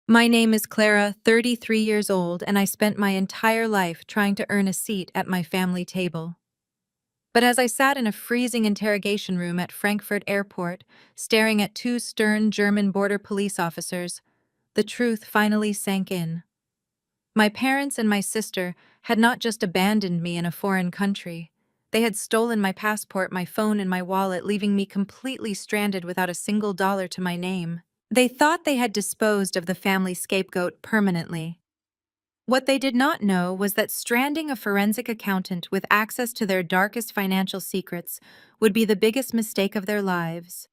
My name is Clara, 33 years old, and I spent my entire life trying to earn a seat at my family table. But as I sat in a freezing interrogation room at Frankfurt Airport, staring at two stern German border police officers, the truth finally sank in. My parents and my sister had not just abandoned me in a foreign country. They had stolen my passport, my phone, and my wallet, leaving me completely stranded without a single dollar to my name. They thought they had disposed of the family scapegoat permanently. What they did not know was that stranding a forensic accountant with access to their darkest financial secrets would be the biggest mistake of their lives.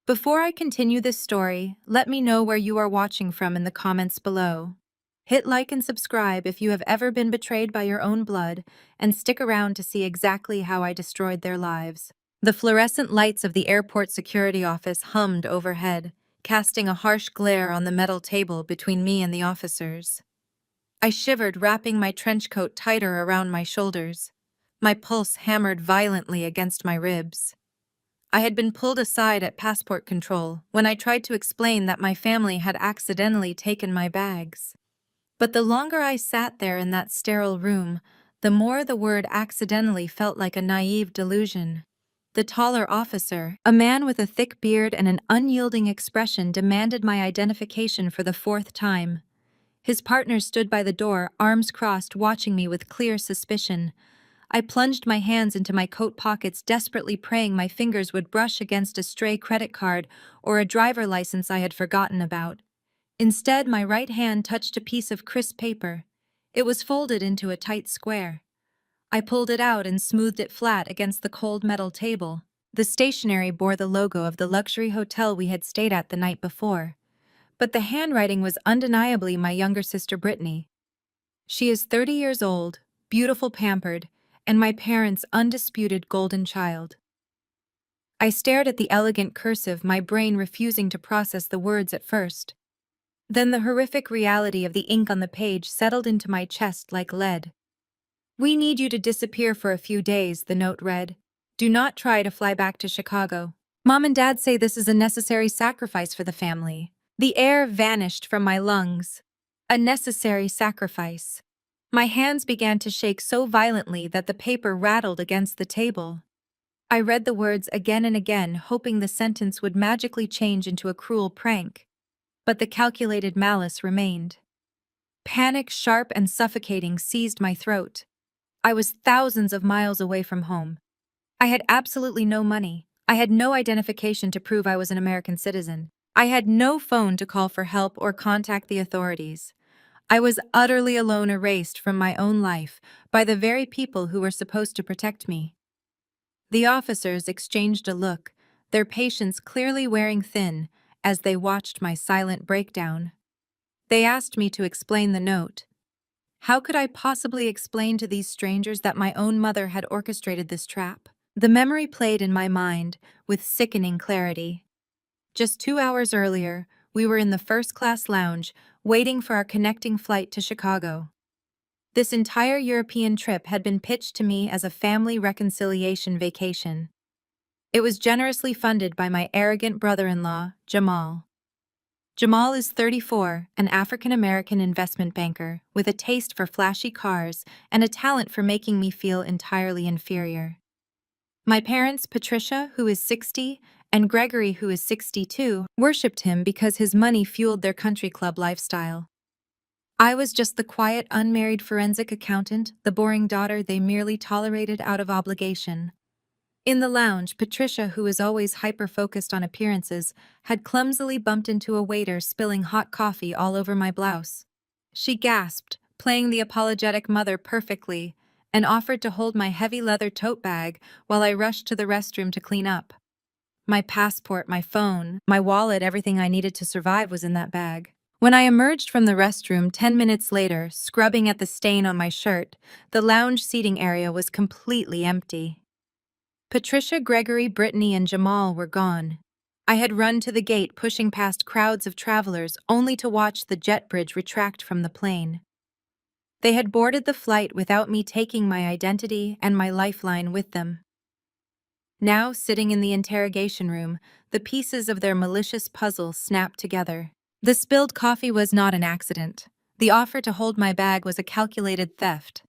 Before I continue this story, let me know where you are watching from in the comments below. Hit like and subscribe if you have ever been betrayed by your own blood, and stick around to see exactly how I destroyed their lives. The fluorescent lights of the airport security office hummed overhead, casting a harsh glare on the metal table between me and the officers. I shivered, wrapping my trench coat tighter around my shoulders. My pulse hammered violently against my ribs. I had been pulled aside at passport control when I tried to explain that my family had accidentally taken my bags. But the longer I sat there in that sterile room, the more the word accidentally felt like a naive delusion. The taller officer, a man with a thick beard and an unyielding expression, demanded my identification for the fourth time. His partner stood by the door, arms crossed, watching me with clear suspicion. I plunged my hands into my coat pockets, desperately praying my fingers would brush against a stray credit card or a driver license I had forgotten about. Instead, my right hand touched a piece of crisp paper. It was folded into a tight square. I pulled it out and smoothed it flat against the cold metal table. The stationery bore the logo of the luxury hotel we had stayed at the night before. But the handwriting was undeniably my younger sister Brittany. She is 30 years old, beautiful, pampered, and my parents' undisputed golden child. I stared at the elegant cursive, my brain refusing to process the words at first. Then the horrific reality of the ink on the page settled into my chest like lead. "We need you to disappear for a few days," the note read. "Do not try to fly back to Chicago. Mom and Dad say this is a necessary sacrifice for the family." The air vanished from my lungs. A necessary sacrifice. My hands began to shake so violently that the paper rattled against the table. I read the words again and again, hoping the sentence would magically change into a cruel prank. But the calculated malice remained. Panic, sharp and suffocating, seized my throat. I was thousands of miles away from home. I had absolutely no money. I had no identification to prove I was an American citizen. I had no phone to call for help or contact the authorities. I was utterly alone, erased from my own life by the very people who were supposed to protect me. The officers exchanged a look, their patience clearly wearing thin as they watched my silent breakdown. They asked me to explain the note. How could I possibly explain to these strangers that my own mother had orchestrated this trap? The memory played in my mind with sickening clarity. Just 2 hours earlier, we were in the first-class lounge, waiting for our connecting flight to Chicago. This entire European trip had been pitched to me as a family reconciliation vacation. It was generously funded by my arrogant brother-in-law, Jamal. Jamal is 34, an African-American investment banker with a taste for flashy cars and a talent for making me feel entirely inferior. My parents, Patricia, who is 60, and Gregory, who is 62, worshipped him because his money fueled their country club lifestyle. I was just the quiet, unmarried forensic accountant, the boring daughter they merely tolerated out of obligation. In the lounge, Patricia, who is always hyper-focused on appearances, had clumsily bumped into a waiter, spilling hot coffee all over my blouse. She gasped, playing the apologetic mother perfectly, and offered to hold my heavy leather tote bag while I rushed to the restroom to clean up. My passport, my phone, my wallet, everything I needed to survive was in that bag. When I emerged from the restroom 10 minutes later, scrubbing at the stain on my shirt, the lounge seating area was completely empty. Patricia, Gregory, Brittany, and Jamal were gone. I had run to the gate, pushing past crowds of travelers, only to watch the jet bridge retract from the plane. They had boarded the flight without me taking my identity and my lifeline with them. Now, sitting in the interrogation room, the pieces of their malicious puzzle snapped together. The spilled coffee was not an accident. The offer to hold my bag was a calculated theft.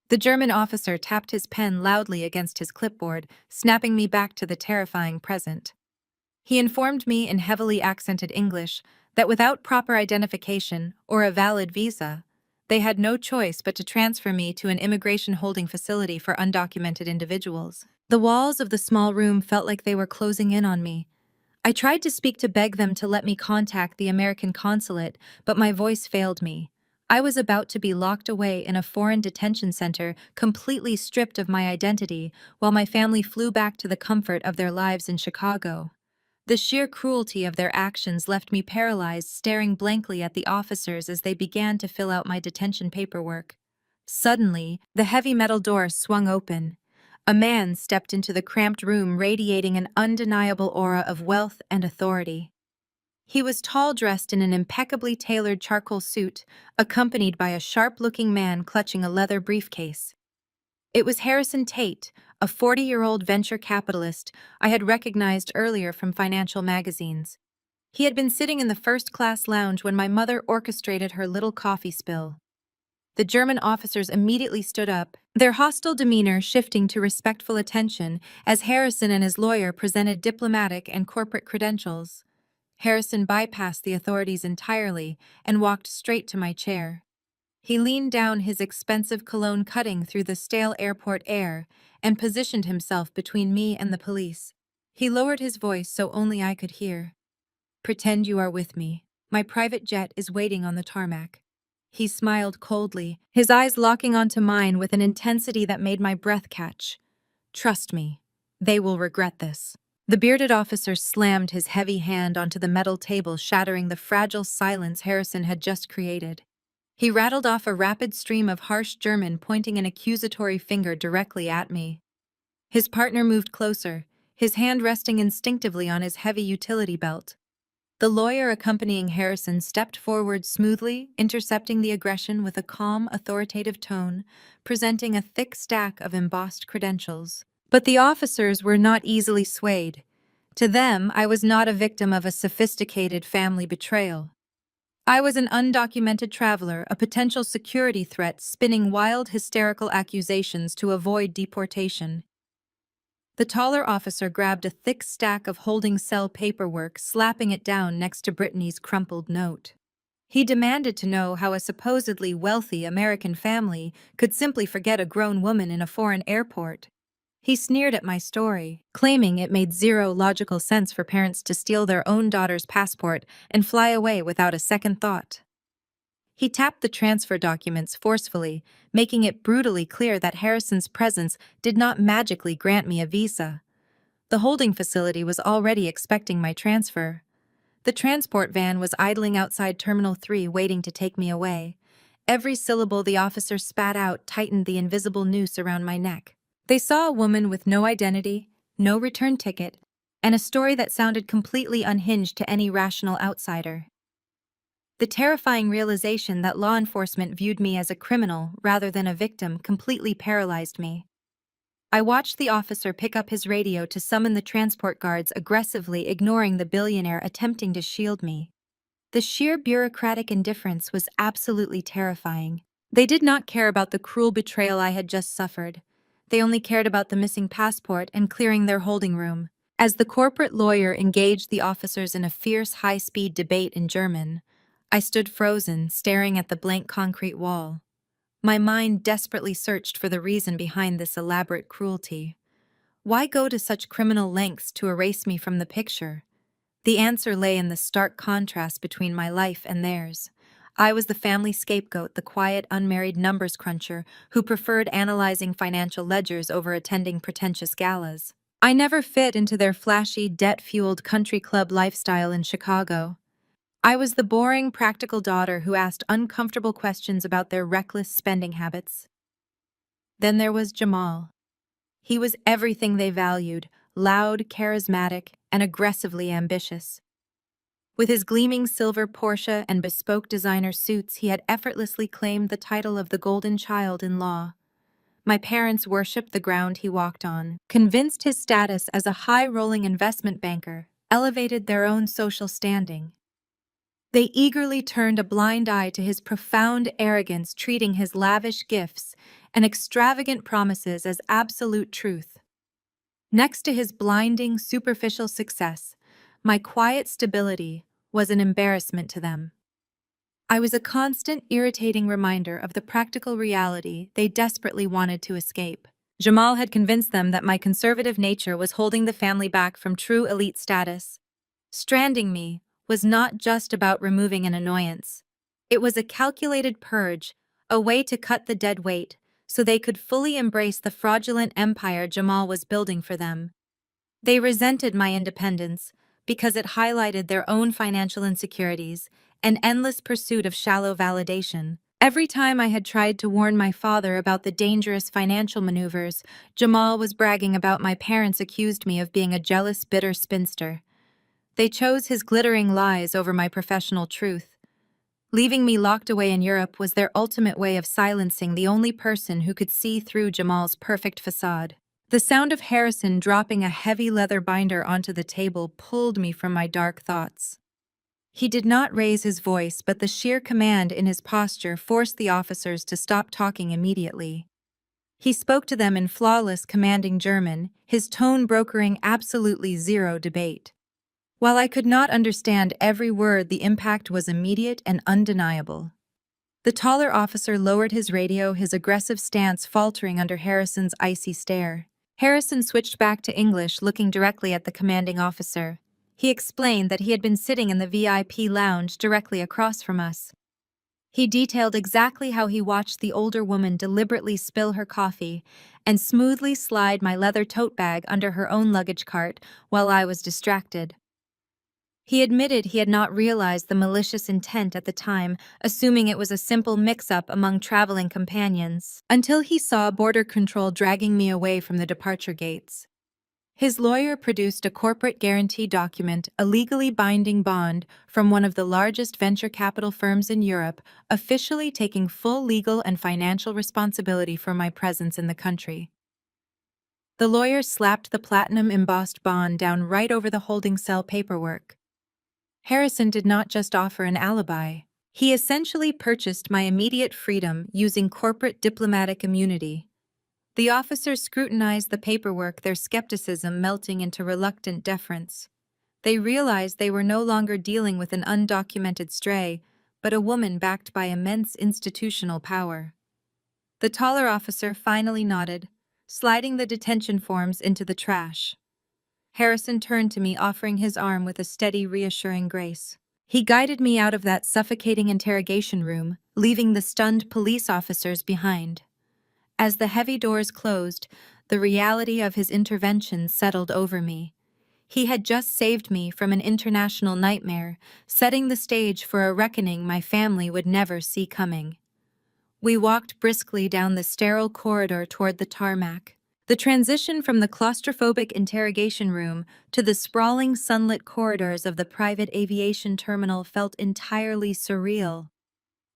The German officer tapped his pen loudly against his clipboard, snapping me back to the terrifying present. He informed me in heavily accented English that without proper identification or a valid visa, they had no choice but to transfer me to an immigration holding facility for undocumented individuals. The walls of the small room felt like they were closing in on me. I tried to speak to beg them to let me contact the American consulate, but my voice failed me. I was about to be locked away in a foreign detention center, completely stripped of my identity, while my family flew back to the comfort of their lives in Chicago. The sheer cruelty of their actions left me paralyzed, staring blankly at the officers as they began to fill out my detention paperwork. Suddenly, the heavy metal door swung open. A man stepped into the cramped room, radiating an undeniable aura of wealth and authority. He was tall, dressed in an impeccably tailored charcoal suit, accompanied by a sharp-looking man clutching a leather briefcase. It was Harrison Tate, a 40-year-old venture capitalist I had recognized earlier from financial magazines. He had been sitting in the first-class lounge when my mother orchestrated her little coffee spill. The German officers immediately stood up, their hostile demeanor shifting to respectful attention as Harrison and his lawyer presented diplomatic and corporate credentials. Harrison bypassed the authorities entirely and walked straight to my chair. He leaned down, his expensive cologne cutting through the stale airport air, and positioned himself between me and the police. He lowered his voice so only I could hear. "Pretend you are with me. My private jet is waiting on the tarmac." He smiled coldly, his eyes locking onto mine with an intensity that made my breath catch. "Trust me, they will regret this." The bearded officer slammed his heavy hand onto the metal table, shattering the fragile silence Harrison had just created. He rattled off a rapid stream of harsh German, pointing an accusatory finger directly at me. His partner moved closer, his hand resting instinctively on his heavy utility belt. The lawyer accompanying Harrison stepped forward smoothly, intercepting the aggression with a calm, authoritative tone, presenting a thick stack of embossed credentials. But the officers were not easily swayed. To them, I was not a victim of a sophisticated family betrayal. I was an undocumented traveler, a potential security threat, spinning wild, hysterical accusations to avoid deportation. The taller officer grabbed a thick stack of holding cell paperwork, slapping it down next to Brittany's crumpled note. He demanded to know how a supposedly wealthy American family could simply forget a grown woman in a foreign airport. He sneered at my story, claiming it made zero logical sense for parents to steal their own daughter's passport and fly away without a second thought. He tapped the transfer documents forcefully, making it brutally clear that Harrison's presence did not magically grant me a visa. The holding facility was already expecting my transfer. The transport van was idling outside Terminal 3 waiting to take me away. Every syllable the officer spat out tightened the invisible noose around my neck. They saw a woman with no identity, no return ticket, and a story that sounded completely unhinged to any rational outsider. The terrifying realization that law enforcement viewed me as a criminal rather than a victim completely paralyzed me. I watched the officer pick up his radio to summon the transport guards, aggressively ignoring the billionaire attempting to shield me. The sheer bureaucratic indifference was absolutely terrifying. They did not care about the cruel betrayal I had just suffered. They only cared about the missing passport and clearing their holding room. As the corporate lawyer engaged the officers in a fierce, high-speed debate in German, I stood frozen, staring at the blank concrete wall. My mind desperately searched for the reason behind this elaborate cruelty. Why go to such criminal lengths to erase me from the picture? The answer lay in the stark contrast between my life and theirs. I was the family scapegoat, the quiet, unmarried numbers cruncher who preferred analyzing financial ledgers over attending pretentious galas. I never fit into their flashy, debt-fueled country club lifestyle in Chicago. I was the boring, practical daughter who asked uncomfortable questions about their reckless spending habits. Then there was Jamal. He was everything they valued: loud, charismatic, and aggressively ambitious. With his gleaming silver Porsche and bespoke designer suits, he had effortlessly claimed the title of the golden child in law. My parents worshipped the ground he walked on, convinced his status as a high-rolling investment banker elevated their own social standing. They eagerly turned a blind eye to his profound arrogance, treating his lavish gifts and extravagant promises as absolute truth. Next to his blinding, superficial success, my quiet stability was an embarrassment to them. I was a constant, irritating reminder of the practical reality they desperately wanted to escape. Jamal had convinced them that my conservative nature was holding the family back from true elite status. Stranding me was not just about removing an annoyance. It was a calculated purge, a way to cut the dead weight, so they could fully embrace the fraudulent empire Jamal was building for them. They resented my independence because it highlighted their own financial insecurities and endless pursuit of shallow validation. Every time I had tried to warn my father about the dangerous financial maneuvers, Jamal was bragging about my parents accused me of being a jealous, bitter spinster. They chose his glittering lies over my professional truth. Leaving me locked away in Europe was their ultimate way of silencing the only person who could see through Jamal's perfect facade. The sound of Harrison dropping a heavy leather binder onto the table pulled me from my dark thoughts. He did not raise his voice, but the sheer command in his posture forced the officers to stop talking immediately. He spoke to them in flawless, commanding German, his tone brokering absolutely zero debate. While I could not understand every word, the impact was immediate and undeniable. The taller officer lowered his radio, his aggressive stance faltering under Harrison's icy stare. Harrison switched back to English, looking directly at the commanding officer. He explained that he had been sitting in the VIP lounge directly across from us. He detailed exactly how he watched the older woman deliberately spill her coffee and smoothly slide my leather tote bag under her own luggage cart while I was distracted. He admitted he had not realized the malicious intent at the time, assuming it was a simple mix-up among traveling companions, until he saw border control dragging me away from the departure gates. His lawyer produced a corporate guarantee document, a legally binding bond from one of the largest venture capital firms in Europe, officially taking full legal and financial responsibility for my presence in the country. The lawyer slapped the platinum-embossed bond down right over the holding cell paperwork. Harrison did not just offer an alibi. He essentially purchased my immediate freedom using corporate diplomatic immunity. The officers scrutinized the paperwork, their skepticism melting into reluctant deference. They realized they were no longer dealing with an undocumented stray, but a woman backed by immense institutional power. The taller officer finally nodded, sliding the detention forms into the trash. Harrison turned to me, offering his arm with a steady, reassuring grace. He guided me out of that suffocating interrogation room, leaving the stunned police officers behind. As the heavy doors closed, the reality of his intervention settled over me. He had just saved me from an international nightmare, setting the stage for a reckoning my family would never see coming. We walked briskly down the sterile corridor toward the tarmac. The transition from the claustrophobic interrogation room to the sprawling sunlit corridors of the private aviation terminal felt entirely surreal.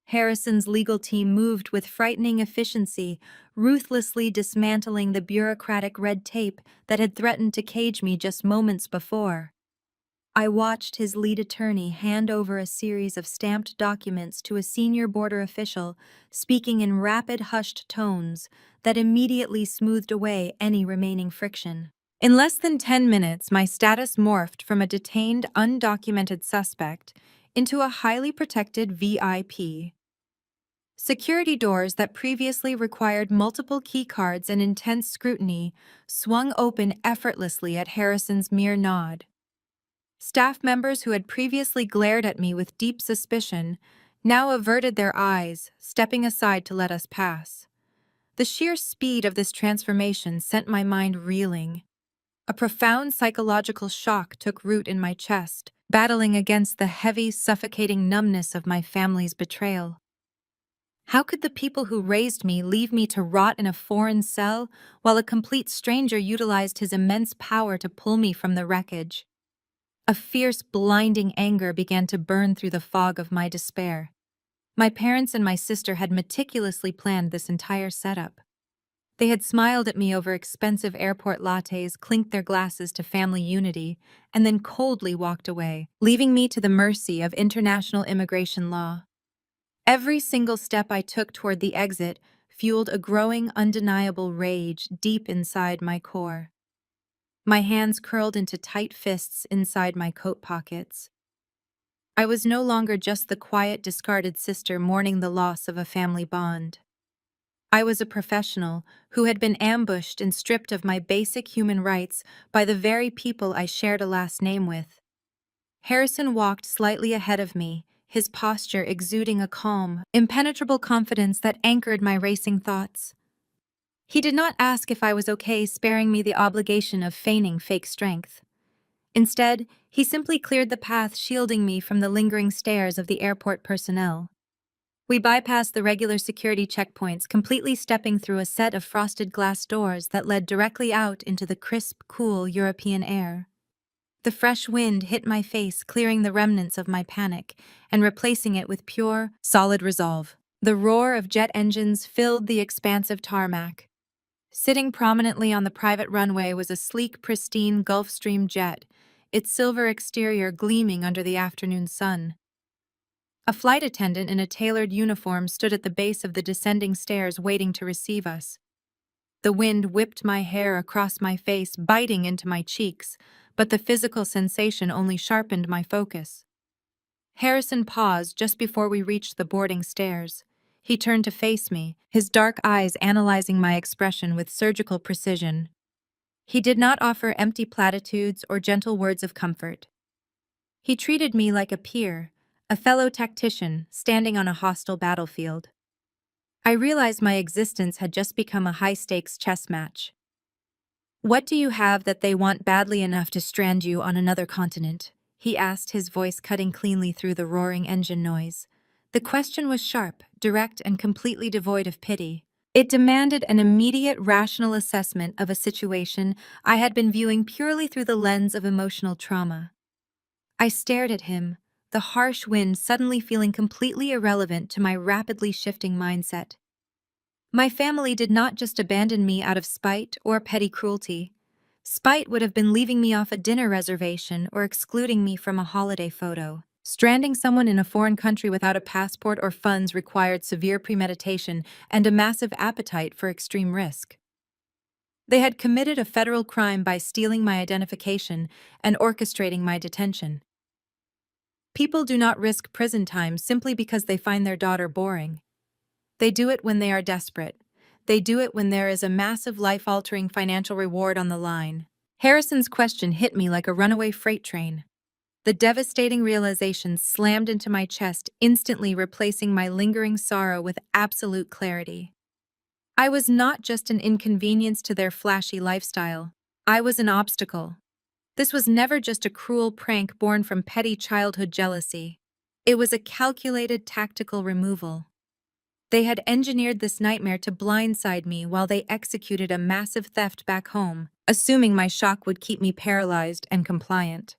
Harrison's legal team moved with frightening efficiency, ruthlessly dismantling the bureaucratic red tape that had threatened to cage me just moments before. I watched his lead attorney hand over a series of stamped documents to a senior border official, speaking in rapid, hushed tones that immediately smoothed away any remaining friction. In less than 10 minutes, my status morphed from a detained, undocumented suspect into a highly protected VIP. Security doors that previously required multiple keycards and intense scrutiny swung open effortlessly at Harrison's mere nod. Staff members who had previously glared at me with deep suspicion now averted their eyes, stepping aside to let us pass. The sheer speed of this transformation sent my mind reeling. A profound psychological shock took root in my chest, battling against the heavy, suffocating numbness of my family's betrayal. How could the people who raised me leave me to rot in a foreign cell while a complete stranger utilized his immense power to pull me from the wreckage? A fierce, blinding anger began to burn through the fog of my despair. My parents and my sister had meticulously planned this entire setup. They had smiled at me over expensive airport lattes, clinked their glasses to family unity, and then coldly walked away, leaving me to the mercy of international immigration law. Every single step I took toward the exit fueled a growing, undeniable rage deep inside my core. My hands curled into tight fists inside my coat pockets. I was no longer just the quiet, discarded sister mourning the loss of a family bond. I was a professional who had been ambushed and stripped of my basic human rights by the very people I shared a last name with. Harrison walked slightly ahead of me, his posture exuding a calm, impenetrable confidence that anchored my racing thoughts. He did not ask if I was okay, sparing me the obligation of feigning fake strength. Instead, he simply cleared the path, shielding me from the lingering stares of the airport personnel. We bypassed the regular security checkpoints, completely stepping through a set of frosted glass doors that led directly out into the crisp, cool European air. The fresh wind hit my face, clearing the remnants of my panic and replacing it with pure, solid resolve. The roar of jet engines filled the expansive tarmac. Sitting prominently on the private runway was a sleek, pristine Gulfstream jet, its silver exterior gleaming under the afternoon sun. A flight attendant in a tailored uniform stood at the base of the descending stairs waiting to receive us. The wind whipped my hair across my face, biting into my cheeks, but the physical sensation only sharpened my focus. Harrison paused just before we reached the boarding stairs. He turned to face me, his dark eyes analyzing my expression with surgical precision. He did not offer empty platitudes or gentle words of comfort. He treated me like a peer, a fellow tactician standing on a hostile battlefield. I realized my existence had just become a high-stakes chess match. "What do you have that they want badly enough to strand you on another continent?" he asked, his voice cutting cleanly through the roaring engine noise. The question was sharp, direct, and completely devoid of pity. It demanded an immediate, rational assessment of a situation I had been viewing purely through the lens of emotional trauma. I stared at him, the harsh wind suddenly feeling completely irrelevant to my rapidly shifting mindset. My family did not just abandon me out of spite or petty cruelty. Spite would have been leaving me off a dinner reservation or excluding me from a holiday photo. Stranding someone in a foreign country without a passport or funds required severe premeditation and a massive appetite for extreme risk. They had committed a federal crime by stealing my identification and orchestrating my detention. People do not risk prison time simply because they find their daughter boring. They do it when they are desperate. They do it when there is a massive life-altering financial reward on the line. Harrison's question hit me like a runaway freight train. The devastating realization slammed into my chest, instantly replacing my lingering sorrow with absolute clarity. I was not just an inconvenience to their flashy lifestyle. I was an obstacle. This was never just a cruel prank born from petty childhood jealousy. It was a calculated tactical removal. They had engineered this nightmare to blindside me while they executed a massive theft back home, assuming my shock would keep me paralyzed and compliant.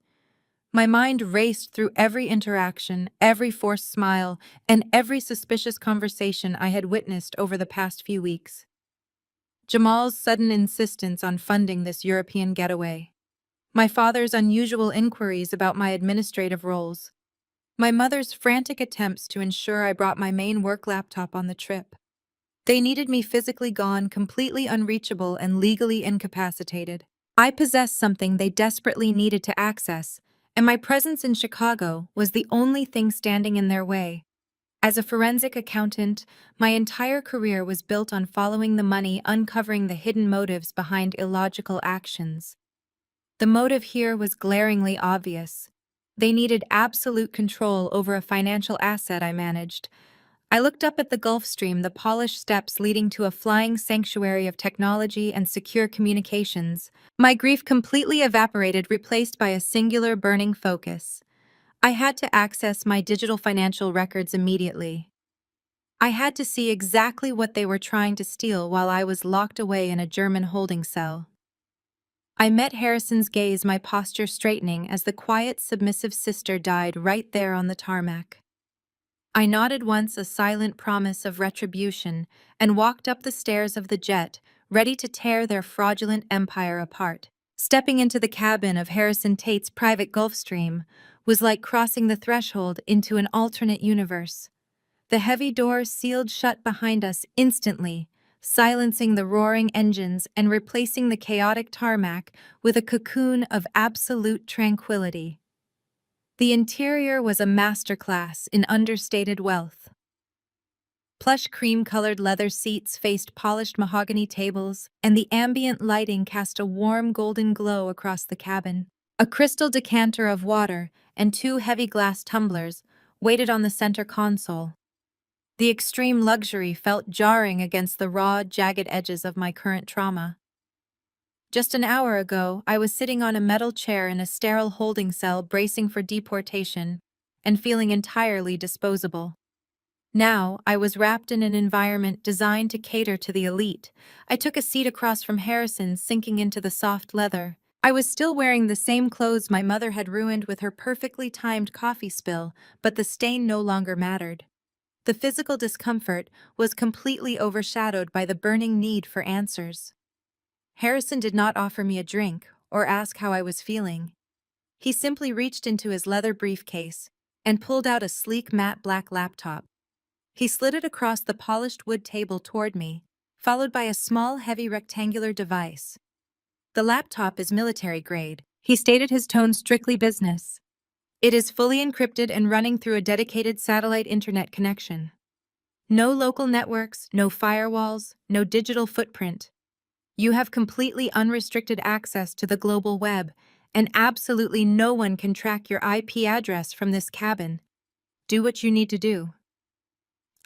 My mind raced through every interaction, every forced smile, and every suspicious conversation I had witnessed over the past few weeks. Jamal's sudden insistence on funding this European getaway. My father's unusual inquiries about my administrative roles. My mother's frantic attempts to ensure I brought my main work laptop on the trip. They needed me physically gone, completely unreachable, and legally incapacitated. I possessed something they desperately needed to access, and my presence in Chicago was the only thing standing in their way. As a forensic accountant, my entire career was built on following the money, uncovering the hidden motives behind illogical actions. The motive here was glaringly obvious. They needed absolute control over a financial asset I managed. I looked up at the Gulf Stream, the polished steps leading to a flying sanctuary of technology and secure communications. My grief completely evaporated, replaced by a singular burning focus. I had to access my digital financial records immediately. I had to see exactly what they were trying to steal while I was locked away in a German holding cell. I met Harrison's gaze, my posture straightening as the quiet, submissive sister died right there on the tarmac. I nodded once, a silent promise of retribution, and walked up the stairs of the jet, ready to tear their fraudulent empire apart. Stepping into the cabin of Harrison Tate's private Gulfstream was like crossing the threshold into an alternate universe. The heavy doors sealed shut behind us instantly, silencing the roaring engines and replacing the chaotic tarmac with a cocoon of absolute tranquility. The interior was a masterclass in understated wealth. Plush cream-colored leather seats faced polished mahogany tables, and the ambient lighting cast a warm golden glow across the cabin. A crystal decanter of water and two heavy glass tumblers waited on the center console. The extreme luxury felt jarring against the raw, jagged edges of my current trauma. Just an hour ago, I was sitting on a metal chair in a sterile holding cell bracing for deportation and feeling entirely disposable. Now, I was wrapped in an environment designed to cater to the elite. I took a seat across from Harrison, sinking into the soft leather. I was still wearing the same clothes my mother had ruined with her perfectly timed coffee spill, but the stain no longer mattered. The physical discomfort was completely overshadowed by the burning need for answers. Harrison did not offer me a drink or ask how I was feeling. He simply reached into his leather briefcase and pulled out a sleek matte black laptop. He slid it across the polished wood table toward me, followed by a small, heavy rectangular device. "The laptop is military grade," he stated, his tone strictly business. "It is fully encrypted and running through a dedicated satellite internet connection. No local networks, no firewalls, no digital footprint. You have completely unrestricted access to the global web, and absolutely no one can track your IP address from this cabin. Do what you need to do."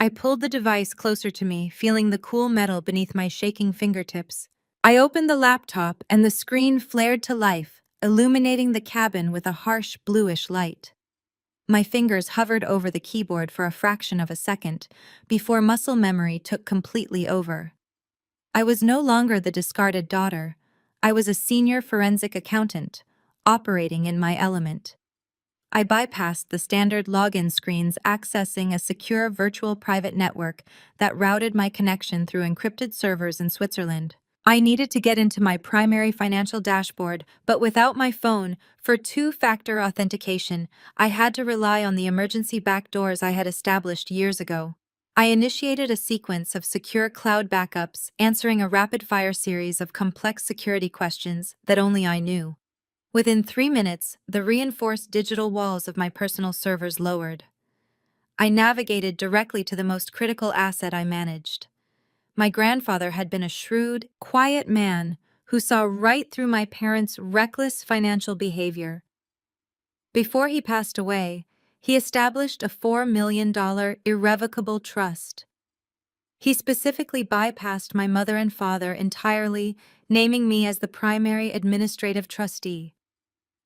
I pulled the device closer to me, feeling the cool metal beneath my shaking fingertips. I opened the laptop and the screen flared to life, illuminating the cabin with a harsh bluish light. My fingers hovered over the keyboard for a fraction of a second before muscle memory took completely over. I was no longer the discarded daughter. I was a senior forensic accountant, operating in my element. I bypassed the standard login screens, accessing a secure virtual private network that routed my connection through encrypted servers in Switzerland. I needed to get into my primary financial dashboard, but without my phone, for two-factor authentication, I had to rely on the emergency backdoors I had established years ago. I initiated a sequence of secure cloud backups, answering a rapid-fire series of complex security questions that only I knew. Within 3 minutes, the reinforced digital walls of my personal servers lowered. I navigated directly to the most critical asset I managed. My grandfather had been a shrewd, quiet man who saw right through my parents' reckless financial behavior. Before he passed away, he established a $4 million irrevocable trust. He specifically bypassed my mother and father entirely, naming me as the primary administrative trustee.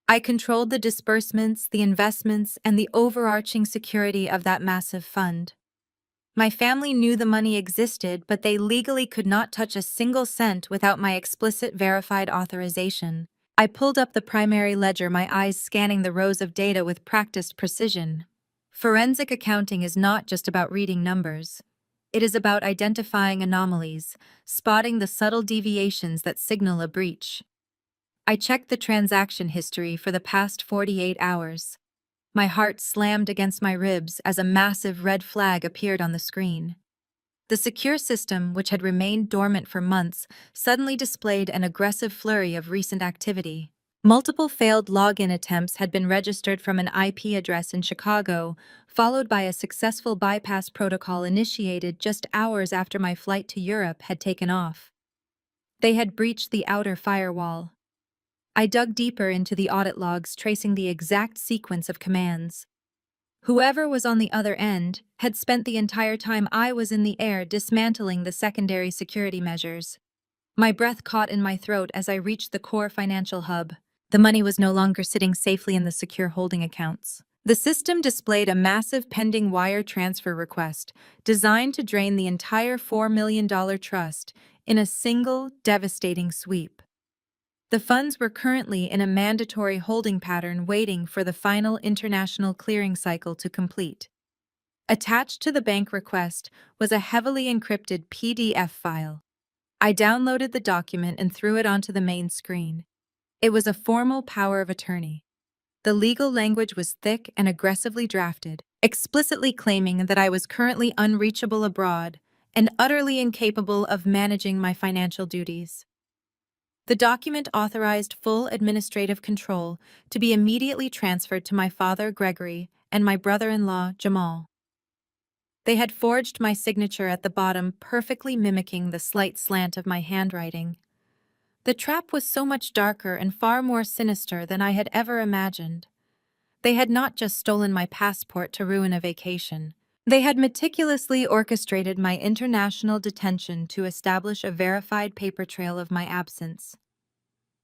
I controlled the disbursements, the investments, and the overarching security of that massive fund. My family knew the money existed, but they legally could not touch a single cent without my explicit verified authorization. I pulled up the primary ledger, my eyes scanning the rows of data with practiced precision. Forensic accounting is not just about reading numbers. It is about identifying anomalies, spotting the subtle deviations that signal a breach. I checked the transaction history for the past 48 hours. My heart slammed against my ribs as a massive red flag appeared on the screen. The secure system, which had remained dormant for months, suddenly displayed an aggressive flurry of recent activity. Multiple failed login attempts had been registered from an IP address in Chicago, followed by a successful bypass protocol initiated just hours after my flight to Europe had taken off. They had breached the outer firewall. I dug deeper into the audit logs, tracing the exact sequence of commands. Whoever was on the other end had spent the entire time I was in the air dismantling the secondary security measures. My breath caught in my throat as I reached the core financial hub. The money was no longer sitting safely in the secure holding accounts. The system displayed a massive pending wire transfer request designed to drain the entire $4 million trust in a single, devastating sweep. The funds were currently in a mandatory holding pattern waiting for the final international clearing cycle to complete. Attached to the bank request was a heavily encrypted PDF file. I downloaded the document and threw it onto the main screen. It was a formal power of attorney. The legal language was thick and aggressively drafted, explicitly claiming that I was currently unreachable abroad and utterly incapable of managing my financial duties. The document authorized full administrative control to be immediately transferred to my father, Gregory, and my brother-in-law, Jamal. They had forged my signature at the bottom, perfectly mimicking the slight slant of my handwriting. The trap was so much darker and far more sinister than I had ever imagined. They had not just stolen my passport to ruin a vacation. They had meticulously orchestrated my international detention to establish a verified paper trail of my absence.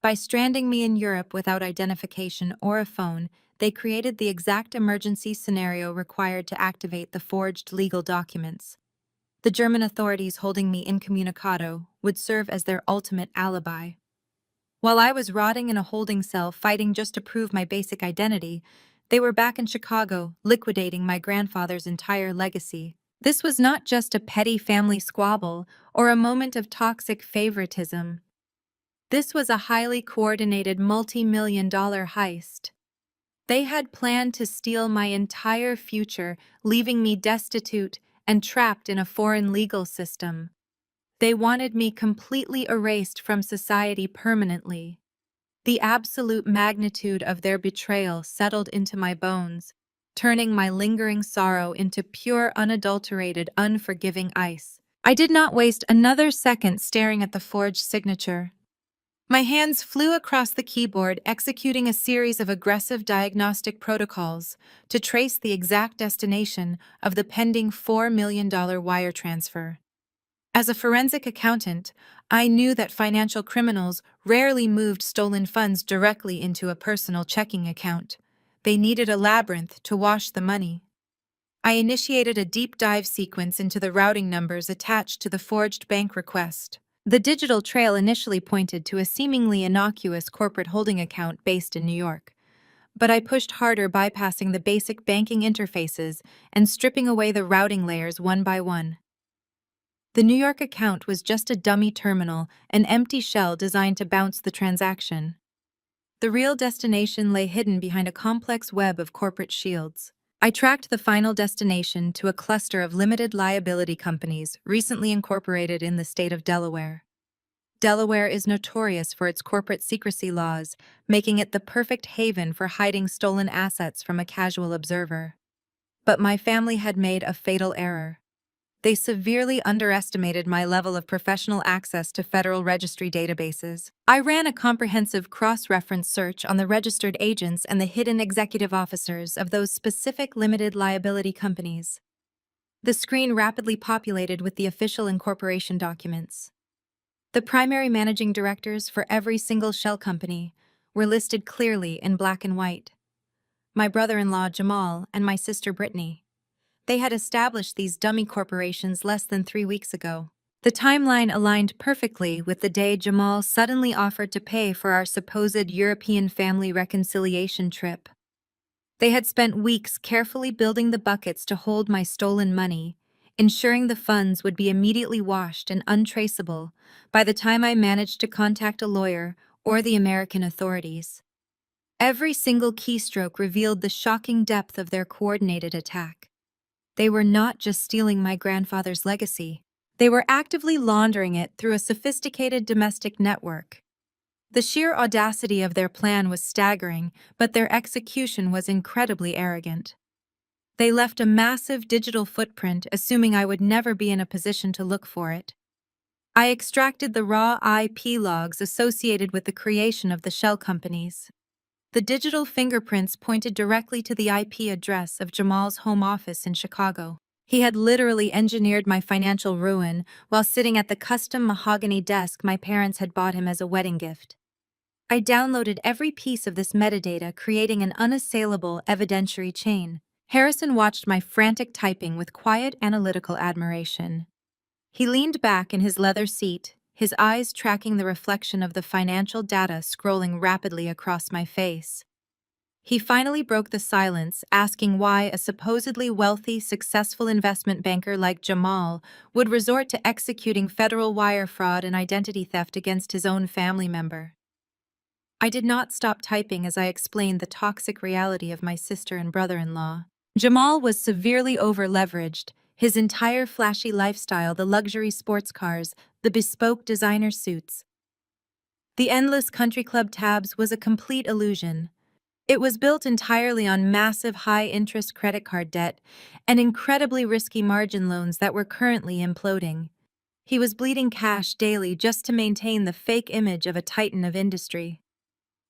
By stranding me in Europe without identification or a phone, they created the exact emergency scenario required to activate the forged legal documents. The German authorities holding me incommunicado would serve as their ultimate alibi. While I was rotting in a holding cell fighting just to prove my basic identity, they were back in Chicago, liquidating my grandfather's entire legacy. This was not just a petty family squabble or a moment of toxic favoritism. This was a highly coordinated multi-million-dollar heist. They had planned to steal my entire future, leaving me destitute and trapped in a foreign legal system. They wanted me completely erased from society permanently. The absolute magnitude of their betrayal settled into my bones, turning my lingering sorrow into pure, unadulterated, unforgiving ice. I did not waste another second staring at the forged signature. My hands flew across the keyboard, executing a series of aggressive diagnostic protocols to trace the exact destination of the pending $4 million wire transfer. As a forensic accountant, I knew that financial criminals rarely moved stolen funds directly into a personal checking account. They needed a labyrinth to wash the money. I initiated a deep dive sequence into the routing numbers attached to the forged bank request. The digital trail initially pointed to a seemingly innocuous corporate holding account based in New York, but I pushed harder, bypassing the basic banking interfaces and stripping away the routing layers one by one. The New York account was just a dummy terminal, an empty shell designed to bounce the transaction. The real destination lay hidden behind a complex web of corporate shields. I tracked the final destination to a cluster of limited liability companies recently incorporated in the state of Delaware. Delaware is notorious for its corporate secrecy laws, making it the perfect haven for hiding stolen assets from a casual observer. But my family had made a fatal error. They severely underestimated my level of professional access to federal registry databases. I ran a comprehensive cross-reference search on the registered agents and the hidden executive officers of those specific limited liability companies. The screen rapidly populated with the official incorporation documents. The primary managing directors for every single shell company were listed clearly in black and white. My brother-in-law Jamal and my sister Brittany. They had established these dummy corporations less than 3 weeks ago. The timeline aligned perfectly with the day Jamal suddenly offered to pay for our supposed European family reconciliation trip. They had spent weeks carefully building the buckets to hold my stolen money, ensuring the funds would be immediately washed and untraceable by the time I managed to contact a lawyer or the American authorities. Every single keystroke revealed the shocking depth of their coordinated attack. They were not just stealing my grandfather's legacy. They were actively laundering it through a sophisticated domestic network. The sheer audacity of their plan was staggering, but their execution was incredibly arrogant. They left a massive digital footprint, assuming I would never be in a position to look for it. I extracted the raw IP logs associated with the creation of the shell companies. The digital fingerprints pointed directly to the IP address of Jamal's home office in Chicago. He had literally engineered my financial ruin while sitting at the custom mahogany desk my parents had bought him as a wedding gift. I downloaded every piece of this metadata, creating an unassailable evidentiary chain. Harrison watched my frantic typing with quiet, analytical admiration. He leaned back in his leather seat, his eyes tracking the reflection of the financial data scrolling rapidly across my face. He finally broke the silence, asking why a supposedly wealthy, successful investment banker like Jamal would resort to executing federal wire fraud and identity theft against his own family member. I did not stop typing as I explained the toxic reality of my sister and brother-in-law. Jamal was severely over-leveraged. His entire flashy lifestyle, the luxury sports cars, the bespoke designer suits, the endless country club tabs was a complete illusion. It was built entirely on massive high-interest credit card debt and incredibly risky margin loans that were currently imploding. He was bleeding cash daily just to maintain the fake image of a titan of industry.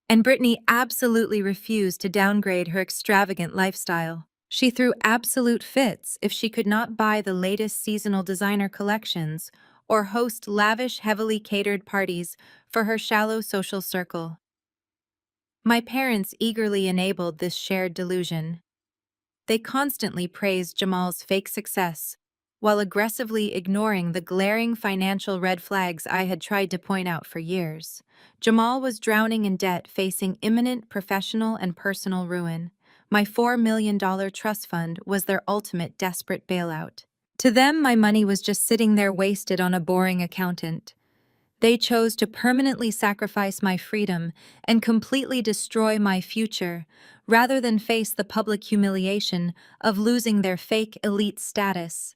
And Brittany absolutely refused to downgrade her extravagant lifestyle. She threw absolute fits if she could not buy the latest seasonal designer collections or host lavish, heavily catered parties for her shallow social circle. My parents eagerly enabled this shared delusion. They constantly praised Jamal's fake success, while aggressively ignoring the glaring financial red flags I had tried to point out for years. Jamal was drowning in debt, facing imminent professional and personal ruin. My $4 million trust fund was their ultimate desperate bailout. To them, my money was just sitting there wasted on a boring accountant. They chose to permanently sacrifice my freedom and completely destroy my future, rather than face the public humiliation of losing their fake elite status.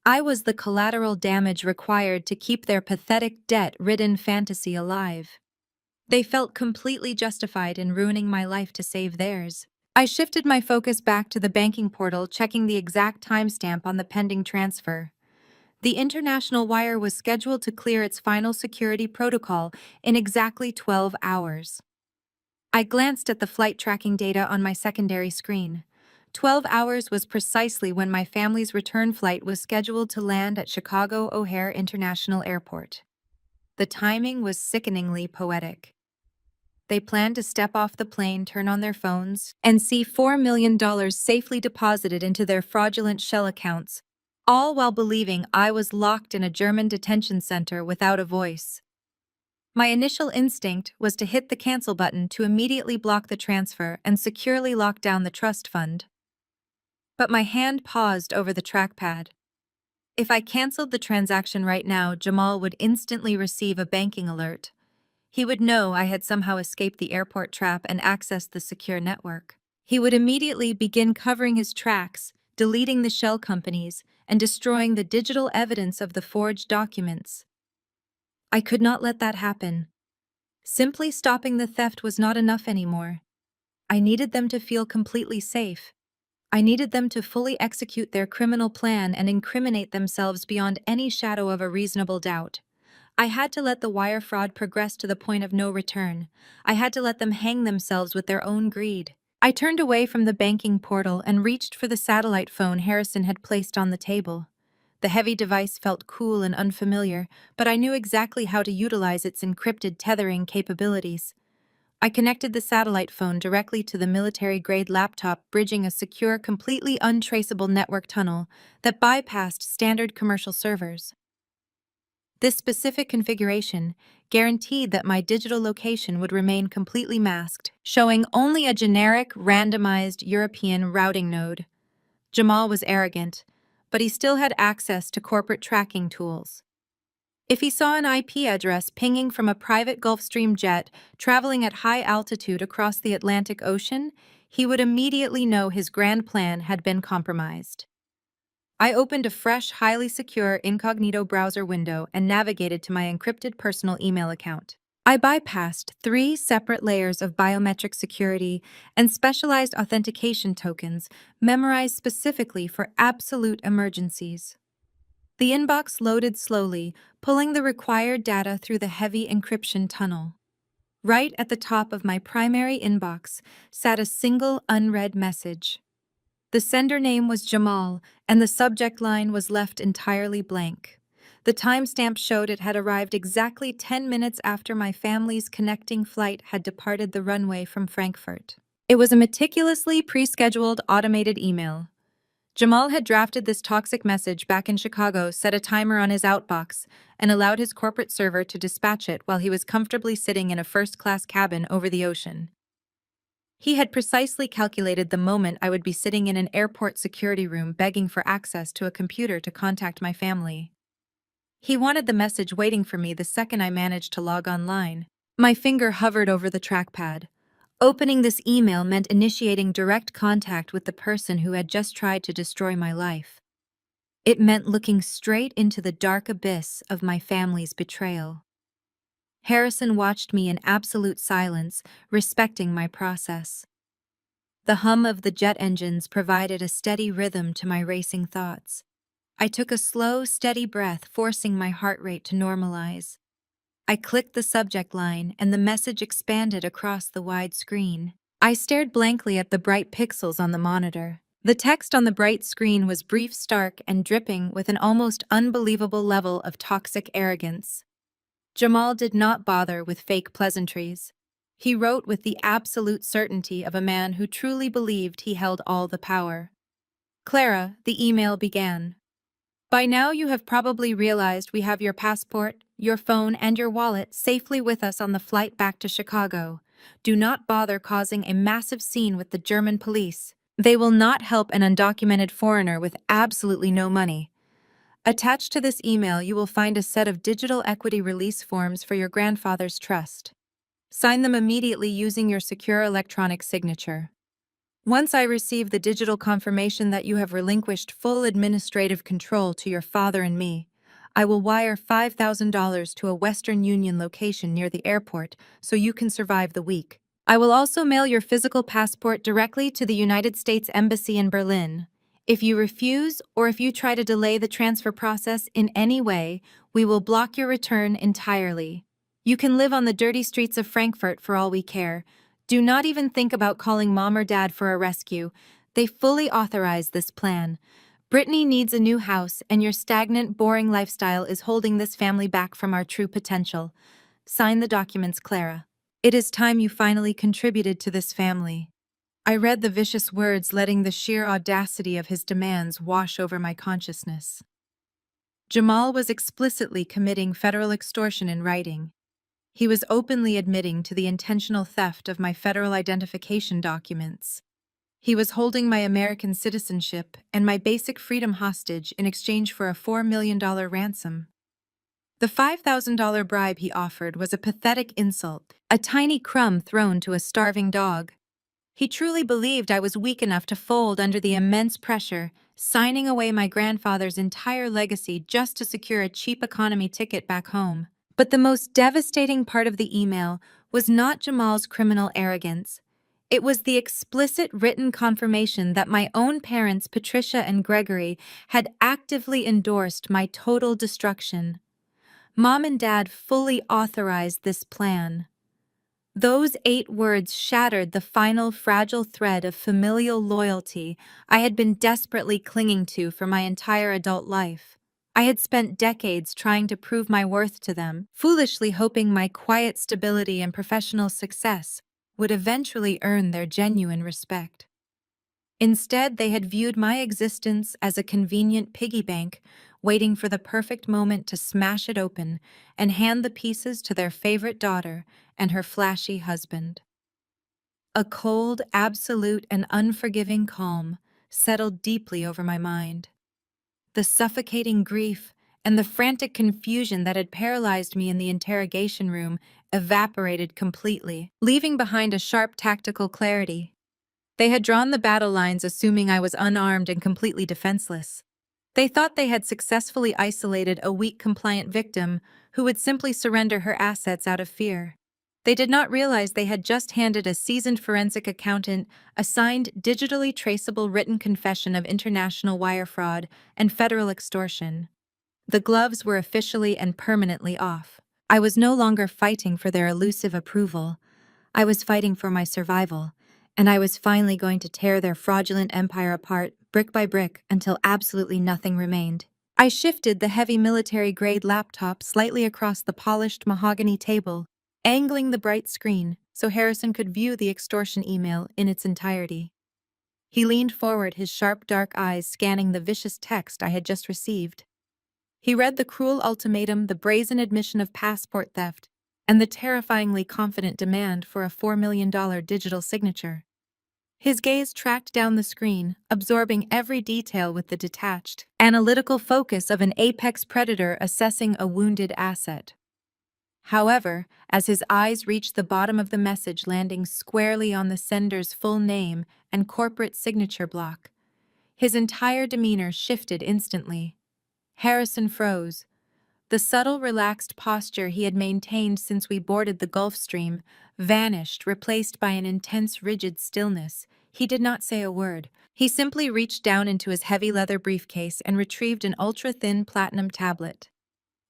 I was the collateral damage required to keep their pathetic debt-ridden fantasy alive. They felt completely justified in ruining my life to save theirs. I shifted my focus back to the banking portal, checking the exact timestamp on the pending transfer. The international wire was scheduled to clear its final security protocol in exactly 12 hours. I glanced at the flight tracking data on my secondary screen. 12 hours was precisely when my family's return flight was scheduled to land at Chicago O'Hare International Airport. The timing was sickeningly poetic. They planned to step off the plane, turn on their phones, and see $4 million safely deposited into their fraudulent shell accounts, all while believing I was locked in a German detention center without a voice. My initial instinct was to hit the cancel button to immediately block the transfer and securely lock down the trust fund. But my hand paused over the trackpad. If I canceled the transaction right now, Jamal would instantly receive a banking alert. He would know I had somehow escaped the airport trap and accessed the secure network. He would immediately begin covering his tracks, deleting the shell companies, and destroying the digital evidence of the forged documents. I could not let that happen. Simply stopping the theft was not enough anymore. I needed them to feel completely safe. I needed them to fully execute their criminal plan and incriminate themselves beyond any shadow of a reasonable doubt. I had to let the wire fraud progress to the point of no return. I had to let them hang themselves with their own greed. I turned away from the banking portal and reached for the satellite phone Harrison had placed on the table. The heavy device felt cool and unfamiliar, but I knew exactly how to utilize its encrypted tethering capabilities. I connected the satellite phone directly to the military-grade laptop, bridging a secure, completely untraceable network tunnel that bypassed standard commercial servers. This specific configuration guaranteed that my digital location would remain completely masked, showing only a generic, randomized European routing node. Jamal was arrogant, but he still had access to corporate tracking tools. If he saw an IP address pinging from a private Gulfstream jet traveling at high altitude across the Atlantic Ocean, he would immediately know his grand plan had been compromised. I opened a fresh, highly secure incognito browser window and navigated to my encrypted personal email account. I bypassed 3 separate layers of biometric security and specialized authentication tokens memorized specifically for absolute emergencies. The inbox loaded slowly, pulling the required data through the heavy encryption tunnel. Right at the top of my primary inbox sat a single unread message. The sender name was Jamal, and the subject line was left entirely blank. The timestamp showed it had arrived exactly 10 minutes after my family's connecting flight had departed the runway from Frankfurt. It was a meticulously pre-scheduled automated email. Jamal had drafted this toxic message back in Chicago, set a timer on his outbox, and allowed his corporate server to dispatch it while he was comfortably sitting in a first-class cabin over the ocean. He had precisely calculated the moment I would be sitting in an airport security room begging for access to a computer to contact my family. He wanted the message waiting for me the second I managed to log online. My finger hovered over the trackpad. Opening this email meant initiating direct contact with the person who had just tried to destroy my life. It meant looking straight into the dark abyss of my family's betrayal. Harrison watched me in absolute silence, respecting my process. The hum of the jet engines provided a steady rhythm to my racing thoughts. I took a slow, steady breath, forcing my heart rate to normalize. I clicked the subject line, and the message expanded across the wide screen. I stared blankly at the bright pixels on the monitor. The text on the bright screen was brief, stark, and dripping with an almost unbelievable level of toxic arrogance. Jamal did not bother with fake pleasantries. He wrote with the absolute certainty of a man who truly believed he held all the power. Clara, the email began. By now you have probably realized we have your passport, your phone, and your wallet safely with us on the flight back to Chicago. Do not bother causing a massive scene with the German police. They will not help an undocumented foreigner with absolutely no money. Attached to this email, you will find a set of digital equity release forms for your grandfather's trust. Sign them immediately using your secure electronic signature. Once I receive the digital confirmation that you have relinquished full administrative control to your father and me, I will wire $5,000 to a Western Union location near the airport so you can survive the week. I will also mail your physical passport directly to the United States Embassy in Berlin. If you refuse or if you try to delay the transfer process in any way, we will block your return entirely. You can live on the dirty streets of Frankfurt for all we care. Do not even think about calling mom or dad for a rescue. They fully authorize this plan. Brittany needs a new house, and your stagnant, boring lifestyle is holding this family back from our true potential. Sign the documents, Clara. It is time you finally contributed to this family. I read the vicious words, letting the sheer audacity of his demands wash over my consciousness. Jamal was explicitly committing federal extortion in writing. He was openly admitting to the intentional theft of my federal identification documents. He was holding my American citizenship and my basic freedom hostage in exchange for a $4 million ransom. The $5,000 bribe he offered was a pathetic insult, a tiny crumb thrown to a starving dog. He truly believed I was weak enough to fold under the immense pressure, signing away my grandfather's entire legacy just to secure a cheap economy ticket back home. But the most devastating part of the email was not Jamal's criminal arrogance. It was the explicit written confirmation that my own parents, Patricia and Gregory, had actively endorsed my total destruction. Mom and Dad fully authorized this plan. Those 8 words shattered the final fragile thread of familial loyalty I had been desperately clinging to for my entire adult life. I had spent decades trying to prove my worth to them, foolishly hoping my quiet stability and professional success would eventually earn their genuine respect. Instead, they had viewed my existence as a convenient piggy bank, waiting for the perfect moment to smash it open and hand the pieces to their favorite daughter and her flashy husband. A cold, absolute, and unforgiving calm settled deeply over my mind. The suffocating grief and the frantic confusion that had paralyzed me in the interrogation room evaporated completely, leaving behind a sharp tactical clarity. They had drawn the battle lines assuming I was unarmed and completely defenseless. They thought they had successfully isolated a weak, compliant victim who would simply surrender her assets out of fear. They did not realize they had just handed a seasoned forensic accountant a signed, digitally traceable written confession of international wire fraud and federal extortion. The gloves were officially and permanently off. I was no longer fighting for their elusive approval. I was fighting for my survival, and I was finally going to tear their fraudulent empire apart, brick by brick, until absolutely nothing remained. I shifted the heavy military-grade laptop slightly across the polished mahogany table, angling the bright screen so Harrison could view the extortion email in its entirety. He leaned forward, his sharp dark eyes scanning the vicious text I had just received. He read the cruel ultimatum, the brazen admission of passport theft, and the terrifyingly confident demand for a $4 million digital signature. His gaze tracked down the screen, absorbing every detail with the detached, analytical focus of an apex predator assessing a wounded asset. However, as his eyes reached the bottom of the message landing squarely on the sender's full name and corporate signature block, his entire demeanor shifted instantly. Harrison froze. The subtle, relaxed posture he had maintained since we boarded the Gulf Stream vanished, replaced by an intense, rigid stillness. He did not say a word. He simply reached down into his heavy leather briefcase and retrieved an ultra-thin platinum tablet.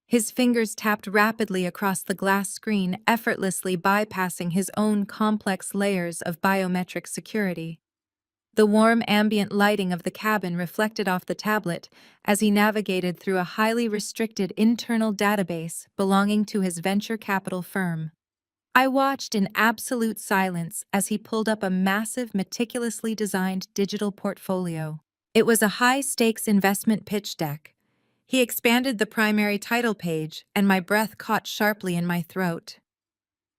His fingers tapped rapidly across the glass screen, effortlessly bypassing his own complex layers of biometric security. The warm ambient lighting of the cabin reflected off the tablet as he navigated through a highly restricted internal database belonging to his venture capital firm. I watched in absolute silence as he pulled up a massive, meticulously designed digital portfolio. It was a high-stakes investment pitch deck. He expanded the primary title page, and my breath caught sharply in my throat.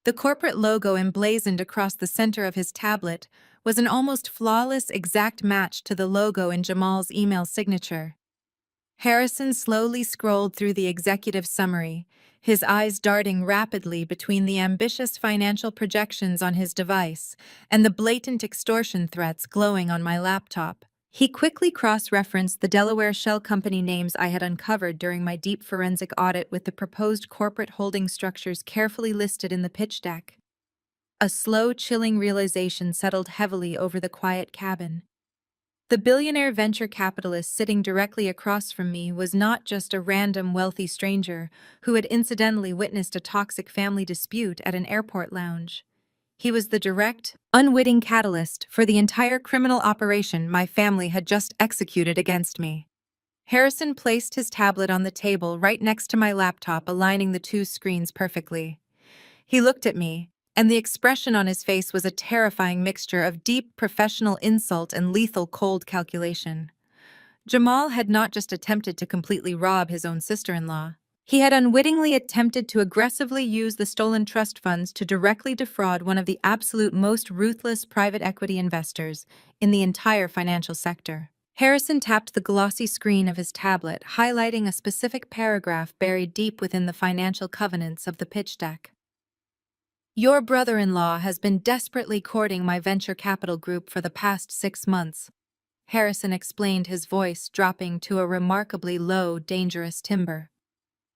The corporate logo emblazoned across the center of his tablet was an almost flawless exact match to the logo in Jamal's email signature. Harrison slowly scrolled through the executive summary, his eyes darting rapidly between the ambitious financial projections on his device and the blatant extortion threats glowing on my laptop. He quickly cross-referenced the Delaware shell company names I had uncovered during my deep forensic audit with the proposed corporate holding structures carefully listed in the pitch deck. A slow, chilling realization settled heavily over the quiet cabin. The billionaire venture capitalist sitting directly across from me was not just a random wealthy stranger who had incidentally witnessed a toxic family dispute at an airport lounge. He was the direct, unwitting catalyst for the entire criminal operation my family had just executed against me. Harrison placed his tablet on the table right next to my laptop, aligning the two screens perfectly. He looked at me, and the expression on his face was a terrifying mixture of deep professional insult and lethal cold calculation. Jamal had not just attempted to completely rob his own sister-in-law. He had unwittingly attempted to aggressively use the stolen trust funds to directly defraud one of the absolute most ruthless private equity investors in the entire financial sector. Harrison tapped the glossy screen of his tablet, highlighting a specific paragraph buried deep within the financial covenants of the pitch deck. Your brother-in-law has been desperately courting my venture capital group for the past 6 months, Harrison explained, his voice dropping to a remarkably low, dangerous timbre.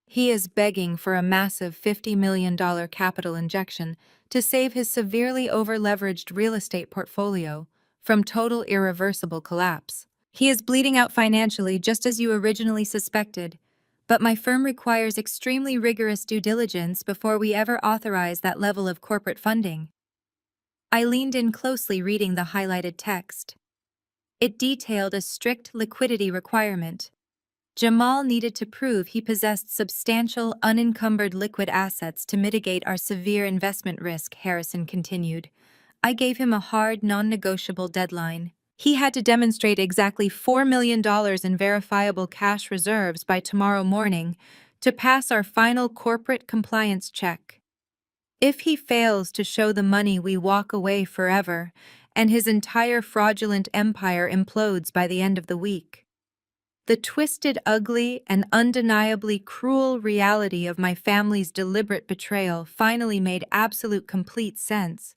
He is begging for a massive $50 million capital injection to save his severely over-leveraged real estate portfolio from total irreversible collapse. He is bleeding out financially just as you originally suspected, but my firm requires extremely rigorous due diligence before we ever authorize that level of corporate funding. I leaned in closely, reading the highlighted text. It detailed a strict liquidity requirement. Jamal needed to prove he possessed substantial, unencumbered liquid assets to mitigate our severe investment risk, Harrison continued. I gave him a hard, non-negotiable deadline. He had to demonstrate exactly $4 million in verifiable cash reserves by tomorrow morning to pass our final corporate compliance check. If he fails to show the money, we walk away forever, and his entire fraudulent empire implodes by the end of the week. The twisted, ugly, and undeniably cruel reality of my family's deliberate betrayal finally made absolute complete sense.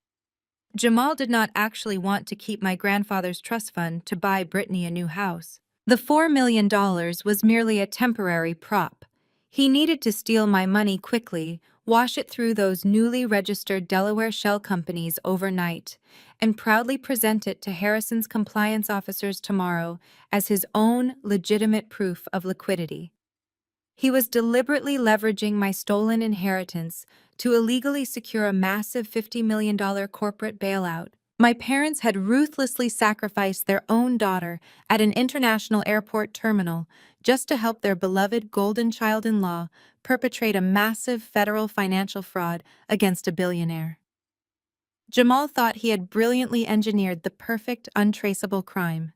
Jamal did not actually want to keep my grandfather's trust fund to buy Brittany a new house. The $4 million was merely a temporary prop. He needed to steal my money quickly, wash it through those newly registered Delaware shell companies overnight, and proudly present it to Harrison's compliance officers tomorrow as his own legitimate proof of liquidity. He was deliberately leveraging my stolen inheritance to illegally secure a massive $50 million corporate bailout. My parents had ruthlessly sacrificed their own daughter at an international airport terminal just to help their beloved golden child-in-law perpetrate a massive federal financial fraud against a billionaire. Jamal thought he had brilliantly engineered the perfect, untraceable crime.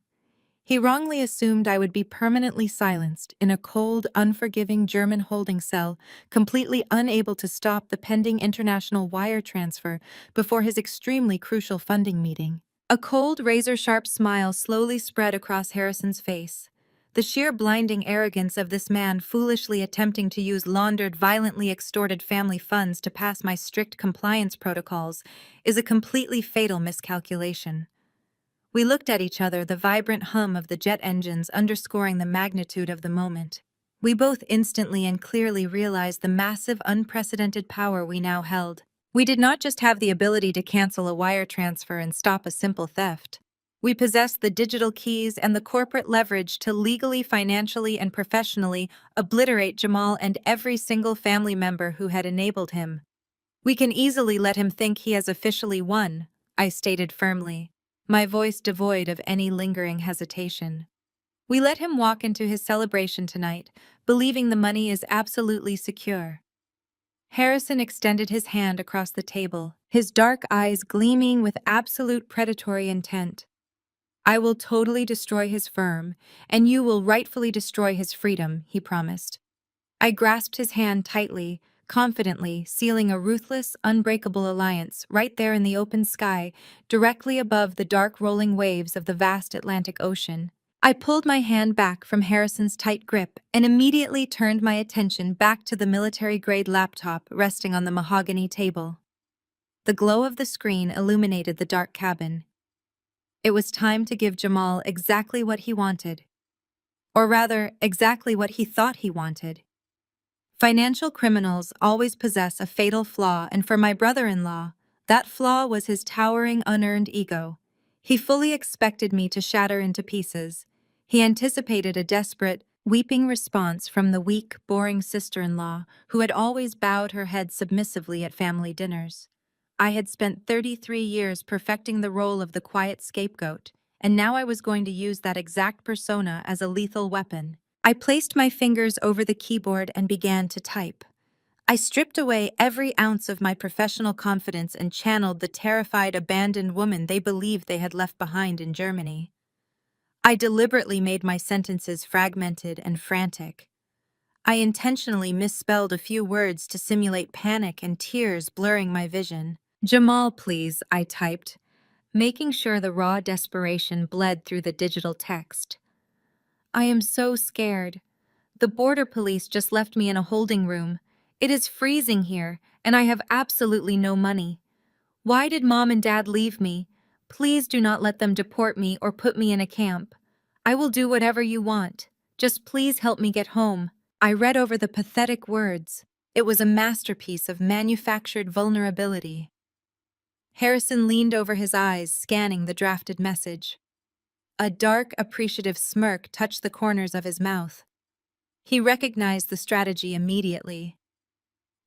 He wrongly assumed I would be permanently silenced in a cold, unforgiving German holding cell, completely unable to stop the pending international wire transfer before his extremely crucial funding meeting. A cold, razor-sharp smile slowly spread across Harrison's face. The sheer blinding arrogance of this man foolishly attempting to use laundered, violently extorted family funds to pass my strict compliance protocols is a completely fatal miscalculation. We looked at each other, the vibrant hum of the jet engines underscoring the magnitude of the moment. We both instantly and clearly realized the massive, unprecedented power we now held. We did not just have the ability to cancel a wire transfer and stop a simple theft. We possessed the digital keys and the corporate leverage to legally, financially, and professionally obliterate Jamal and every single family member who had enabled him. We can easily let him think he has officially won, I stated firmly, my voice devoid of any lingering hesitation. We let him walk into his celebration tonight, believing the money is absolutely secure. Harrison extended his hand across the table, his dark eyes gleaming with absolute predatory intent. I will totally destroy his firm, and you will rightfully destroy his freedom, he promised. I grasped his hand tightly, confidently, sealing a ruthless, unbreakable alliance right there in the open sky, directly above the dark rolling waves of the vast Atlantic Ocean. I pulled my hand back from Harrison's tight grip and immediately turned my attention back to the military-grade laptop resting on the mahogany table. The glow of the screen illuminated the dark cabin. It was time to give Jamal exactly what he wanted. Or rather, exactly what he thought he wanted. Financial criminals always possess a fatal flaw, and for my brother-in-law, that flaw was his towering, unearned ego. He fully expected me to shatter into pieces. He anticipated a desperate, weeping response from the weak, boring sister-in-law who had always bowed her head submissively at family dinners. I had spent 33 years perfecting the role of the quiet scapegoat, and now I was going to use that exact persona as a lethal weapon. I placed my fingers over the keyboard and began to type. I stripped away every ounce of my professional confidence and channeled the terrified, abandoned woman they believed they had left behind in Germany. I deliberately made my sentences fragmented and frantic. I intentionally misspelled a few words to simulate panic and tears blurring my vision. "Jamal, please," I typed, making sure the raw desperation bled through the digital text. "I am so scared. The border police just left me in a holding room. It is freezing here, and I have absolutely no money. Why did Mom and Dad leave me? Please do not let them deport me or put me in a camp. I will do whatever you want. Just please help me get home." I read over the pathetic words. It was a masterpiece of manufactured vulnerability. Harrison leaned over his eyes, scanning the drafted message. A dark, appreciative smirk touched the corners of his mouth. He recognized the strategy immediately.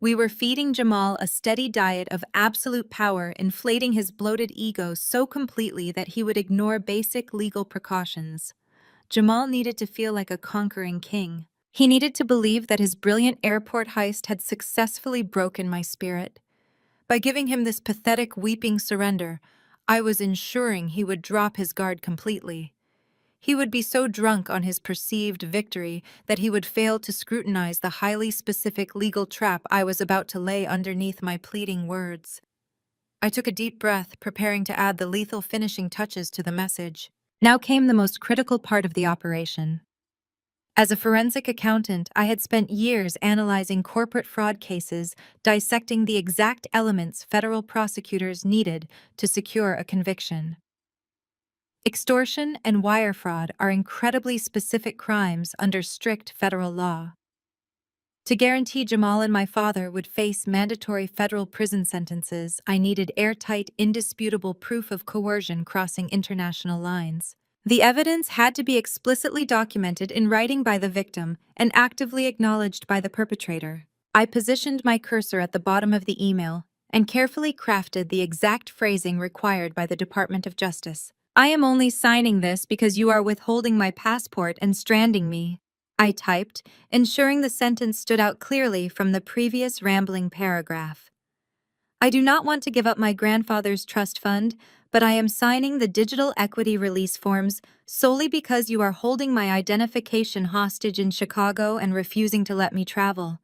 We were feeding Jamal a steady diet of absolute power, inflating his bloated ego so completely that he would ignore basic legal precautions. Jamal needed to feel like a conquering king. He needed to believe that his brilliant airport heist had successfully broken my spirit. By giving him this pathetic, weeping surrender, I was ensuring he would drop his guard completely. He would be so drunk on his perceived victory that he would fail to scrutinize the highly specific legal trap I was about to lay underneath my pleading words. I took a deep breath, preparing to add the lethal finishing touches to the message. Now came the most critical part of the operation. As a forensic accountant, I had spent years analyzing corporate fraud cases, dissecting the exact elements federal prosecutors needed to secure a conviction. Extortion and wire fraud are incredibly specific crimes under strict federal law. To guarantee Jamal and my father would face mandatory federal prison sentences, I needed airtight, indisputable proof of coercion crossing international lines. The evidence had to be explicitly documented in writing by the victim and actively acknowledged by the perpetrator. I positioned my cursor at the bottom of the email and carefully crafted the exact phrasing required by the Department of Justice. "I am only signing this because you are withholding my passport and stranding me," I typed, ensuring the sentence stood out clearly from the previous rambling paragraph. "I do not want to give up my grandfather's trust fund, but I am signing the digital equity release forms solely because you are holding my identification hostage in Chicago and refusing to let me travel.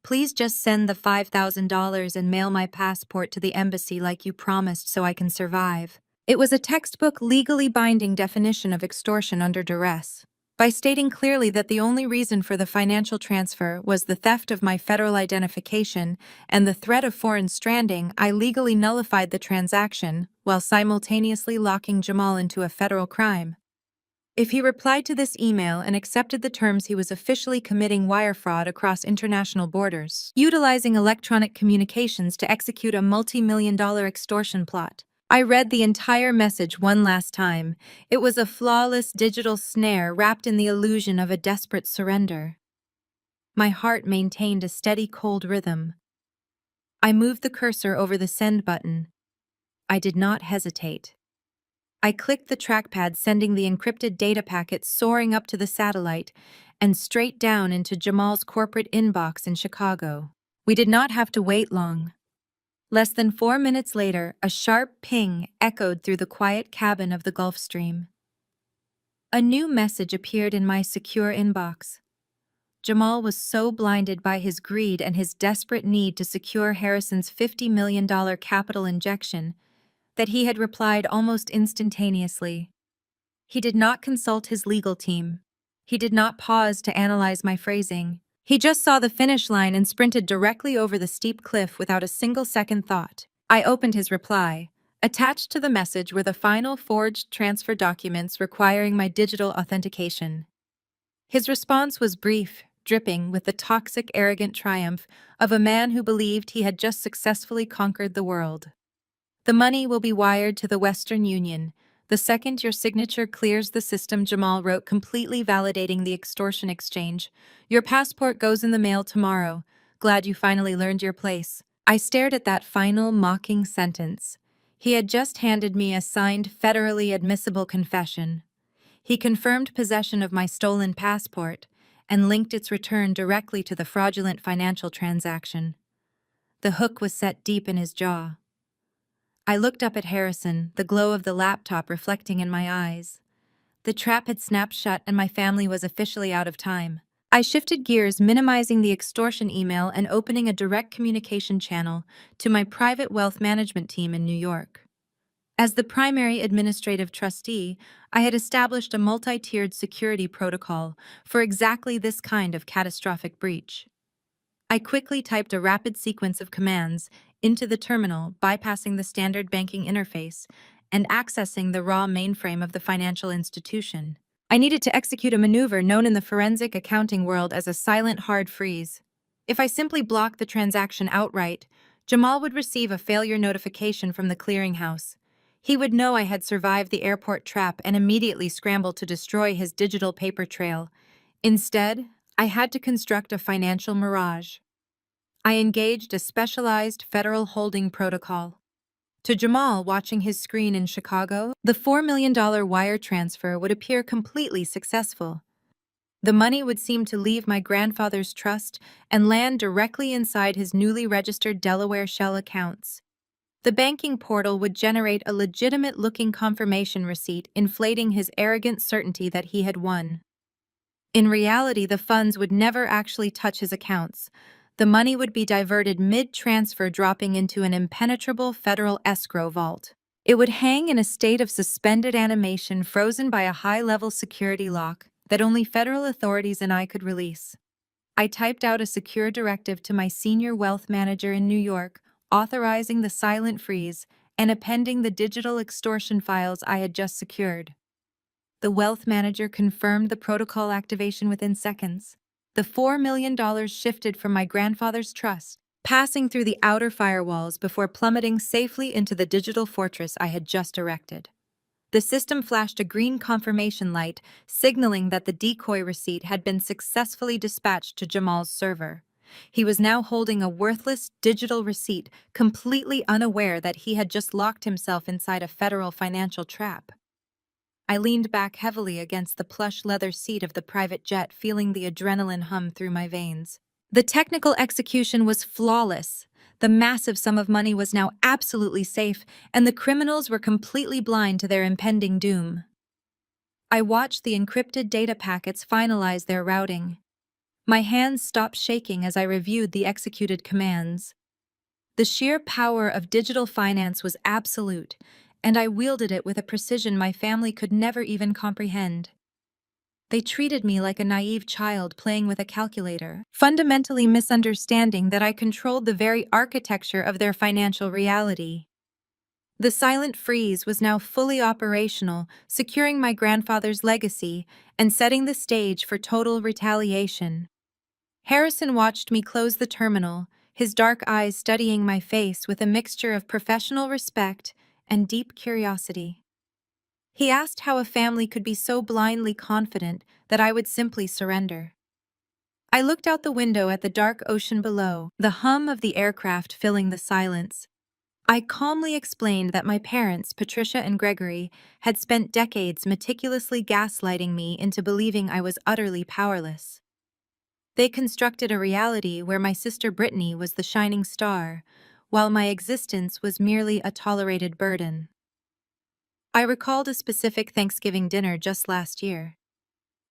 Please just send the $5,000 and mail my passport to the embassy like you promised so I can survive." It was a textbook legally binding definition of extortion under duress. By stating clearly that the only reason for the financial transfer was the theft of my federal identification and the threat of foreign stranding, I legally nullified the transaction while simultaneously locking Jamal into a federal crime. If he replied to this email and accepted the terms, he was officially committing wire fraud across international borders, utilizing electronic communications to execute a multi-million-dollar extortion plot. I read the entire message one last time. It was a flawless digital snare wrapped in the illusion of a desperate surrender. My heart maintained a steady cold rhythm. I moved the cursor over the send button. I did not hesitate. I clicked the trackpad, sending the encrypted data packet soaring up to the satellite and straight down into Jamal's corporate inbox in Chicago. We did not have to wait long. Less than 4 minutes later, a sharp ping echoed through the quiet cabin of the Gulf Stream. A new message appeared in my secure inbox. Jamal was so blinded by his greed and his desperate need to secure Harrison's $50 million capital injection that he had replied almost instantaneously. He did not consult his legal team. He did not pause to analyze my phrasing. He just saw the finish line and sprinted directly over the steep cliff without a single second thought. I opened his reply. Attached to the message were the final forged transfer documents requiring my digital authentication. His response was brief, dripping with the toxic, arrogant triumph of a man who believed he had just successfully conquered the world. The money will be wired to the Western Union. The second your signature clears the system, Jamal wrote, completely validating the extortion exchange. Your passport goes in the mail tomorrow. Glad you finally learned your place. I stared at that final, mocking sentence. He had just handed me a signed, federally admissible confession. He confirmed possession of my stolen passport and linked its return directly to the fraudulent financial transaction. The hook was set deep in his jaw. I looked up at Harrison, the glow of the laptop reflecting in my eyes. The trap had snapped shut and my family was officially out of time. I shifted gears, minimizing the extortion email and opening a direct communication channel to my private wealth management team in New York. As the primary administrative trustee, I had established a multi-tiered security protocol for exactly this kind of catastrophic breach. I quickly typed a rapid sequence of commands into the terminal, bypassing the standard banking interface and accessing the raw mainframe of the financial institution. I needed to execute a maneuver known in the forensic accounting world as a silent hard freeze. If I simply blocked the transaction outright, Jamal would receive a failure notification from the clearinghouse. He would know I had survived the airport trap and immediately scramble to destroy his digital paper trail. Instead, I had to construct a financial mirage. I engaged a specialized federal holding protocol. To Jamal, watching his screen in Chicago, the $4 million wire transfer would appear completely successful. The money would seem to leave my grandfather's trust and land directly inside his newly registered Delaware shell accounts. The banking portal would generate a legitimate-looking confirmation receipt, inflating his arrogant certainty that he had won. In reality, the funds would never actually touch his accounts. The money would be diverted mid-transfer, dropping into an impenetrable federal escrow vault. It would hang in a state of suspended animation, frozen by a high-level security lock that only federal authorities and I could release. I typed out a secure directive to my senior wealth manager in New York, authorizing the silent freeze and appending the digital extortion files I had just secured. The wealth manager confirmed the protocol activation within seconds. The $4 million shifted from my grandfather's trust, passing through the outer firewalls before plummeting safely into the digital fortress I had just erected. The system flashed a green confirmation light, signaling that the decoy receipt had been successfully dispatched to Jamal's server. He was now holding a worthless digital receipt, completely unaware that he had just locked himself inside a federal financial trap. I leaned back heavily against the plush leather seat of the private jet, feeling the adrenaline hum through my veins. The technical execution was flawless. The massive sum of money was now absolutely safe, and the criminals were completely blind to their impending doom. I watched the encrypted data packets finalize their routing. My hands stopped shaking as I reviewed the executed commands. The sheer power of digital finance was absolute. and I wielded it with a precision my family could never even comprehend. They treated me like a naive child playing with a calculator, fundamentally misunderstanding that I controlled the very architecture of their financial reality. The silent freeze was now fully operational, securing my grandfather's legacy and setting the stage for total retaliation. Harrison watched me close the terminal, his dark eyes studying my face with a mixture of professional respect and deep curiosity. He asked how a family could be so blindly confident that I would simply surrender. I looked out the window at the dark ocean below, the hum of the aircraft filling the silence. I calmly explained that my parents, Patricia and Gregory, had spent decades meticulously gaslighting me into believing I was utterly powerless. They constructed a reality where my sister Brittany was the shining star, while my existence was merely a tolerated burden. I recalled a specific Thanksgiving dinner just last year.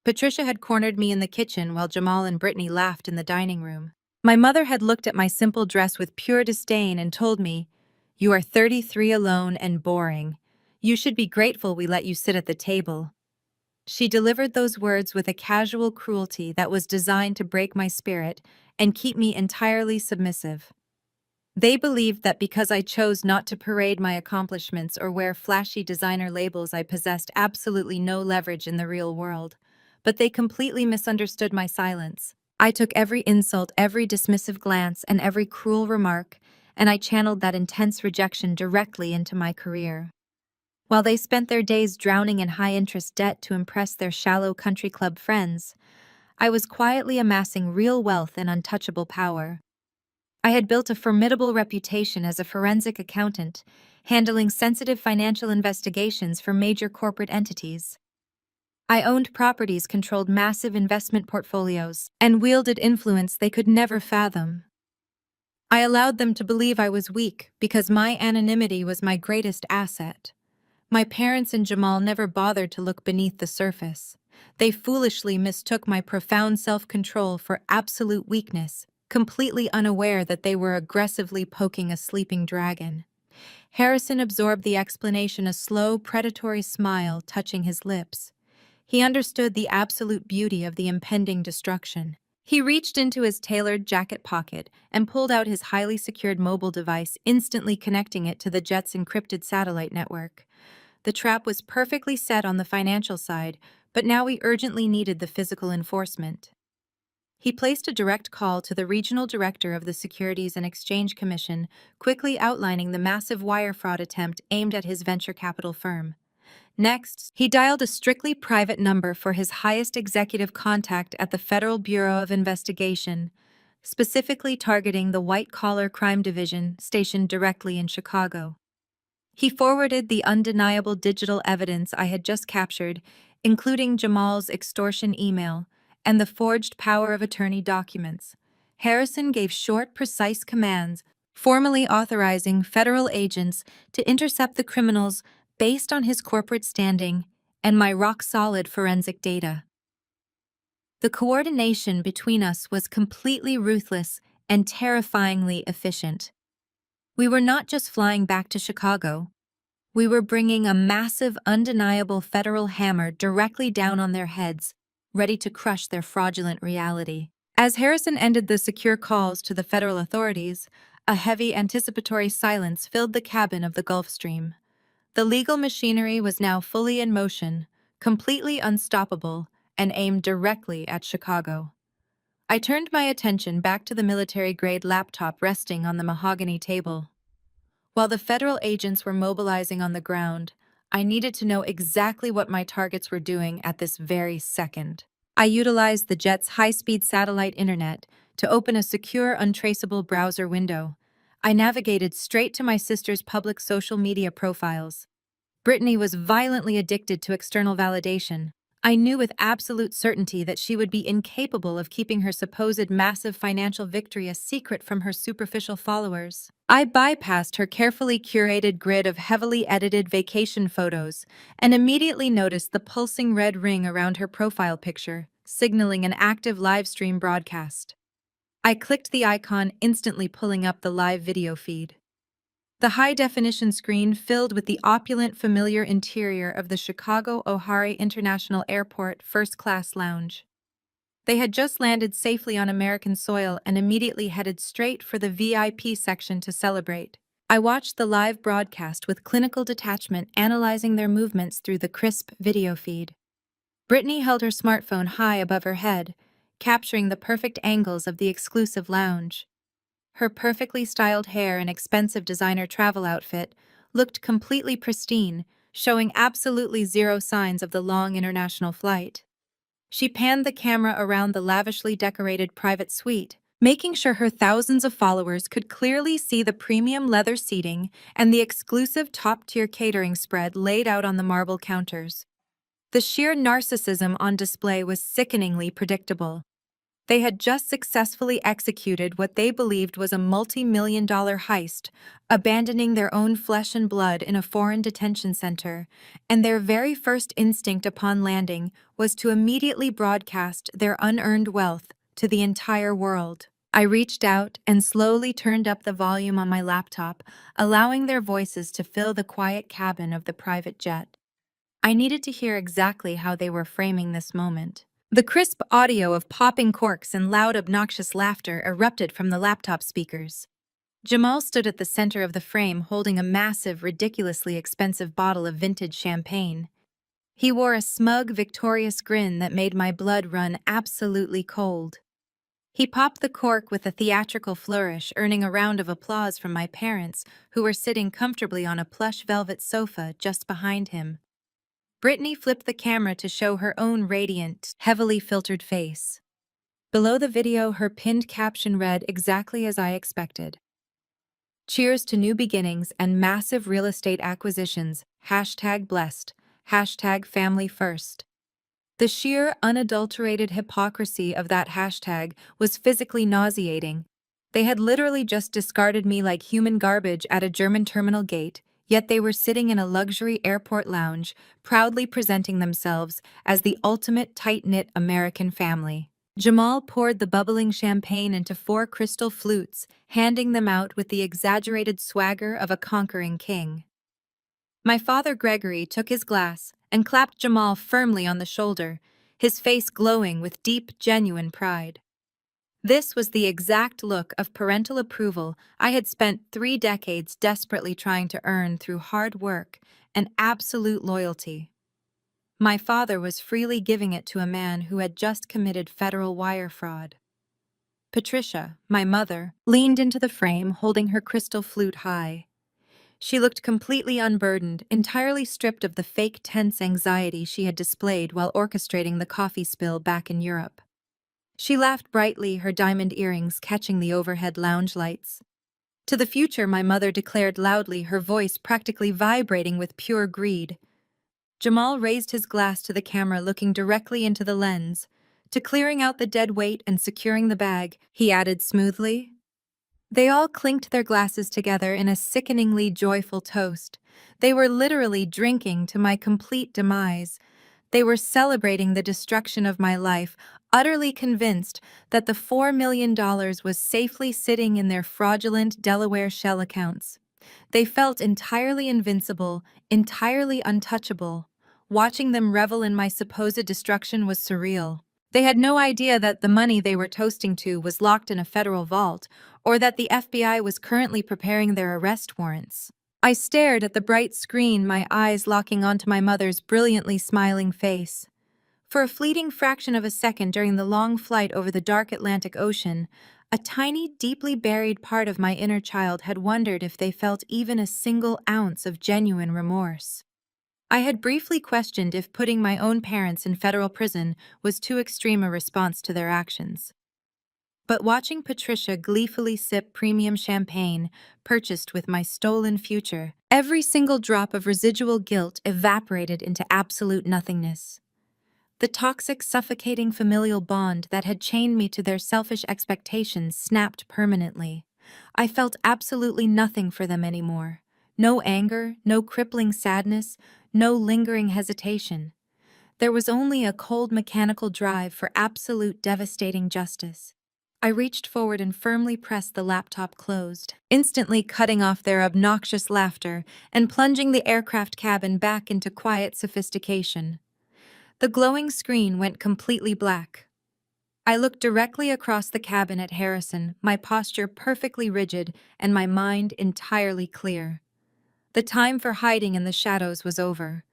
Patricia had cornered me in the kitchen while Jamal and Brittany laughed in the dining room. My mother had looked at my simple dress with pure disdain and told me, "You are 33 alone and boring. You should be grateful we let you sit at the table." She delivered those words with a casual cruelty that was designed to break my spirit and keep me entirely submissive. They believed that because I chose not to parade my accomplishments or wear flashy designer labels, I possessed absolutely no leverage in the real world. But they completely misunderstood my silence. I took every insult, every dismissive glance, and every cruel remark, and I channeled that intense rejection directly into my career. While they spent their days drowning in high-interest debt to impress their shallow country club friends, I was quietly amassing real wealth and untouchable power. I had built a formidable reputation as a forensic accountant, handling sensitive financial investigations for major corporate entities. I owned properties, controlled massive investment portfolios, and wielded influence they could never fathom. I allowed them to believe I was weak because my anonymity was my greatest asset. My parents and Jamal never bothered to look beneath the surface. They foolishly mistook my profound self-control for absolute weakness, completely unaware that they were aggressively poking a sleeping dragon. Harrison absorbed the explanation, a slow, predatory smile touching his lips. He understood the absolute beauty of the impending destruction. He reached into his tailored jacket pocket and pulled out his highly secured mobile device, instantly connecting it to the jet's encrypted satellite network. The trap was perfectly set on the financial side, but now we urgently needed the physical enforcement. He placed a direct call to the regional director of the Securities and Exchange Commission, quickly outlining the massive wire fraud attempt aimed at his venture capital firm. Next, he dialed a strictly private number for his highest executive contact at the Federal Bureau of Investigation, specifically targeting the white-collar crime division stationed directly in Chicago. He forwarded the undeniable digital evidence I had just captured, including Jamal's extortion email and the forged power of attorney documents. Harrison gave short, precise commands, formally authorizing federal agents to intercept the criminals based on his corporate standing and my rock-solid forensic data. The coordination between us was completely ruthless and terrifyingly efficient. We were not just flying back to Chicago. We were bringing a massive, undeniable federal hammer directly down on their heads, ready to crush their fraudulent reality. As Harrison ended the secure calls to the federal authorities, a heavy, anticipatory silence filled the cabin of the Gulfstream. The legal machinery was now fully in motion, completely unstoppable, and aimed directly at Chicago. I turned my attention back to the military-grade laptop resting on the mahogany table. While the federal agents were mobilizing on the ground, I needed to know exactly what my targets were doing at this very second. I utilized the jet's high-speed satellite internet to open a secure, untraceable browser window. I navigated straight to my sister's public social media profiles. Brittany was violently addicted to external validation. I knew with absolute certainty that she would be incapable of keeping her supposed massive financial victory a secret from her superficial followers. I bypassed her carefully curated grid of heavily edited vacation photos and immediately noticed the pulsing red ring around her profile picture, signaling an active live stream broadcast. I clicked the icon, instantly pulling up the live video feed. The high-definition screen filled with the opulent, familiar interior of the Chicago O'Hare International Airport first-class lounge. They had just landed safely on American soil and immediately headed straight for the VIP section to celebrate. I watched the live broadcast with clinical detachment, analyzing their movements through the crisp video feed. Brittany held her smartphone high above her head, capturing the perfect angles of the exclusive lounge. Her perfectly styled hair and expensive designer travel outfit looked completely pristine, showing absolutely zero signs of the long international flight. She panned the camera around the lavishly decorated private suite, making sure her thousands of followers could clearly see the premium leather seating and the exclusive top-tier catering spread laid out on the marble counters. The sheer narcissism on display was sickeningly predictable. They had just successfully executed what they believed was a multi-million-dollar heist, abandoning their own flesh and blood in a foreign detention center, and their very first instinct upon landing was to immediately broadcast their unearned wealth to the entire world. I reached out and slowly turned up the volume on my laptop, allowing their voices to fill the quiet cabin of the private jet. I needed to hear exactly how they were framing this moment. The crisp audio of popping corks and loud, obnoxious laughter erupted from the laptop speakers. Jamal stood at the center of the frame holding a massive, ridiculously expensive bottle of vintage champagne. He wore a smug, victorious grin that made my blood run absolutely cold. He popped the cork with a theatrical flourish, earning a round of applause from my parents, who were sitting comfortably on a plush velvet sofa just behind him. Brittany flipped the camera to show her own radiant, heavily filtered face. Below the video, her pinned caption read exactly as I expected. Cheers to new beginnings and massive real estate acquisitions, #blessed, #family first. The sheer, unadulterated hypocrisy of that hashtag was physically nauseating. They had literally just discarded me like human garbage at a German terminal gate, yet they were sitting in a luxury airport lounge, proudly presenting themselves as the ultimate tight-knit American family. Jamal poured the bubbling champagne into 4 crystal flutes, handing them out with the exaggerated swagger of a conquering king. My father Gregory took his glass and clapped Jamal firmly on the shoulder, his face glowing with deep, genuine pride. This was the exact look of parental approval I had spent 3 decades desperately trying to earn through hard work and absolute loyalty. My father was freely giving it to a man who had just committed federal wire fraud. Patricia, my mother, leaned into the frame holding her crystal flute high. She looked completely unburdened, entirely stripped of the fake tense anxiety she had displayed while orchestrating the coffee spill back in Europe. She laughed brightly, her diamond earrings catching the overhead lounge lights. To the future, my mother declared loudly, her voice practically vibrating with pure greed. Jamal raised his glass to the camera, looking directly into the lens. To clearing out the dead weight and securing the bag, he added smoothly. They all clinked their glasses together in a sickeningly joyful toast. They were literally drinking to my complete demise. They were celebrating the destruction of my life, utterly convinced that the $4 million was safely sitting in their fraudulent Delaware shell accounts. They felt entirely invincible, entirely untouchable. Watching them revel in my supposed destruction was surreal. They had no idea that the money they were toasting to was locked in a federal vault, or that the FBI was currently preparing their arrest warrants. I stared at the bright screen, my eyes locking onto my mother's brilliantly smiling face. For a fleeting fraction of a second during the long flight over the dark Atlantic Ocean, a tiny, deeply buried part of my inner child had wondered if they felt even a single ounce of genuine remorse. I had briefly questioned if putting my own parents in federal prison was too extreme a response to their actions. But watching Patricia gleefully sip premium champagne purchased with my stolen future, every single drop of residual guilt evaporated into absolute nothingness. The toxic, suffocating familial bond that had chained me to their selfish expectations snapped permanently. I felt absolutely nothing for them anymore. No anger, no crippling sadness, no lingering hesitation. There was only a cold mechanical drive for absolute devastating justice. I reached forward and firmly pressed the laptop closed, instantly cutting off their obnoxious laughter and plunging the aircraft cabin back into quiet sophistication. The glowing screen went completely black. I looked directly across the cabin at Harrison, my posture perfectly rigid and my mind entirely clear. The time for hiding in the shadows was over.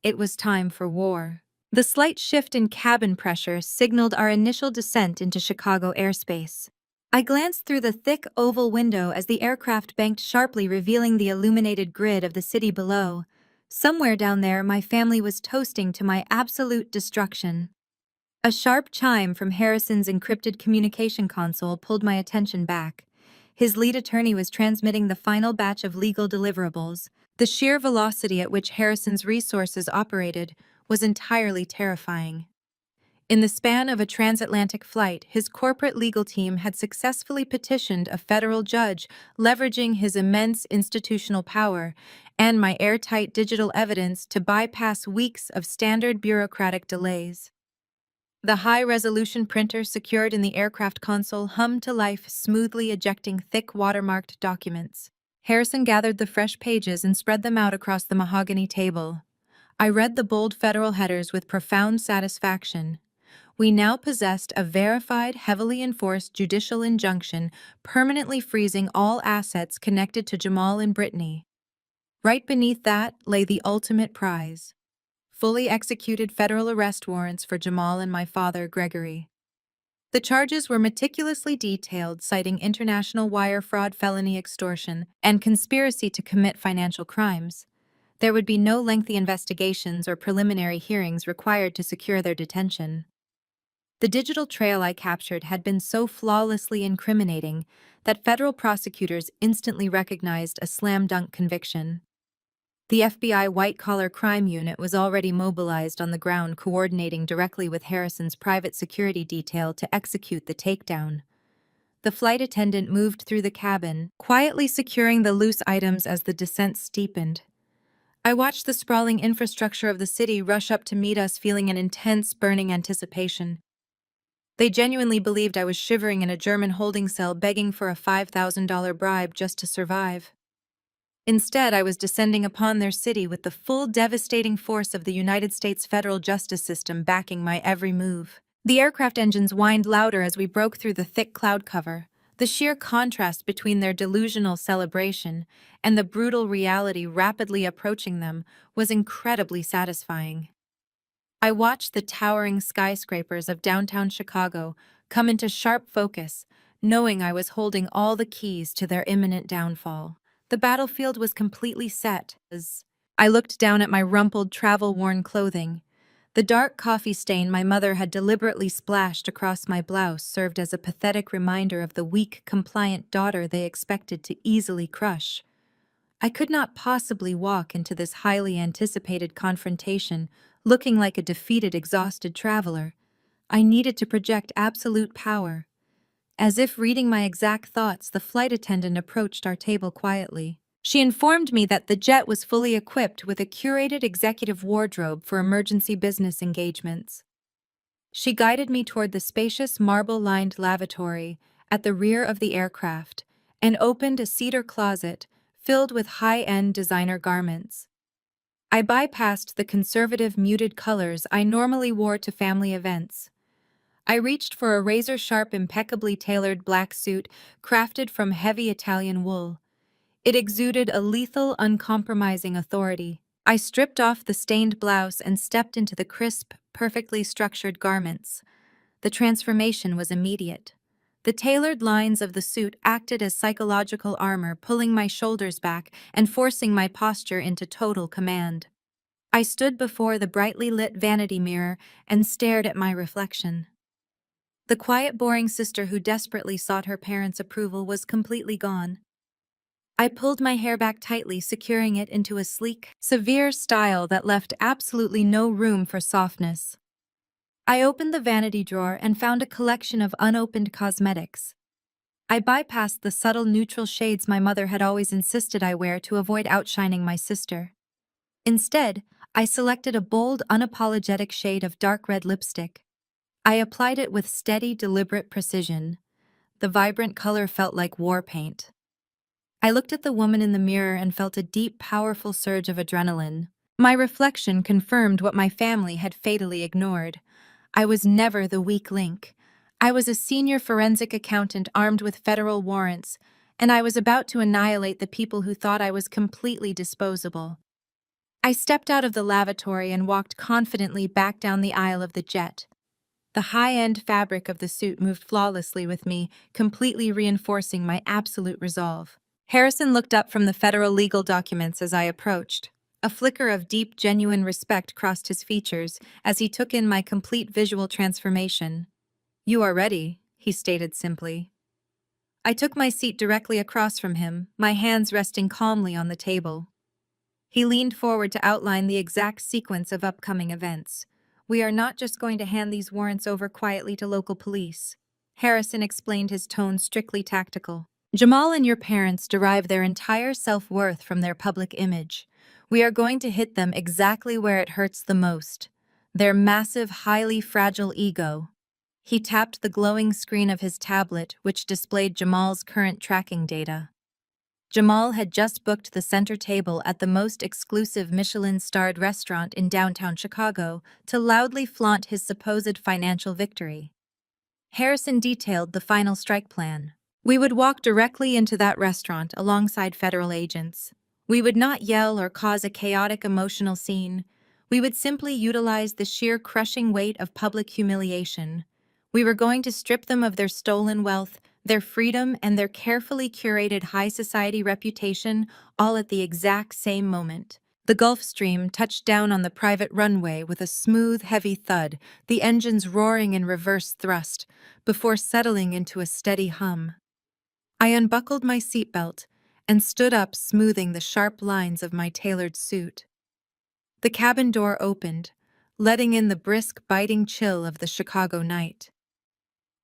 It was time for war. The slight shift in cabin pressure signaled our initial descent into Chicago airspace. I glanced through the thick oval window as the aircraft banked sharply, revealing the illuminated grid of the city below. Somewhere down there, my family was toasting to my absolute destruction. A sharp chime from Harrison's encrypted communication console pulled my attention back. His lead attorney was transmitting the final batch of legal deliverables. The sheer velocity at which Harrison's resources operated was entirely terrifying. In the span of a transatlantic flight, his corporate legal team had successfully petitioned a federal judge, leveraging his immense institutional power and my airtight digital evidence to bypass weeks of standard bureaucratic delays. The high-resolution printer secured in the aircraft console hummed to life, smoothly ejecting thick watermarked documents. Harrison gathered the fresh pages and spread them out across the mahogany table. I read the bold federal headers with profound satisfaction. We now possessed a verified, heavily enforced judicial injunction permanently freezing all assets connected to Jamal and Brittany. Right beneath that lay the ultimate prize: fully executed federal arrest warrants for Jamal and my father, Gregory. The charges were meticulously detailed, citing international wire fraud, felony extortion, and conspiracy to commit financial crimes. There would be no lengthy investigations or preliminary hearings required to secure their detention. The digital trail I captured had been so flawlessly incriminating that federal prosecutors instantly recognized a slam-dunk conviction. The FBI white-collar crime unit was already mobilized on the ground, coordinating directly with Harrison's private security detail to execute the takedown. The flight attendant moved through the cabin, quietly securing the loose items as the descent steepened. I watched the sprawling infrastructure of the city rush up to meet us, feeling an intense, burning anticipation. They genuinely believed I was shivering in a German holding cell, begging for a $5,000 bribe just to survive. Instead, I was descending upon their city with the full devastating force of the United States federal justice system backing my every move. The aircraft engines whined louder as we broke through the thick cloud cover. The sheer contrast between their delusional celebration and the brutal reality rapidly approaching them was incredibly satisfying. I watched the towering skyscrapers of downtown Chicago come into sharp focus, knowing I was holding all the keys to their imminent downfall. The battlefield was completely set as I looked down at my rumpled, travel-worn clothing. The dark coffee stain my mother had deliberately splashed across my blouse served as a pathetic reminder of the weak, compliant daughter they expected to easily crush. I could not possibly walk into this highly anticipated confrontation looking like a defeated, exhausted traveler. I needed to project absolute power. As if reading my exact thoughts, the flight attendant approached our table quietly. She informed me that the jet was fully equipped with a curated executive wardrobe for emergency business engagements. She guided me toward the spacious marble-lined lavatory at the rear of the aircraft and opened a cedar closet filled with high-end designer garments. I bypassed the conservative muted colors I normally wore to family events. I reached for a razor-sharp, impeccably tailored black suit crafted from heavy Italian wool. It exuded a lethal, uncompromising authority. I stripped off the stained blouse and stepped into the crisp, perfectly structured garments. The transformation was immediate. The tailored lines of the suit acted as psychological armor, pulling my shoulders back and forcing my posture into total command. I stood before the brightly lit vanity mirror and stared at my reflection. The quiet, boring sister who desperately sought her parents' approval was completely gone. I pulled my hair back tightly, securing it into a sleek, severe style that left absolutely no room for softness. I opened the vanity drawer and found a collection of unopened cosmetics. I bypassed the subtle neutral shades my mother had always insisted I wear to avoid outshining my sister. Instead, I selected a bold, unapologetic shade of dark red lipstick. I applied it with steady, deliberate precision. The vibrant color felt like war paint. I looked at the woman in the mirror and felt a deep, powerful surge of adrenaline. My reflection confirmed what my family had fatally ignored. I was never the weak link. I was a senior forensic accountant armed with federal warrants, and I was about to annihilate the people who thought I was completely disposable. I stepped out of the lavatory and walked confidently back down the aisle of the jet. The high-end fabric of the suit moved flawlessly with me, completely reinforcing my absolute resolve. Harrison looked up from the federal legal documents as I approached. A flicker of deep, genuine respect crossed his features as he took in my complete visual transformation. "You are ready," he stated simply. I took my seat directly across from him, my hands resting calmly on the table. He leaned forward to outline the exact sequence of upcoming events. "We are not just going to hand these warrants over quietly to local police." Harrison explained, his tone strictly tactical. "Jamal and your parents derive their entire self-worth from their public image. We are going to hit them exactly where it hurts the most. Their massive, highly fragile ego." He tapped the glowing screen of his tablet, which displayed Jamal's current tracking data. Jamal had just booked the center table at the most exclusive Michelin-starred restaurant in downtown Chicago to loudly flaunt his supposed financial victory. Harrison detailed the final strike plan. We would walk directly into that restaurant alongside federal agents. We would not yell or cause a chaotic emotional scene. We would simply utilize the sheer crushing weight of public humiliation. We were going to strip them of their stolen wealth, their freedom, and their carefully curated high society reputation, all at the exact same moment. The Gulfstream touched down on the private runway with a smooth, heavy thud, the engines roaring in reverse thrust, before settling into a steady hum. I unbuckled my seatbelt and stood up, smoothing the sharp lines of my tailored suit. The cabin door opened, letting in the brisk, biting chill of the Chicago night.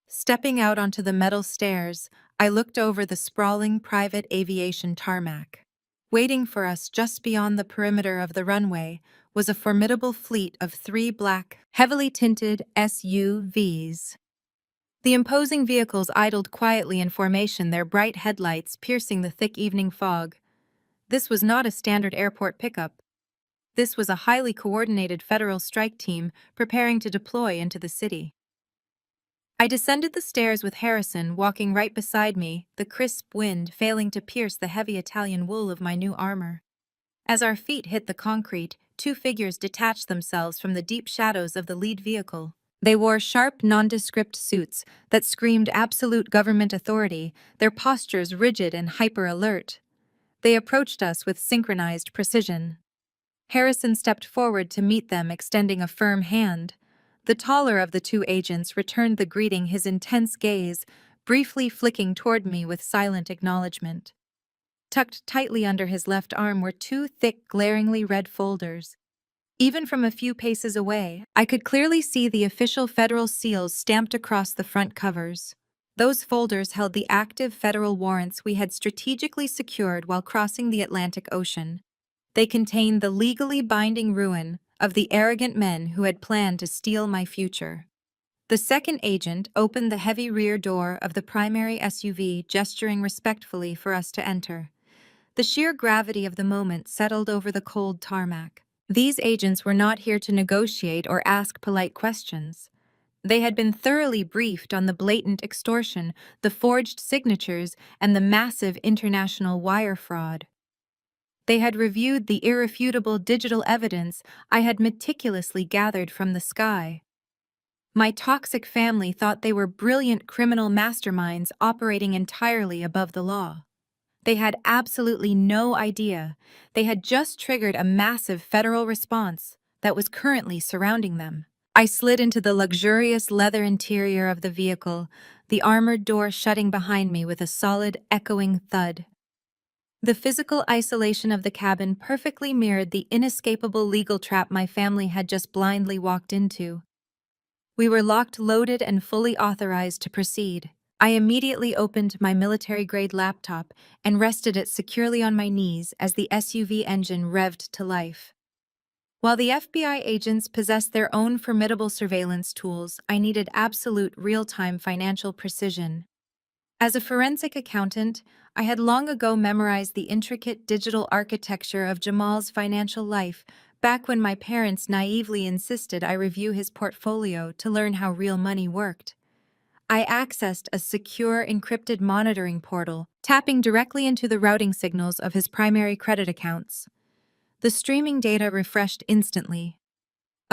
Stepping out onto the metal stairs, I looked over the sprawling private aviation tarmac. Waiting for us just beyond the perimeter of the runway was a formidable fleet of 3 black, heavily tinted SUVs. The imposing vehicles idled quietly in formation, their bright headlights piercing the thick evening fog. This was not a standard airport pickup. This was a highly coordinated federal strike team preparing to deploy into the city. I descended the stairs with Harrison walking right beside me, the crisp wind failing to pierce the heavy Italian wool of my new armor. As our feet hit the concrete, 2 figures detached themselves from the deep shadows of the lead vehicle. They wore sharp, nondescript suits that screamed absolute government authority, their postures rigid and hyper-alert. They approached us with synchronized precision. Harrison stepped forward to meet them, extending a firm hand. The taller of the 2 agents returned the greeting, his intense gaze briefly flicking toward me with silent acknowledgement. Tucked tightly under his left arm were 2 thick, glaringly red folders. Even from a few paces away, I could clearly see the official federal seals stamped across the front covers. Those folders held the active federal warrants we had strategically secured while crossing the Atlantic Ocean. They contained the legally binding ruin of the arrogant men who had planned to steal my future. The second agent opened the heavy rear door of the primary SUV, gesturing respectfully for us to enter. The sheer gravity of the moment settled over the cold tarmac. These agents were not here to negotiate or ask polite questions. They had been thoroughly briefed on the blatant extortion, the forged signatures, and the massive international wire fraud. They had reviewed the irrefutable digital evidence I had meticulously gathered from the sky. My toxic family thought they were brilliant criminal masterminds operating entirely above the law. They had absolutely no idea they had just triggered a massive federal response that was currently surrounding them. I slid into the luxurious leather interior of the vehicle, the armored door shutting behind me with a solid, echoing thud. The physical isolation of the cabin perfectly mirrored the inescapable legal trap my family had just blindly walked into. We were locked, loaded, and fully authorized to proceed. I immediately opened my military-grade laptop and rested it securely on my knees as the SUV engine revved to life. While the FBI agents possessed their own formidable surveillance tools, I needed absolute real-time financial precision. As a forensic accountant, I had long ago memorized the intricate digital architecture of Jamal's financial life, back when my parents naively insisted I review his portfolio to learn how real money worked. I accessed a secure, encrypted monitoring portal, tapping directly into the routing signals of his primary credit accounts. The streaming data refreshed instantly.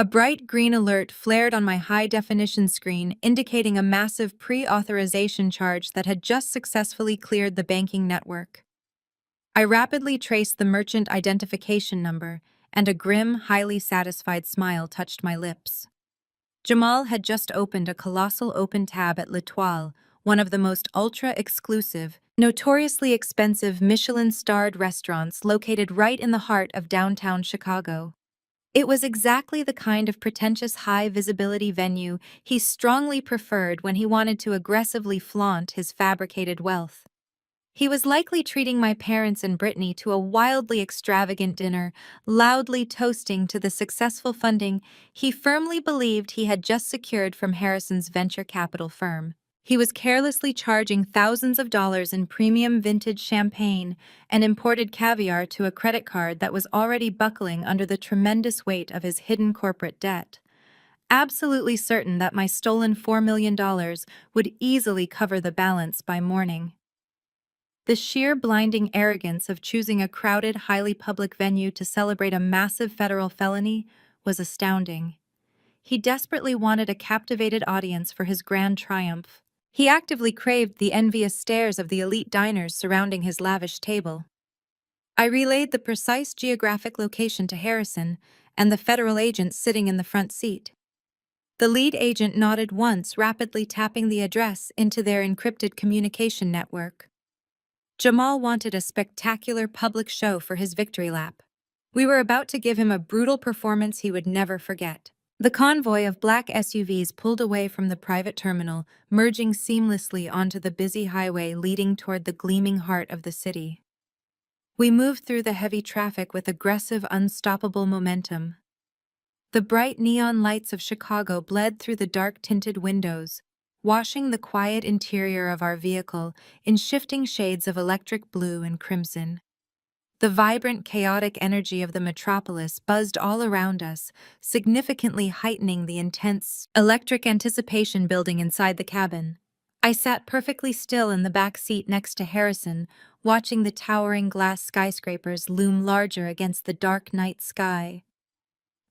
A bright green alert flared on my high-definition screen, indicating a massive pre-authorization charge that had just successfully cleared the banking network. I rapidly traced the merchant identification number, and a grim, highly satisfied smile touched my lips. Jamal had just opened a colossal open tab at L'Etoile, one of the most ultra-exclusive, notoriously expensive Michelin-starred restaurants located right in the heart of downtown Chicago. It was exactly the kind of pretentious high-visibility venue he strongly preferred when he wanted to aggressively flaunt his fabricated wealth. He was likely treating my parents and Brittany to a wildly extravagant dinner, loudly toasting to the successful funding he firmly believed he had just secured from Harrison's venture capital firm. He was carelessly charging thousands of dollars in premium vintage champagne and imported caviar to a credit card that was already buckling under the tremendous weight of his hidden corporate debt. Absolutely certain that my stolen $4 million would easily cover the balance by morning. The sheer blinding arrogance of choosing a crowded, highly public venue to celebrate a massive federal felony was astounding. He desperately wanted a captivated audience for his grand triumph. He actively craved the envious stares of the elite diners surrounding his lavish table. I relayed the precise geographic location to Harrison and the federal agent sitting in the front seat. The lead agent nodded once, rapidly tapping the address into their encrypted communication network. Jamal wanted a spectacular public show for his victory lap. We were about to give him a brutal performance he would never forget. The convoy of black SUVs pulled away from the private terminal, merging seamlessly onto the busy highway leading toward the gleaming heart of the city. We moved through the heavy traffic with aggressive, unstoppable momentum. The bright neon lights of Chicago bled through the dark-tinted windows, washing the quiet interior of our vehicle in shifting shades of electric blue and crimson. The vibrant, chaotic energy of the metropolis buzzed all around us, significantly heightening the intense, electric anticipation building inside the cabin. I sat perfectly still in the back seat next to Harrison, watching the towering glass skyscrapers loom larger against the dark night sky.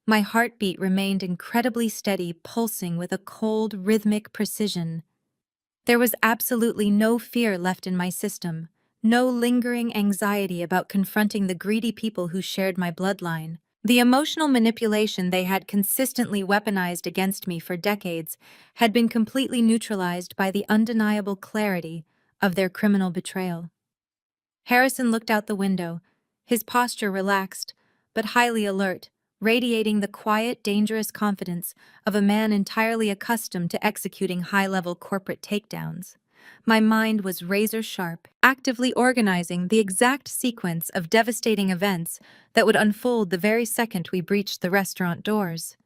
My heartbeat remained incredibly steady, pulsing with a cold, rhythmic precision. There was absolutely no fear left in my system, no lingering anxiety about confronting the greedy people who shared my bloodline. The emotional manipulation they had consistently weaponized against me for decades had been completely neutralized by the undeniable clarity of their criminal betrayal. Harrison looked out the window, his posture relaxed, but highly alert, radiating the quiet, dangerous confidence of a man entirely accustomed to executing high-level corporate takedowns. My mind was razor-sharp, actively organizing the exact sequence of devastating events that would unfold the very second we breached the restaurant doors.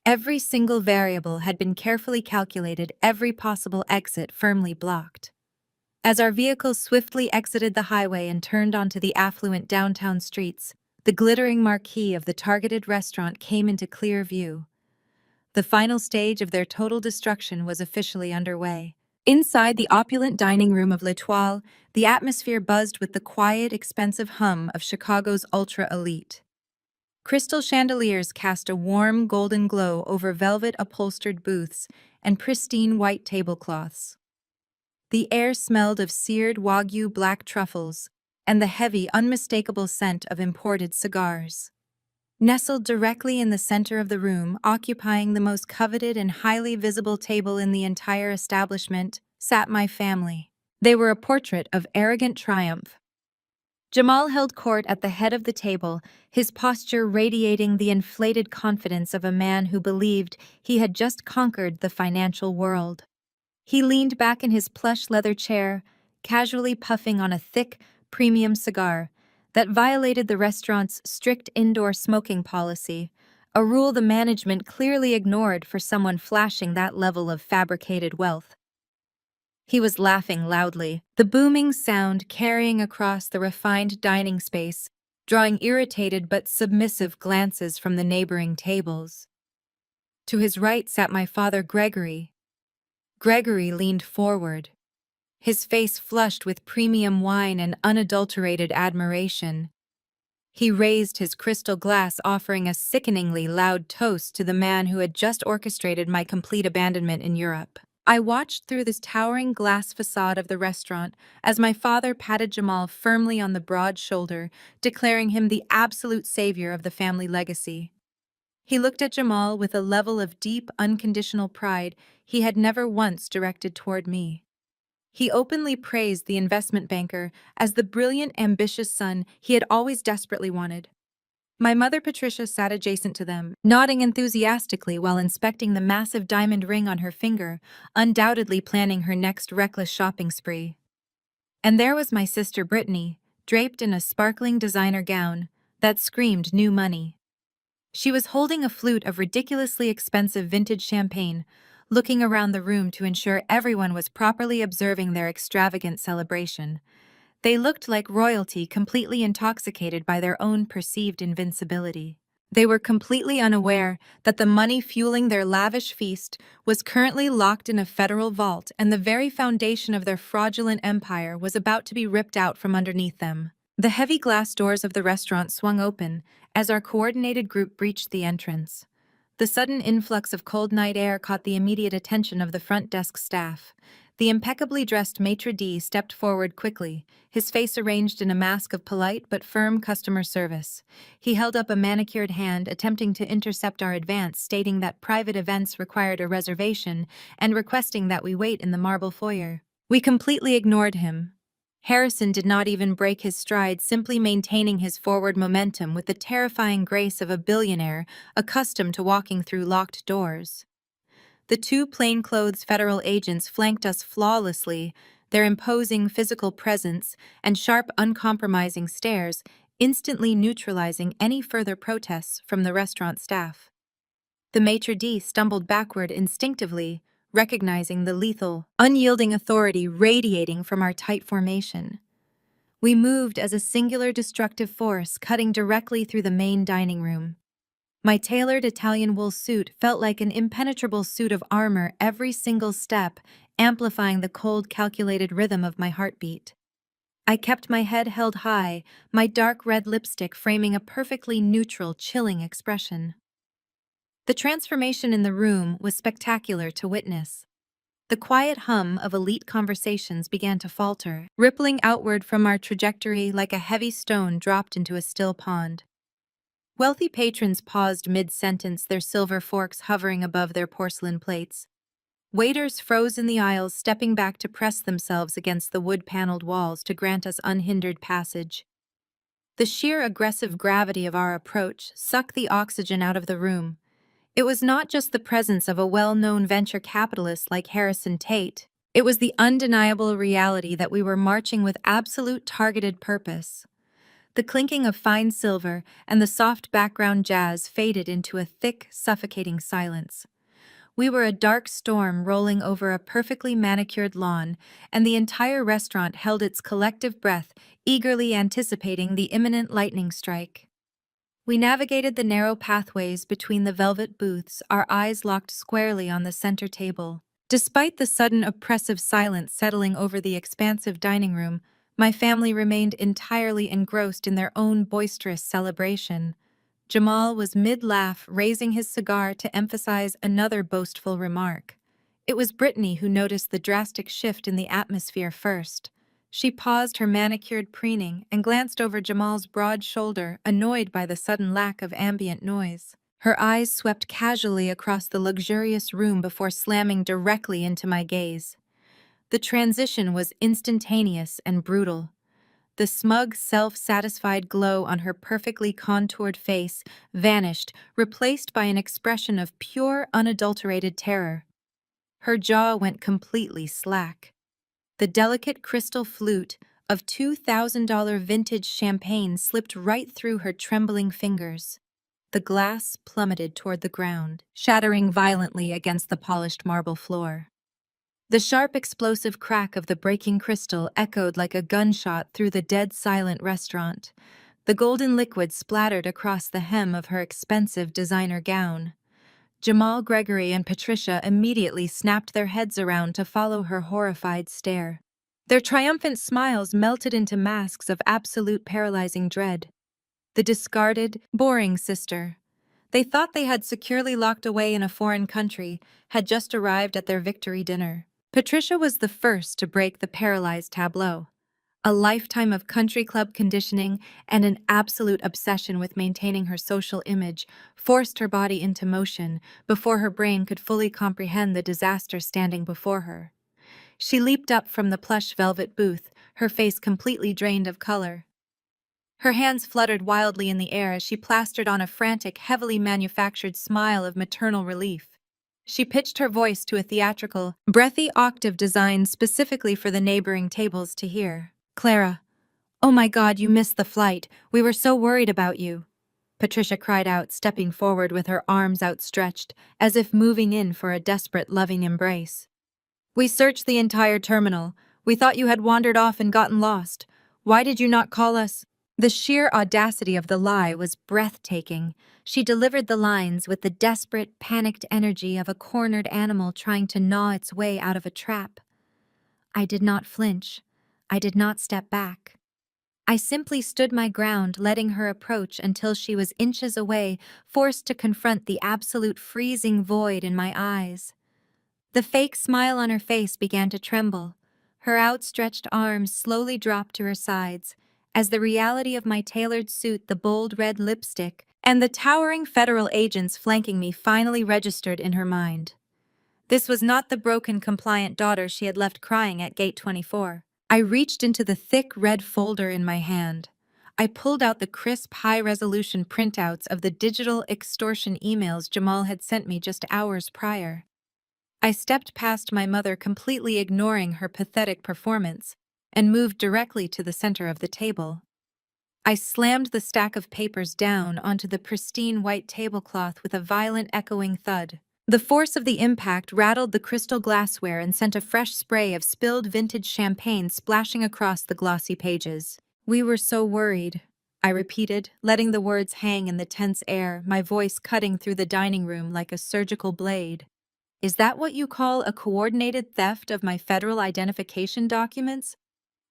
Every single variable had been carefully calculated, every possible exit firmly blocked. As our vehicle swiftly exited the highway and turned onto the affluent downtown streets, the glittering marquee of the targeted restaurant came into clear view. The final stage of their total destruction was officially underway. Inside the opulent dining room of L'Etoile, the atmosphere buzzed with the quiet, expensive hum of Chicago's ultra-elite. Crystal chandeliers cast a warm, golden glow over velvet-upholstered booths and pristine white tablecloths. The air smelled of seared Wagyu black truffles and the heavy, unmistakable scent of imported cigars. Nestled directly in the center of the room, occupying the most coveted and highly visible table in the entire establishment, sat my family. They were a portrait of arrogant triumph. Jamal held court at the head of the table, his posture radiating the inflated confidence of a man who believed he had just conquered the financial world. He leaned back in his plush leather chair, casually puffing on a thick, premium cigar that violated the restaurant's strict indoor smoking policy, a rule the management clearly ignored for someone flashing that level of fabricated wealth. He was laughing loudly, the booming sound carrying across the refined dining space, drawing irritated but submissive glances from the neighboring tables. To his right sat my father Gregory. Gregory leaned forward, his face flushed with premium wine and unadulterated admiration. He raised his crystal glass, offering a sickeningly loud toast to the man who had just orchestrated my complete abandonment in Europe. I watched through this towering glass facade of the restaurant as my father patted Jamal firmly on the broad shoulder, declaring him the absolute savior of the family legacy. He looked at Jamal with a level of deep, unconditional pride he had never once directed toward me. He openly praised the investment banker as the brilliant, ambitious son he had always desperately wanted. My mother Patricia sat adjacent to them, nodding enthusiastically while inspecting the massive diamond ring on her finger, undoubtedly planning her next reckless shopping spree. And there was my sister Brittany, draped in a sparkling designer gown that screamed new money. She was holding a flute of ridiculously expensive vintage champagne, looking around the room to ensure everyone was properly observing their extravagant celebration. They looked like royalty, completely intoxicated by their own perceived invincibility. They were completely unaware that the money fueling their lavish feast was currently locked in a federal vault, and the very foundation of their fraudulent empire was about to be ripped out from underneath them. The heavy glass doors of the restaurant swung open as our coordinated group breached the entrance. The sudden influx of cold night air caught the immediate attention of the front desk staff. The impeccably dressed maitre d' stepped forward quickly, his face arranged in a mask of polite but firm customer service. He held up a manicured hand, attempting to intercept our advance, stating that private events required a reservation and requesting that we wait in the marble foyer. We completely ignored him. Harrison did not even break his stride, simply maintaining his forward momentum with the terrifying grace of a billionaire accustomed to walking through locked doors. The two plainclothes federal agents flanked us flawlessly, their imposing physical presence and sharp, uncompromising stares instantly neutralizing any further protests from the restaurant staff. The maitre d' stumbled backward instinctively, recognizing the lethal, unyielding authority radiating from our tight formation. We moved as a singular destructive force, cutting directly through the main dining room. My tailored Italian wool suit felt like an impenetrable suit of armor every single step, amplifying the cold, calculated rhythm of my heartbeat. I kept my head held high, my dark red lipstick framing a perfectly neutral, chilling expression. The transformation in the room was spectacular to witness. The quiet hum of elite conversations began to falter, rippling outward from our trajectory like a heavy stone dropped into a still pond. Wealthy patrons paused mid-sentence, their silver forks hovering above their porcelain plates. Waiters froze in the aisles, stepping back to press themselves against the wood-paneled walls to grant us unhindered passage. The sheer aggressive gravity of our approach sucked the oxygen out of the room. It was not just the presence of a well-known venture capitalist like Harrison Tate. It was the undeniable reality that we were marching with absolute targeted purpose. The clinking of fine silver and the soft background jazz faded into a thick, suffocating silence. We were a dark storm rolling over a perfectly manicured lawn, and the entire restaurant held its collective breath, eagerly anticipating the imminent lightning strike. We navigated the narrow pathways between the velvet booths, our eyes locked squarely on the center table. Despite the sudden oppressive silence settling over the expansive dining room, my family remained entirely engrossed in their own boisterous celebration. Jamal was mid-laugh, raising his cigar to emphasize another boastful remark. It was Brittany who noticed the drastic shift in the atmosphere first. She paused her manicured preening and glanced over Jamal's broad shoulder, annoyed by the sudden lack of ambient noise. Her eyes swept casually across the luxurious room before slamming directly into my gaze. The transition was instantaneous and brutal. The smug, self-satisfied glow on her perfectly contoured face vanished, replaced by an expression of pure, unadulterated terror. Her jaw went completely slack. The delicate crystal flute of $2,000 vintage champagne slipped right through her trembling fingers. The glass plummeted toward the ground, shattering violently against the polished marble floor. The sharp, explosive crack of the breaking crystal echoed like a gunshot through the dead silent restaurant. The golden liquid splattered across the hem of her expensive designer gown. Jamal, Gregory, and Patricia immediately snapped their heads around to follow her horrified stare. Their triumphant smiles melted into masks of absolute paralyzing dread. The discarded, boring sister. They thought they had securely locked away in a foreign country, had just arrived at their victory dinner. Patricia was the first to break the paralyzed tableau. A lifetime of country club conditioning and an absolute obsession with maintaining her social image forced her body into motion before her brain could fully comprehend the disaster standing before her. She leaped up from the plush velvet booth, her face completely drained of color. Her hands fluttered wildly in the air as she plastered on a frantic, heavily manufactured smile of maternal relief. She pitched her voice to a theatrical, breathy octave designed specifically for the neighboring tables to hear. "Clara, oh my God, you missed the flight. We were so worried about you," Patricia cried out, stepping forward with her arms outstretched, as if moving in for a desperate, loving embrace. "We searched the entire terminal. We thought you had wandered off and gotten lost. Why did you not call us?" The sheer audacity of the lie was breathtaking. She delivered the lines with the desperate, panicked energy of a cornered animal trying to gnaw its way out of a trap. I did not flinch. I did not step back. I simply stood my ground, letting her approach until she was inches away, forced to confront the absolute freezing void in my eyes. The fake smile on her face began to tremble. Her outstretched arms slowly dropped to her sides, as the reality of my tailored suit, the bold red lipstick, and the towering federal agents flanking me finally registered in her mind. This was not the broken, compliant daughter she had left crying at Gate 24. I reached into the thick red folder in my hand. I pulled out the crisp, high-resolution printouts of the digital extortion emails Jamal had sent me just hours prior. I stepped past my mother, completely ignoring her pathetic performance, and moved directly to the center of the table. I slammed the stack of papers down onto the pristine white tablecloth with a violent echoing thud. The force of the impact rattled the crystal glassware and sent a fresh spray of spilled vintage champagne splashing across the glossy pages. "We were so worried," I repeated, letting the words hang in the tense air, my voice cutting through the dining room like a surgical blade. "Is that what you call a coordinated theft of my federal identification documents?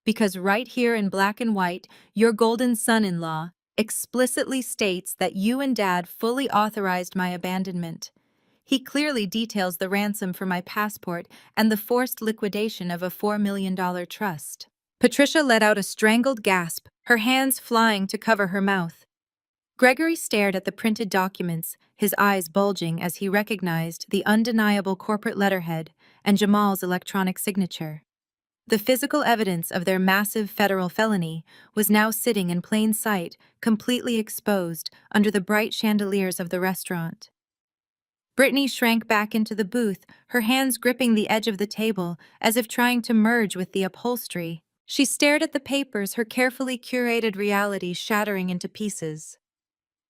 Because right here in black and white, your golden son-in-law explicitly states that you and Dad fully authorized my abandonment. He clearly details the ransom for my passport and the forced liquidation of a $4 million trust." Patricia let out a strangled gasp, her hands flying to cover her mouth. Gregory stared at the printed documents, his eyes bulging as he recognized the undeniable corporate letterhead and Jamal's electronic signature. The physical evidence of their massive federal felony was now sitting in plain sight, completely exposed under the bright chandeliers of the restaurant. Brittany shrank back into the booth, her hands gripping the edge of the table as if trying to merge with the upholstery. She stared at the papers, her carefully curated reality shattering into pieces.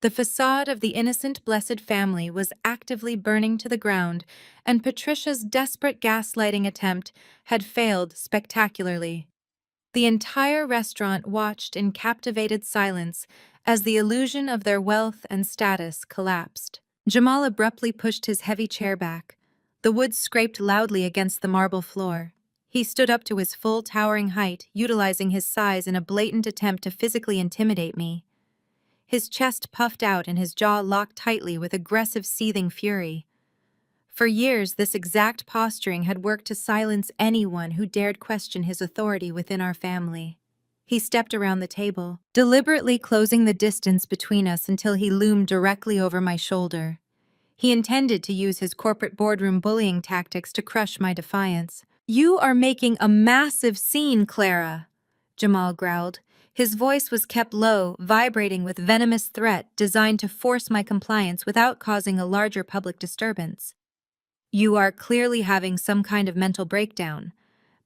The facade of the innocent, blessed family was actively burning to the ground, and Patricia's desperate gaslighting attempt had failed spectacularly. The entire restaurant watched in captivated silence as the illusion of their wealth and status collapsed. Jamal abruptly pushed his heavy chair back. The wood scraped loudly against the marble floor. He stood up to his full towering height, utilizing his size in a blatant attempt to physically intimidate me. His chest puffed out and his jaw locked tightly with aggressive, seething fury. For years, this exact posturing had worked to silence anyone who dared question his authority within our family. He stepped around the table, deliberately closing the distance between us until he loomed directly over my shoulder. He intended to use his corporate boardroom bullying tactics to crush my defiance. "You are making a massive scene, Clara," Jamal growled. His voice was kept low, vibrating with venomous threat designed to force my compliance without causing a larger public disturbance. "You are clearly having some kind of mental breakdown.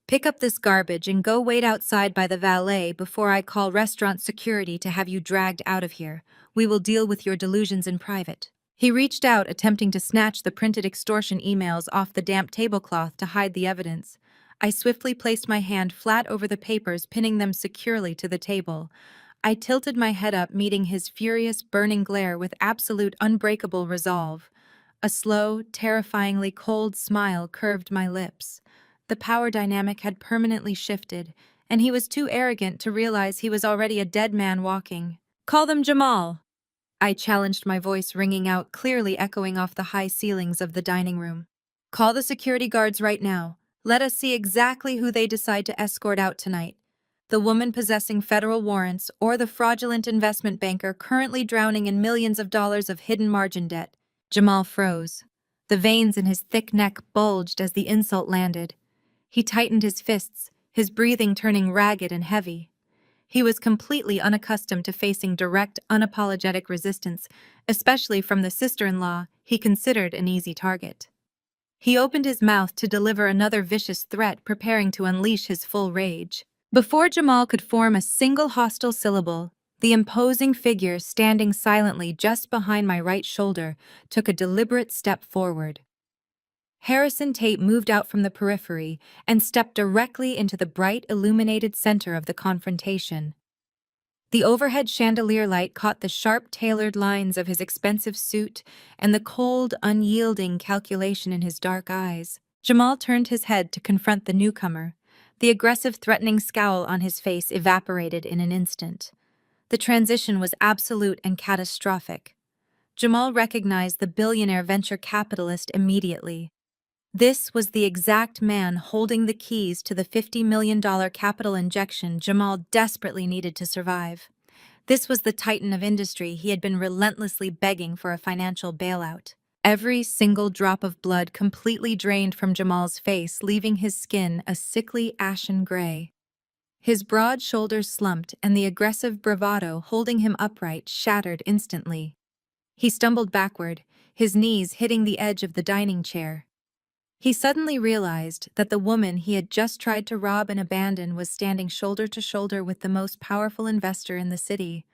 Pick up this garbage and go wait outside by the valet before I call restaurant security to have you dragged out of here. We will deal with your delusions in private." He reached out, attempting to snatch the printed extortion emails off the damp tablecloth to hide the evidence. I swiftly placed my hand flat over the papers, pinning them securely to the table. I tilted my head up, meeting his furious, burning glare with absolute, unbreakable resolve. A slow, terrifyingly cold smile curved my lips. The power dynamic had permanently shifted, and he was too arrogant to realize he was already a dead man walking. "Call them Jamal," I challenged, my voice ringing out, clearly echoing off the high ceilings of the dining room. "Call the security guards right now. Let us see exactly who they decide to escort out tonight. The woman possessing federal warrants or the fraudulent investment banker currently drowning in millions of dollars of hidden margin debt." Jamal froze. The veins in his thick neck bulged as the insult landed. He tightened his fists, his breathing turning ragged and heavy. He was completely unaccustomed to facing direct, unapologetic resistance, especially from the sister-in-law he considered an easy target. He opened his mouth to deliver another vicious threat, preparing to unleash his full rage. Before Jamal could form a single hostile syllable, the imposing figure standing silently just behind my right shoulder took a deliberate step forward. Harrison Tate moved out from the periphery and stepped directly into the bright, illuminated center of the confrontation. The overhead chandelier light caught the sharp, tailored lines of his expensive suit and the cold, unyielding calculation in his dark eyes. Jamal turned his head to confront the newcomer. The aggressive, threatening scowl on his face evaporated in an instant. The transition was absolute and catastrophic. Jamal recognized the billionaire venture capitalist immediately. This was the exact man holding the keys to the $50 million capital injection Jamal desperately needed to survive. This was the titan of industry he had been relentlessly begging for a financial bailout. Every single drop of blood completely drained from Jamal's face, leaving his skin a sickly ashen gray. His broad shoulders slumped, and the aggressive bravado holding him upright shattered instantly. He stumbled backward, his knees hitting the edge of the dining chair. He suddenly realized that the woman he had just tried to rob and abandon was standing shoulder to shoulder with the most powerful investor in the city.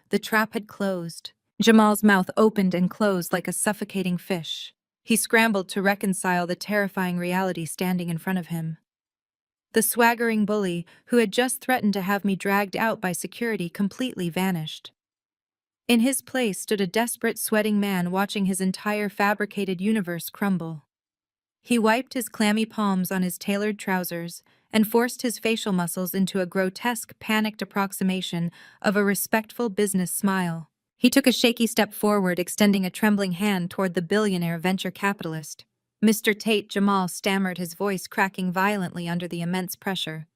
The trap had closed. Jamal's mouth opened and closed like a suffocating fish. He scrambled to reconcile the terrifying reality standing in front of him. The swaggering bully, who had just threatened to have me dragged out by security, completely vanished. In his place stood a desperate, sweating man watching his entire fabricated universe crumble. He wiped his clammy palms on his tailored trousers and forced his facial muscles into a grotesque, panicked approximation of a respectful business smile. He took a shaky step forward, extending a trembling hand toward the billionaire venture capitalist. "Mr. Tate," Jamal stammered, his voice cracking violently under the immense pressure.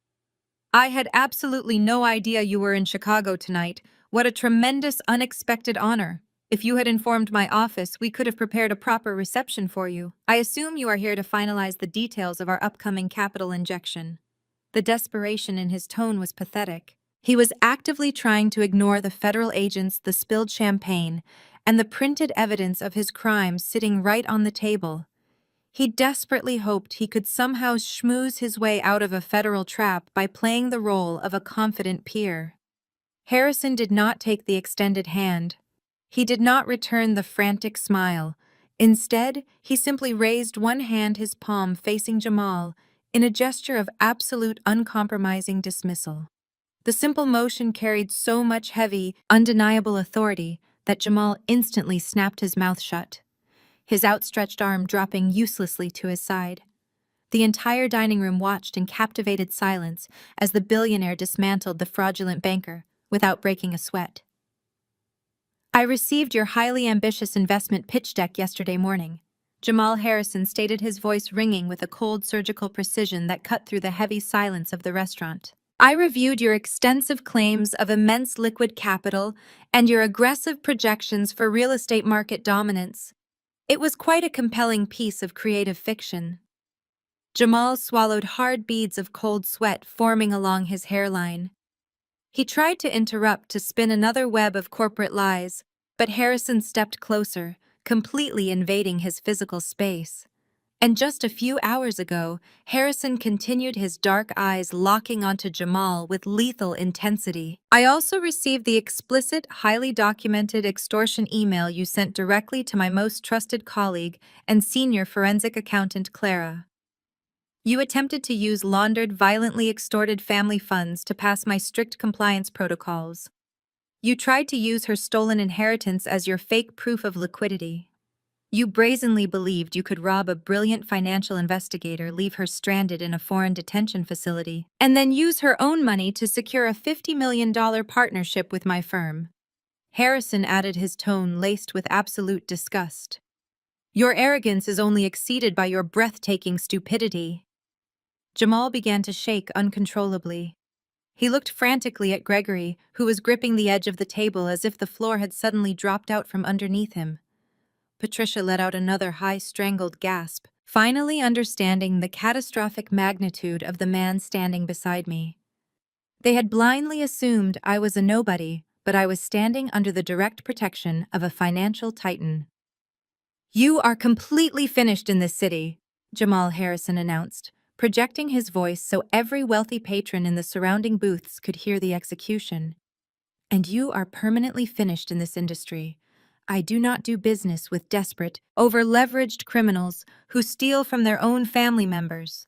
"I had absolutely no idea you were in Chicago tonight. What a tremendous, unexpected honor. If you had informed my office, we could have prepared a proper reception for you. I assume you are here to finalize the details of our upcoming capital injection." The desperation in his tone was pathetic. He was actively trying to ignore the federal agents, the spilled champagne, and the printed evidence of his crimes sitting right on the table. He desperately hoped he could somehow schmooze his way out of a federal trap by playing the role of a confident peer. Harrison did not take the extended hand. He did not return the frantic smile. Instead, he simply raised one hand, his palm facing Jamal, in a gesture of absolute, uncompromising dismissal. The simple motion carried so much heavy, undeniable authority that Jamal instantly snapped his mouth shut, his outstretched arm dropping uselessly to his side. The entire dining room watched in captivated silence as the billionaire dismantled the fraudulent banker without breaking a sweat. "I received your highly ambitious investment pitch deck yesterday morning," Jamal Harrison stated, his voice ringing with a cold, surgical precision that cut through the heavy silence of the restaurant. "I reviewed your extensive claims of immense liquid capital and your aggressive projections for real estate market dominance. It was quite a compelling piece of creative fiction." Jamal swallowed hard beads of cold sweat forming along his hairline. He tried to interrupt, to spin another web of corporate lies, but Harrison stepped closer, completely invading his physical space. And just a few hours ago, Harrison continued his dark eyes locking onto Jamal with lethal intensity. I also received the explicit, highly documented extortion email you sent directly to my most trusted colleague and senior forensic accountant, Clara. You attempted to use laundered, violently extorted family funds to pass my strict compliance protocols. You tried to use her stolen inheritance as your fake proof of liquidity. You brazenly believed you could rob a brilliant financial investigator, leave her stranded in a foreign detention facility, and then use her own money to secure a $50 million partnership with my firm. Harrison added, his tone laced with absolute disgust. Your arrogance is only exceeded by your breathtaking stupidity. Jamal began to shake uncontrollably. He looked frantically at Gregory, who was gripping the edge of the table as if the floor had suddenly dropped out from underneath him. Patricia let out another high-strangled gasp, finally understanding the catastrophic magnitude of the man standing beside me. They had blindly assumed I was a nobody, but I was standing under the direct protection of a financial titan. You are completely finished in this city, Jamal Harrison announced, projecting his voice so every wealthy patron in the surrounding booths could hear the execution. And you are permanently finished in this industry. I do not do business with desperate, over-leveraged criminals who steal from their own family members.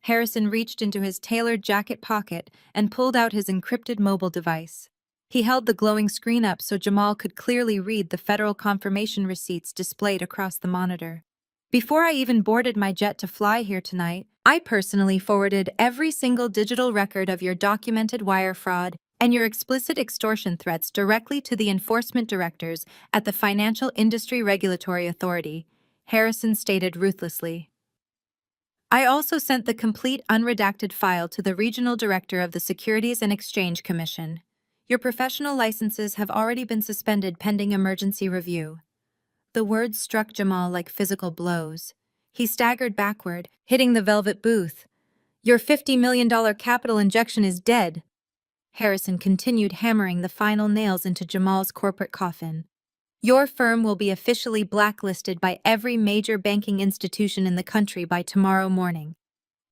Harrison reached into his tailored jacket pocket and pulled out his encrypted mobile device. He held the glowing screen up so Jamal could clearly read the federal confirmation receipts displayed across the monitor. Before I even boarded my jet to fly here tonight, I personally forwarded every single digital record of your documented wire fraud and your explicit extortion threats directly to the enforcement directors at the Financial Industry Regulatory Authority, Harrison stated ruthlessly. I also sent the complete unredacted file to the regional director of the Securities and Exchange Commission. Your professional licenses have already been suspended pending emergency review. The words struck Jamal like physical blows. He staggered backward, hitting the velvet booth. Your $50 million capital injection is dead. Harrison continued hammering the final nails into Jamal's corporate coffin. Your firm will be officially blacklisted by every major banking institution in the country by tomorrow morning.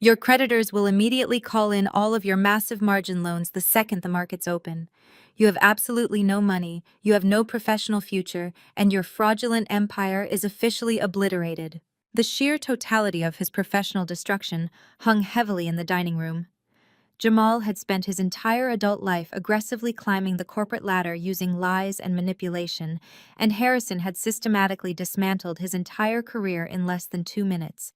Your creditors will immediately call in all of your massive margin loans the second the markets open. You have absolutely no money, you have no professional future, and your fraudulent empire is officially obliterated. The sheer totality of his professional destruction hung heavily in the dining room. Jamal had spent his entire adult life aggressively climbing the corporate ladder using lies and manipulation, and Harrison had systematically dismantled his entire career in less than 2 minutes.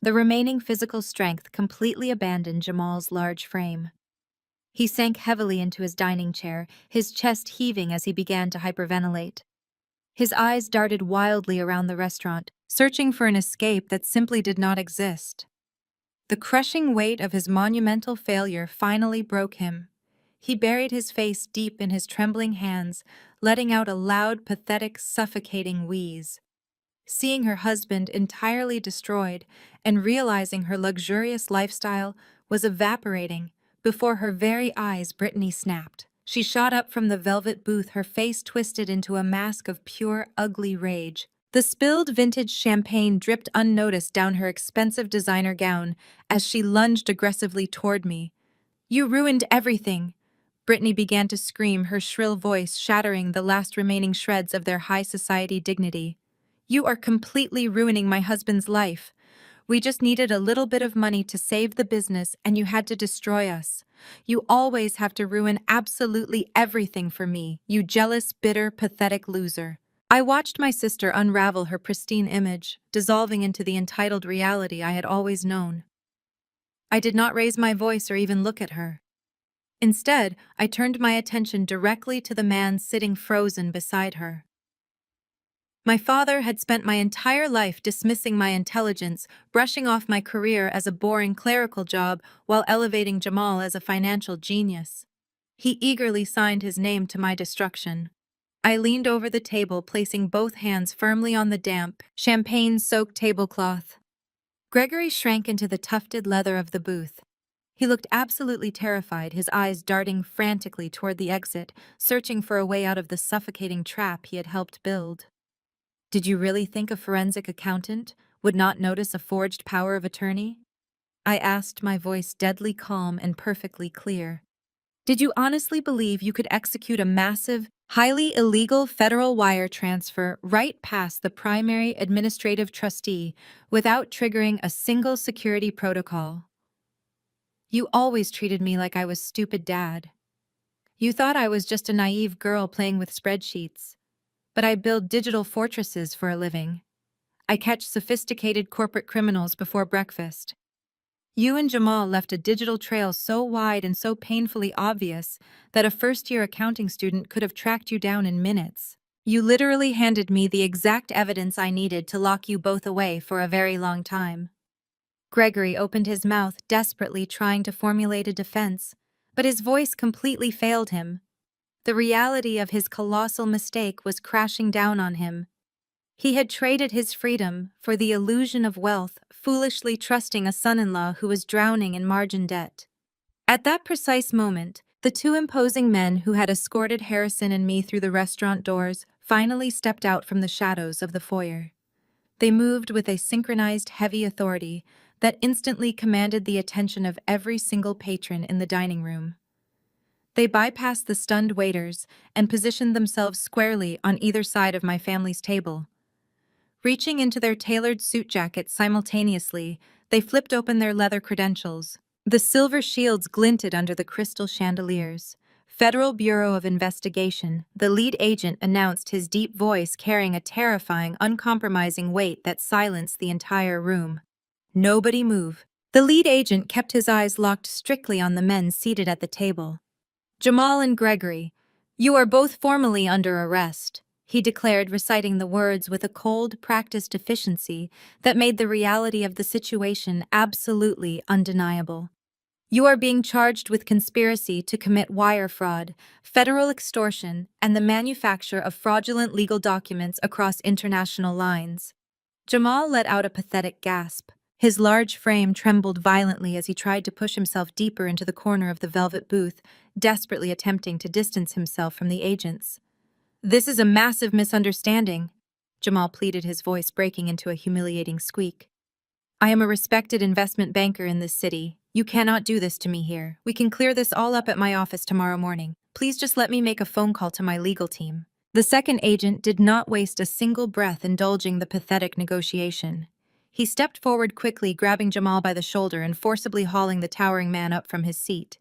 The remaining physical strength completely abandoned Jamal's large frame. He sank heavily into his dining chair, his chest heaving as he began to hyperventilate. His eyes darted wildly around the restaurant, searching for an escape that simply did not exist. The crushing weight of his monumental failure finally broke him. He buried his face deep in his trembling hands, letting out a loud, pathetic, suffocating wheeze. Seeing her husband entirely destroyed and realizing her luxurious lifestyle was evaporating before her very eyes, Brittany snapped. She shot up from the velvet booth, her face twisted into a mask of pure, ugly rage. The spilled vintage champagne dripped unnoticed down her expensive designer gown as she lunged aggressively toward me. You ruined everything. Brittany began to scream, her shrill voice shattering the last remaining shreds of their high society dignity. You are completely ruining my husband's life. We just needed a little bit of money to save the business, and you had to destroy us. You always have to ruin absolutely everything for me, you jealous, bitter, pathetic loser. I watched my sister unravel her pristine image, dissolving into the entitled reality I had always known. I did not raise my voice or even look at her. Instead, I turned my attention directly to the man sitting frozen beside her. My father had spent my entire life dismissing my intelligence, brushing off my career as a boring clerical job while elevating Jamal as a financial genius. He eagerly signed his name to my destruction. I leaned over the table, placing both hands firmly on the damp, champagne-soaked tablecloth. Gregory shrank into the tufted leather of the booth. He looked absolutely terrified, his eyes darting frantically toward the exit, searching for a way out of the suffocating trap he had helped build. Did you really think a forensic accountant would not notice a forged power of attorney? I asked, my voice deadly calm and perfectly clear. Did you honestly believe you could execute a massive, highly illegal federal wire transfer right past the primary administrative trustee without triggering a single security protocol? You always treated me like I was stupid, Dad. You thought I was just a naive girl playing with spreadsheets. But I build digital fortresses for a living. I catch sophisticated corporate criminals before breakfast. You and Jamal left a digital trail so wide and so painfully obvious that a first-year accounting student could have tracked you down in minutes. You literally handed me the exact evidence I needed to lock you both away for a very long time. Gregory opened his mouth, desperately trying to formulate a defense, but his voice completely failed him. The reality of his colossal mistake was crashing down on him. He had traded his freedom for the illusion of wealth, foolishly trusting a son-in-law who was drowning in margin debt. At that precise moment, the two imposing men who had escorted Harrison and me through the restaurant doors finally stepped out from the shadows of the foyer. They moved with a synchronized heavy authority that instantly commanded the attention of every single patron in the dining room. They bypassed the stunned waiters and positioned themselves squarely on either side of my family's table. Reaching into their tailored suit jackets simultaneously, they flipped open their leather credentials. The silver shields glinted under the crystal chandeliers. Federal Bureau of Investigation, the lead agent announced, his deep voice carrying a terrifying, uncompromising weight that silenced the entire room. Nobody move. The lead agent kept his eyes locked strictly on the men seated at the table. Jamal and Gregory, you are both formally under arrest, he declared, reciting the words with a cold, practiced efficiency that made the reality of the situation absolutely undeniable. You are being charged with conspiracy to commit wire fraud, federal extortion, and the manufacture of fraudulent legal documents across international lines. Jamal let out a pathetic gasp. His large frame trembled violently as he tried to push himself deeper into the corner of the velvet booth, desperately attempting to distance himself from the agents. This is a massive misunderstanding, Jamal pleaded, his voice breaking into a humiliating squeak. I am a respected investment banker in this city. You cannot do this to me here. We can clear this all up at my office tomorrow morning. Please just let me make a phone call to my legal team. The second agent did not waste a single breath indulging the pathetic negotiation. He stepped forward quickly, grabbing Jamal by the shoulder and forcibly hauling the towering man up from his seat.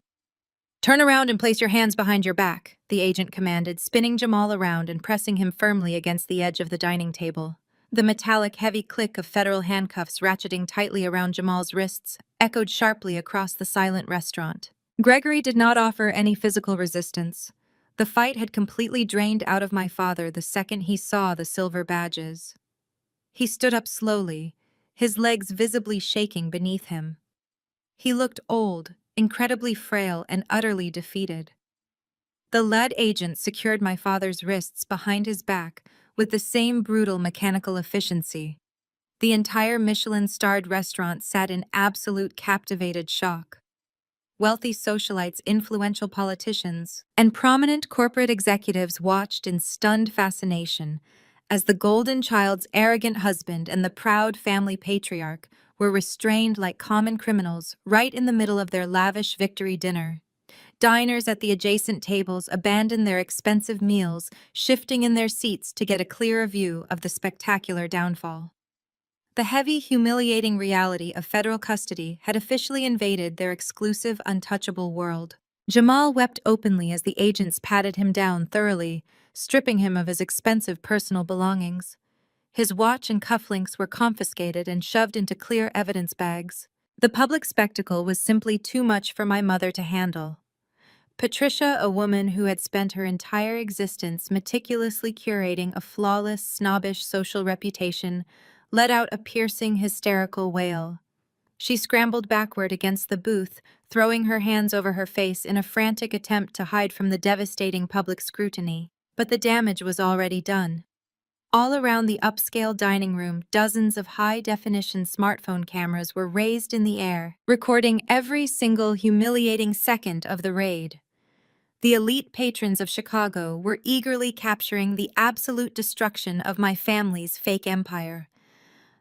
Turn around and place your hands behind your back, the agent commanded, spinning Jamal around and pressing him firmly against the edge of the dining table. The metallic, heavy click of federal handcuffs ratcheting tightly around Jamal's wrists echoed sharply across the silent restaurant. Gregory did not offer any physical resistance. The fight had completely drained out of my father the second he saw the silver badges. He stood up slowly, his legs visibly shaking beneath him. He looked old, incredibly frail, and utterly defeated. The lead agent secured my father's wrists behind his back with the same brutal mechanical efficiency. The entire Michelin-starred restaurant sat in absolute captivated shock. Wealthy socialites, influential politicians, and prominent corporate executives watched in stunned fascination as the golden child's arrogant husband and the proud family patriarch were restrained like common criminals right in the middle of their lavish victory dinner. Diners at the adjacent tables abandoned their expensive meals, shifting in their seats to get a clearer view of the spectacular downfall. The heavy, humiliating reality of federal custody had officially invaded their exclusive, untouchable world. Jamal wept openly as the agents patted him down thoroughly, stripping him of his expensive personal belongings. His watch and cufflinks were confiscated and shoved into clear evidence bags. The public spectacle was simply too much for my mother to handle. Patricia, a woman who had spent her entire existence meticulously curating a flawless, snobbish social reputation, let out a piercing, hysterical wail. She scrambled backward against the booth, throwing her hands over her face in a frantic attempt to hide from the devastating public scrutiny. But the damage was already done. All around the upscale dining room, dozens of high-definition smartphone cameras were raised in the air, recording every single humiliating second of the raid. The elite patrons of Chicago were eagerly capturing the absolute destruction of my family's fake empire.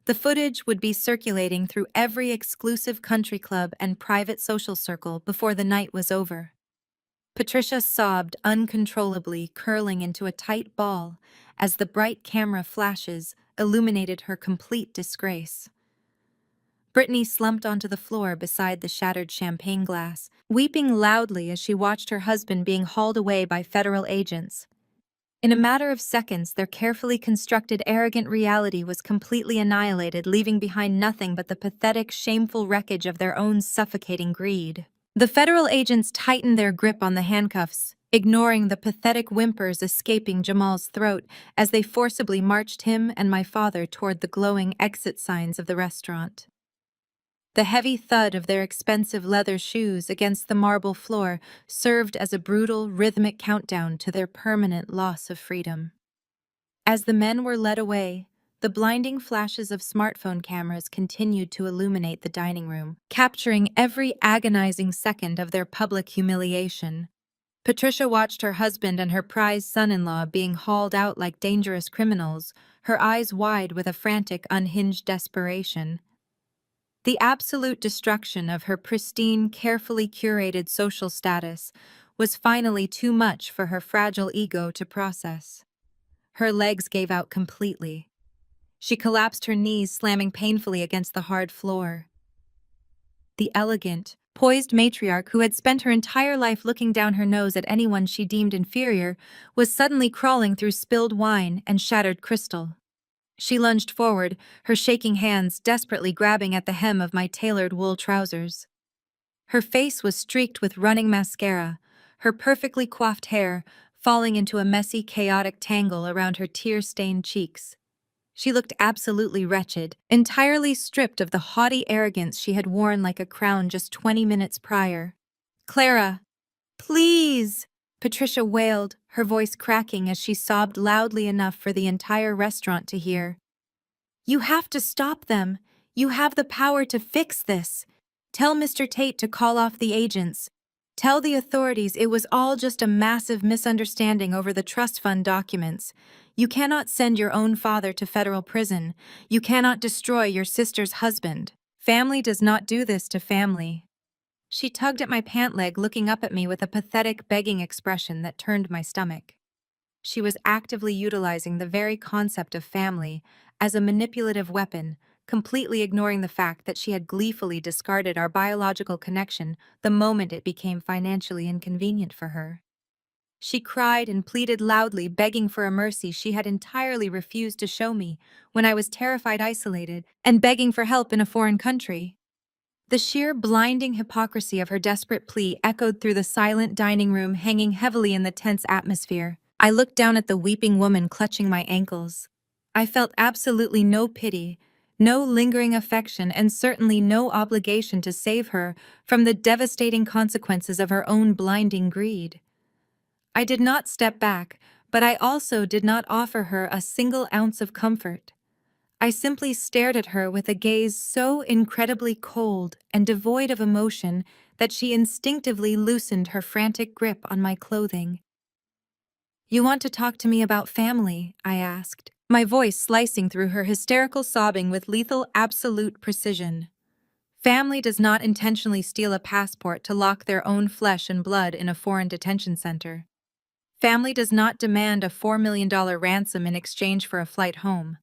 The footage would be circulating through every exclusive country club and private social circle before the night was over. Patricia sobbed uncontrollably, curling into a tight ball as the bright camera flashes illuminated her complete disgrace. Brittany slumped onto the floor beside the shattered champagne glass, weeping loudly as she watched her husband being hauled away by federal agents. In a matter of seconds, their carefully constructed, arrogant reality was completely annihilated, leaving behind nothing but the pathetic, shameful wreckage of their own suffocating greed. The federal agents tightened their grip on the handcuffs, ignoring the pathetic whimpers escaping Jamal's throat as they forcibly marched him and my father toward the glowing exit signs of the restaurant. The heavy thud of their expensive leather shoes against the marble floor served as a brutal, rhythmic countdown to their permanent loss of freedom. As the men were led away, the blinding flashes of smartphone cameras continued to illuminate the dining room, capturing every agonizing second of their public humiliation. Patricia watched her husband and her prized son-in-law being hauled out like dangerous criminals, her eyes wide with a frantic, unhinged desperation. The absolute destruction of her pristine, carefully curated social status was finally too much for her fragile ego to process. Her legs gave out completely. She collapsed, her knees slamming painfully against the hard floor. The elegant, poised matriarch who had spent her entire life looking down her nose at anyone she deemed inferior was suddenly crawling through spilled wine and shattered crystal. She lunged forward, her shaking hands desperately grabbing at the hem of my tailored wool trousers. Her face was streaked with running mascara, her perfectly coiffed hair falling into a messy, chaotic tangle around her tear-stained cheeks. She looked absolutely wretched, entirely stripped of the haughty arrogance she had worn like a crown just 20 minutes prior. "Clara, please!" Patricia wailed, her voice cracking as she sobbed loudly enough for the entire restaurant to hear. "You have to stop them. You have the power to fix this. Tell Mr. Tate to call off the agents. Tell the authorities it was all just a massive misunderstanding over the trust fund documents. You cannot send your own father to federal prison. You cannot destroy your sister's husband. Family does not do this to family." She tugged at my pant leg, looking up at me with a pathetic, begging expression that turned my stomach. She was actively utilizing the very concept of family as a manipulative weapon, completely ignoring the fact that she had gleefully discarded our biological connection the moment it became financially inconvenient for her. She cried and pleaded loudly, begging for a mercy she had entirely refused to show me when I was terrified, isolated, and begging for help in a foreign country. The sheer blinding hypocrisy of her desperate plea echoed through the silent dining room, hanging heavily in the tense atmosphere. I looked down at the weeping woman clutching my ankles. I felt absolutely no pity, no lingering affection, and certainly no obligation to save her from the devastating consequences of her own blinding greed. I did not step back, but I also did not offer her a single ounce of comfort. I simply stared at her with a gaze so incredibly cold and devoid of emotion that she instinctively loosened her frantic grip on my clothing. "You want to talk to me about family?" I asked, my voice slicing through her hysterical sobbing with lethal, absolute precision. Family does not intentionally steal a passport to lock their own flesh and blood in a foreign detention center. Family does not demand a $4 million ransom in exchange for a flight home.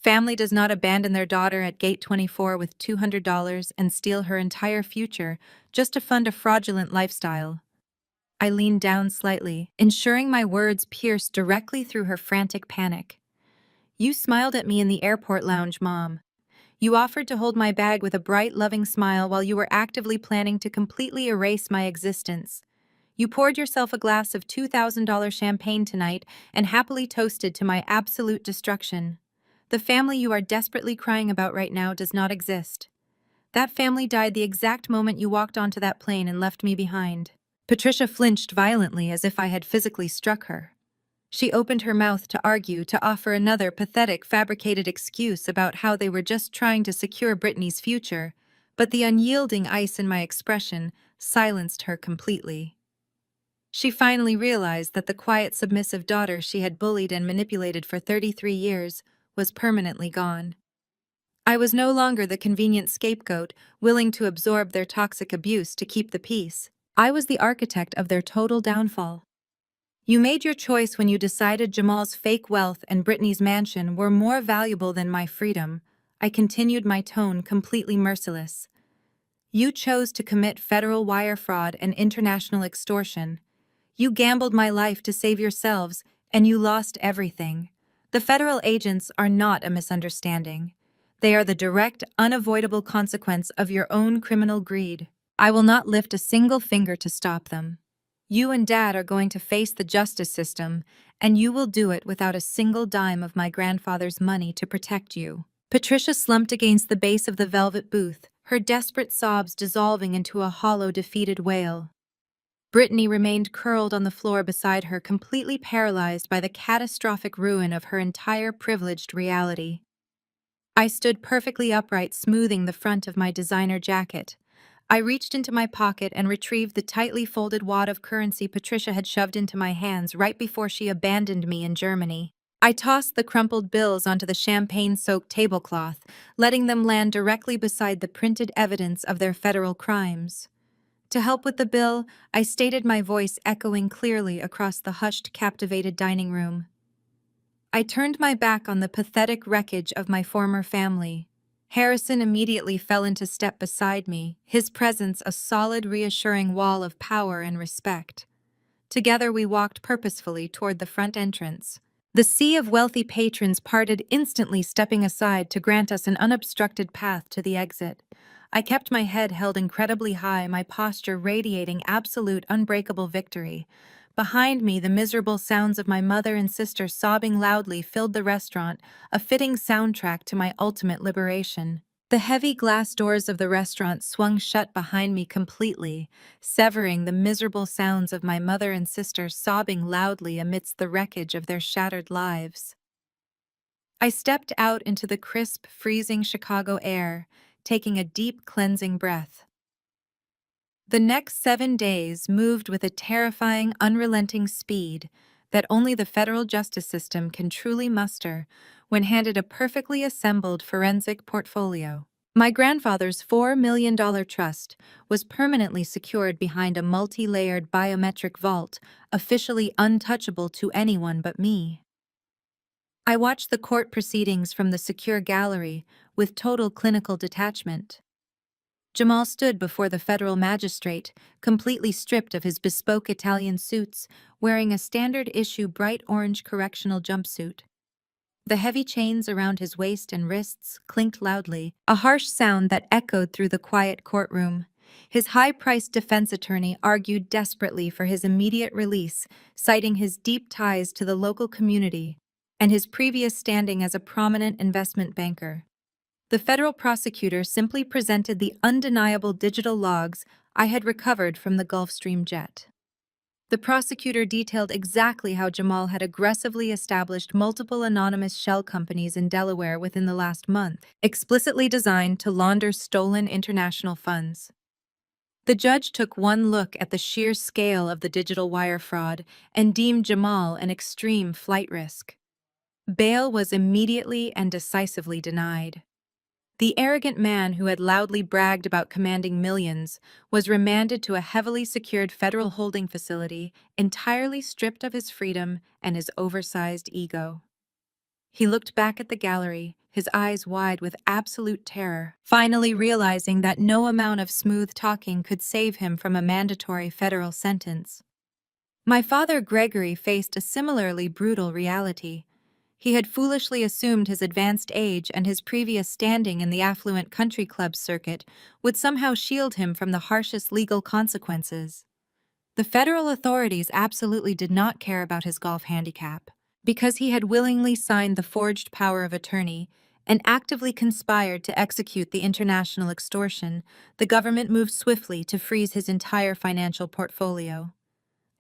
Family does not abandon their daughter at gate 24 with $200 and steal her entire future just to fund a fraudulent lifestyle. I leaned down slightly, ensuring my words pierced directly through her frantic panic. "You smiled at me in the airport lounge, Mom. You offered to hold my bag with a bright, loving smile while you were actively planning to completely erase my existence. You poured yourself a glass of $2,000 champagne tonight and happily toasted to my absolute destruction. The family you are desperately crying about right now does not exist. That family died the exact moment you walked onto that plane and left me behind." Patricia flinched violently as if I had physically struck her. She opened her mouth to argue, to offer another pathetic, fabricated excuse about how they were just trying to secure Brittany's future, but the unyielding ice in my expression silenced her completely. She finally realized that the quiet, submissive daughter she had bullied and manipulated for 33 years was permanently gone. I was no longer the convenient scapegoat, willing to absorb their toxic abuse to keep the peace. I was the architect of their total downfall. You made your choice when you decided Jamal's fake wealth and Brittany's mansion were more valuable than my freedom. I continued, my tone completely merciless. You chose to commit federal wire fraud and international extortion. You gambled my life to save yourselves, and you lost everything. The federal agents are not a misunderstanding. They are the direct, unavoidable consequence of your own criminal greed. I will not lift a single finger to stop them. You and Dad are going to face the justice system, and you will do it without a single dime of my grandfather's money to protect you. Patricia slumped against the base of the velvet booth, her desperate sobs dissolving into a hollow, defeated wail. Brittany remained curled on the floor beside her, completely paralyzed by the catastrophic ruin of her entire privileged reality. I stood perfectly upright, smoothing the front of my designer jacket. I reached into my pocket and retrieved the tightly folded wad of currency Patricia had shoved into my hands right before she abandoned me in Germany. I tossed the crumpled bills onto the champagne-soaked tablecloth, letting them land directly beside the printed evidence of their federal crimes. To help with the bill, I stated, my voice echoing clearly across the hushed, captivated dining room. I turned my back on the pathetic wreckage of my former family. Harrison immediately fell into step beside me, his presence a solid, reassuring wall of power and respect. Together we walked purposefully toward the front entrance. The sea of wealthy patrons parted instantly, stepping aside to grant us an unobstructed path to the exit. I kept my head held incredibly high, my posture radiating absolute, unbreakable victory. Behind me, the miserable sounds of my mother and sister sobbing loudly filled the restaurant, a fitting soundtrack to my ultimate liberation. The heavy glass doors of the restaurant swung shut behind me completely, severing the miserable sounds of my mother and sister sobbing loudly amidst the wreckage of their shattered lives. I stepped out into the crisp, freezing Chicago air, taking a deep, cleansing breath. The next 7 days moved with a terrifying, unrelenting speed that only the federal justice system can truly muster when handed a perfectly assembled forensic portfolio. My grandfather's $4 million trust was permanently secured behind a multi-layered biometric vault, officially untouchable to anyone but me. I watched the court proceedings from the secure gallery with total clinical detachment. Jamal stood before the federal magistrate, completely stripped of his bespoke Italian suits, wearing a standard-issue bright orange correctional jumpsuit. The heavy chains around his waist and wrists clinked loudly, a harsh sound that echoed through the quiet courtroom. His high-priced defense attorney argued desperately for his immediate release, citing his deep ties to the local community and his previous standing as a prominent investment banker. The federal prosecutor simply presented the undeniable digital logs I had recovered from the Gulfstream jet. The prosecutor detailed exactly how Jamal had aggressively established multiple anonymous shell companies in Delaware within the last month, explicitly designed to launder stolen international funds. The judge took one look at the sheer scale of the digital wire fraud and deemed Jamal an extreme flight risk. Bail was immediately and decisively denied. The arrogant man who had loudly bragged about commanding millions was remanded to a heavily secured federal holding facility, entirely stripped of his freedom and his oversized ego. He looked back at the gallery, his eyes wide with absolute terror, finally realizing that no amount of smooth talking could save him from a mandatory federal sentence. My father Gregory faced a similarly brutal reality. He had foolishly assumed his advanced age and his previous standing in the affluent country club circuit would somehow shield him from the harshest legal consequences. The federal authorities absolutely did not care about his golf handicap. Because he had willingly signed the forged power of attorney and actively conspired to execute the international extortion, the government moved swiftly to freeze his entire financial portfolio.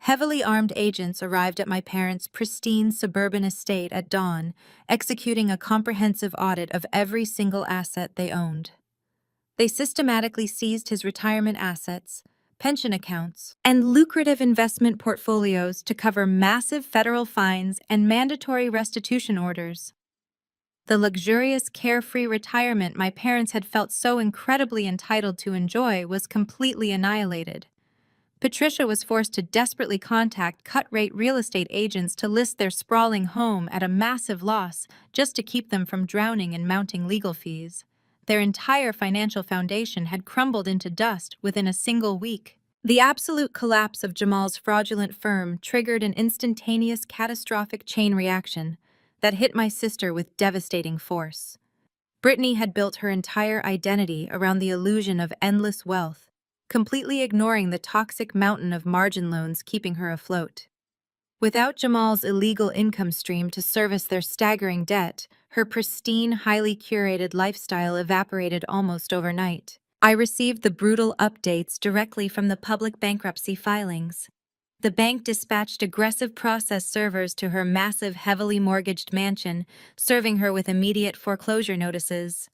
Heavily armed agents arrived at my parents' pristine suburban estate at dawn, executing a comprehensive audit of every single asset they owned. They systematically seized his retirement assets, pension accounts, and lucrative investment portfolios to cover massive federal fines and mandatory restitution orders. The luxurious, carefree retirement my parents had felt so incredibly entitled to enjoy was completely annihilated. Patricia was forced to desperately contact cut-rate real estate agents to list their sprawling home at a massive loss just to keep them from drowning in mounting legal fees. Their entire financial foundation had crumbled into dust within a single week. The absolute collapse of Jamal's fraudulent firm triggered an instantaneous catastrophic chain reaction that hit my sister with devastating force. Brittany had built her entire identity around the illusion of endless wealth, completely ignoring the toxic mountain of margin loans keeping her afloat. Without Jamal's illegal income stream to service their staggering debt, her pristine, highly curated lifestyle evaporated almost overnight. I received the brutal updates directly from the public bankruptcy filings. The bank dispatched aggressive process servers to her massive, heavily mortgaged mansion, serving her with immediate foreclosure notices.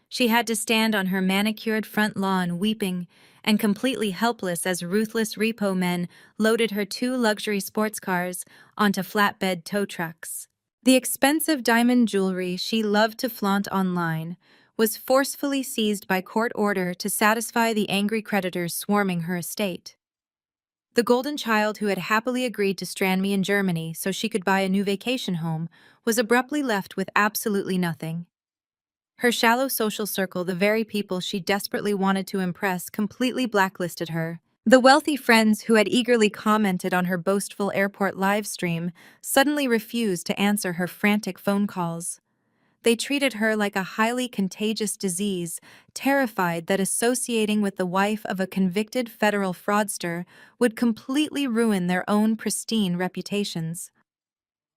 She had to stand on her manicured front lawn weeping and completely helpless as ruthless repo men loaded her two luxury sports cars onto flatbed tow trucks. The expensive diamond jewelry she loved to flaunt online was forcefully seized by court order to satisfy the angry creditors swarming her estate. The golden child who had happily agreed to strand me in Germany so she could buy a new vacation home was abruptly left with absolutely nothing. Her shallow social circle, the very people she desperately wanted to impress, completely blacklisted her. The wealthy friends who had eagerly commented on her boastful airport live stream suddenly refused to answer her frantic phone calls. They treated her like a highly contagious disease, terrified that associating with the wife of a convicted federal fraudster would completely ruin their own pristine reputations.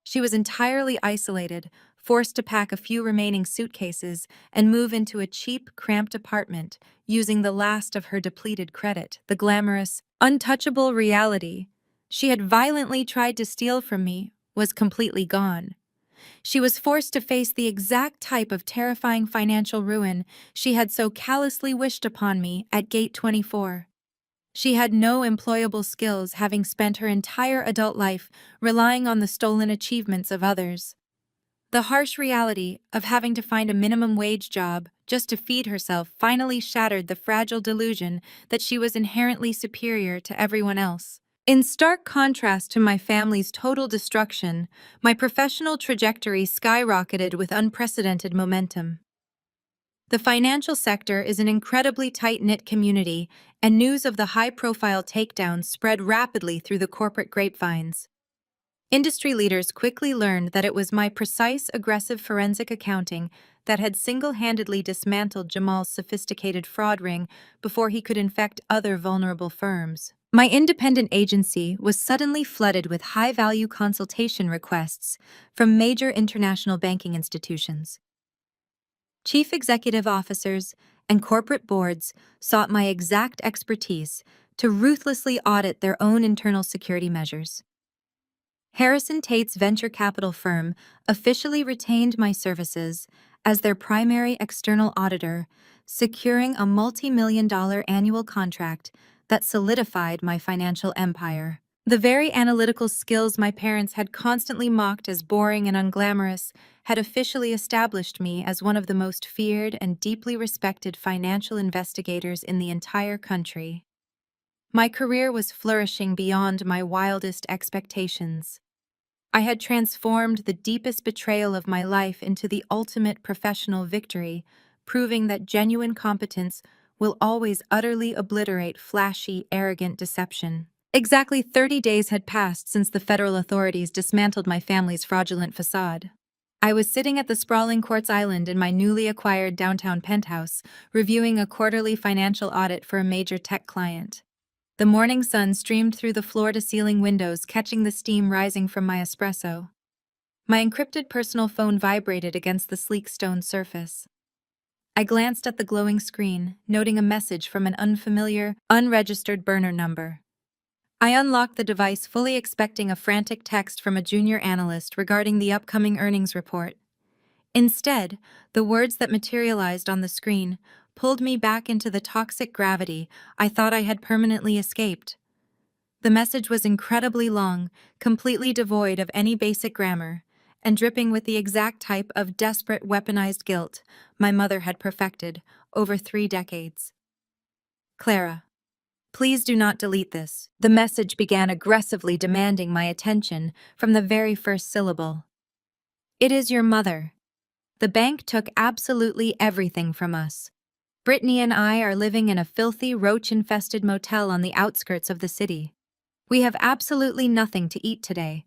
She was entirely isolated, forced to pack a few remaining suitcases and move into a cheap, cramped apartment, using the last of her depleted credit. The glamorous, untouchable reality she had violently tried to steal from me was completely gone. She was forced to face the exact type of terrifying financial ruin she had so callously wished upon me at Gate 24. She had no employable skills, having spent her entire adult life relying on the stolen achievements of others. The harsh reality of having to find a minimum wage job just to feed herself finally shattered the fragile delusion that she was inherently superior to everyone else. In stark contrast to my family's total destruction, my professional trajectory skyrocketed with unprecedented momentum. The financial sector is an incredibly tight-knit community, and news of the high-profile takedowns spread rapidly through the corporate grapevines. Industry leaders quickly learned that it was my precise, aggressive forensic accounting that had single-handedly dismantled Jamal's sophisticated fraud ring before he could infect other vulnerable firms. My independent agency was suddenly flooded with high-value consultation requests from major international banking institutions. Chief executive officers and corporate boards sought my exact expertise to ruthlessly audit their own internal security measures. Harrison Tate's venture capital firm officially retained my services as their primary external auditor, securing a multi-million-dollar annual contract that solidified my financial empire. The very analytical skills my parents had constantly mocked as boring and unglamorous had officially established me as one of the most feared and deeply respected financial investigators in the entire country. My career was flourishing beyond my wildest expectations. I had transformed the deepest betrayal of my life into the ultimate professional victory, proving that genuine competence will always utterly obliterate flashy, arrogant deception. Exactly 30 days had passed since the federal authorities dismantled my family's fraudulent facade. I was sitting at the sprawling quartz island in my newly acquired downtown penthouse, reviewing a quarterly financial audit for a major tech client. The morning sun streamed through the floor-to-ceiling windows, catching the steam rising from my espresso. My encrypted personal phone vibrated against the sleek stone surface. I glanced at the glowing screen, noting a message from an unfamiliar, unregistered burner number. I unlocked the device, fully expecting a frantic text from a junior analyst regarding the upcoming earnings report. Instead, the words that materialized on the screen pulled me back into the toxic gravity I thought I had permanently escaped. The message was incredibly long, completely devoid of any basic grammar, and dripping with the exact type of desperate weaponized guilt my mother had perfected over 3 decades. Clara, please do not delete this. The message began aggressively demanding my attention from the very first syllable. It is your mother. The bank took absolutely everything from us. Brittany and I are living in a filthy, roach-infested motel on the outskirts of the city. We have absolutely nothing to eat today.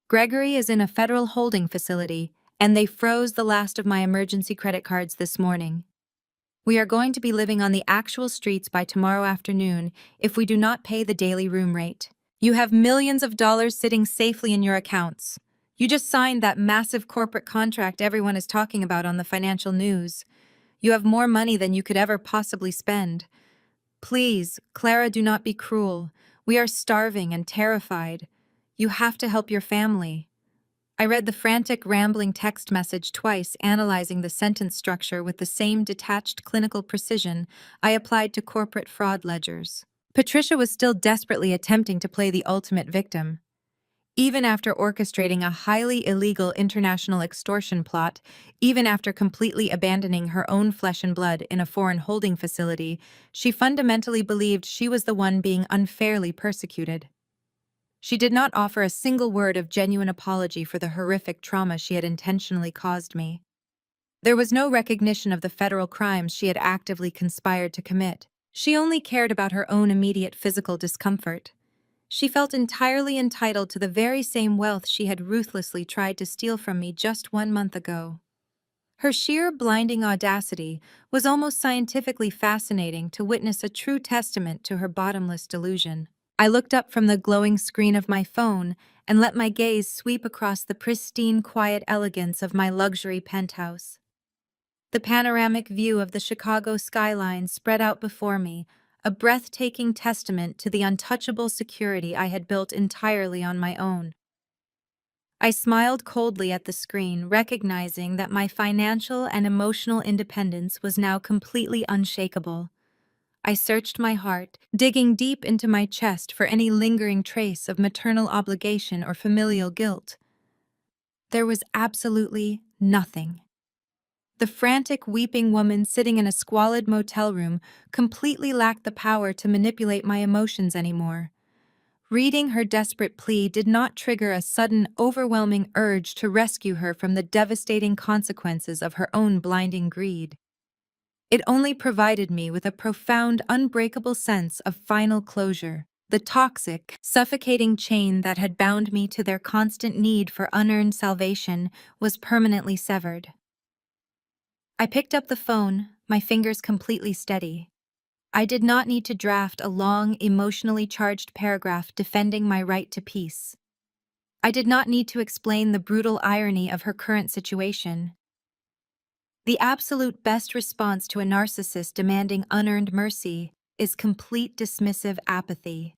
Gregory is in a federal holding facility, and they froze the last of my emergency credit cards this morning. We are going to be living on the actual streets by tomorrow afternoon if we do not pay the daily room rate. You have millions of dollars sitting safely in your accounts. You just signed that massive corporate contract everyone is talking about on the financial news. You have more money than you could ever possibly spend. Please, Clara, do not be cruel. We are starving and terrified. You have to help your family. I read the frantic, rambling text message twice, analyzing the sentence structure with the same detached clinical precision I applied to corporate fraud ledgers. Patricia was still desperately attempting to play the ultimate victim. Even after orchestrating a highly illegal international extortion plot, even after completely abandoning her own flesh and blood in a foreign holding facility, she fundamentally believed she was the one being unfairly persecuted. She did not offer a single word of genuine apology for the horrific trauma she had intentionally caused me. There was no recognition of the federal crimes she had actively conspired to commit. She only cared about her own immediate physical discomfort. She felt entirely entitled to the very same wealth she had ruthlessly tried to steal from me just 1 month ago. Her sheer, blinding audacity was almost scientifically fascinating to witness, a true testament to her bottomless delusion. I looked up from the glowing screen of my phone and let my gaze sweep across the pristine, quiet elegance of my luxury penthouse. The panoramic view of the Chicago skyline spread out before me, a breathtaking testament to the untouchable security I had built entirely on my own. I smiled coldly at the screen, recognizing that my financial and emotional independence was now completely unshakable. I searched my heart, digging deep into my chest for any lingering trace of maternal obligation or familial guilt. There was absolutely nothing. The frantic, weeping woman sitting in a squalid motel room completely lacked the power to manipulate my emotions anymore. Reading her desperate plea did not trigger a sudden, overwhelming urge to rescue her from the devastating consequences of her own blinding greed. It only provided me with a profound, unbreakable sense of final closure. The toxic, suffocating chain that had bound me to their constant need for unearned salvation was permanently severed. I picked up the phone, my fingers completely steady. I did not need to draft a long, emotionally charged paragraph defending my right to peace. I did not need to explain the brutal irony of her current situation. The absolute best response to a narcissist demanding unearned mercy is complete dismissive apathy.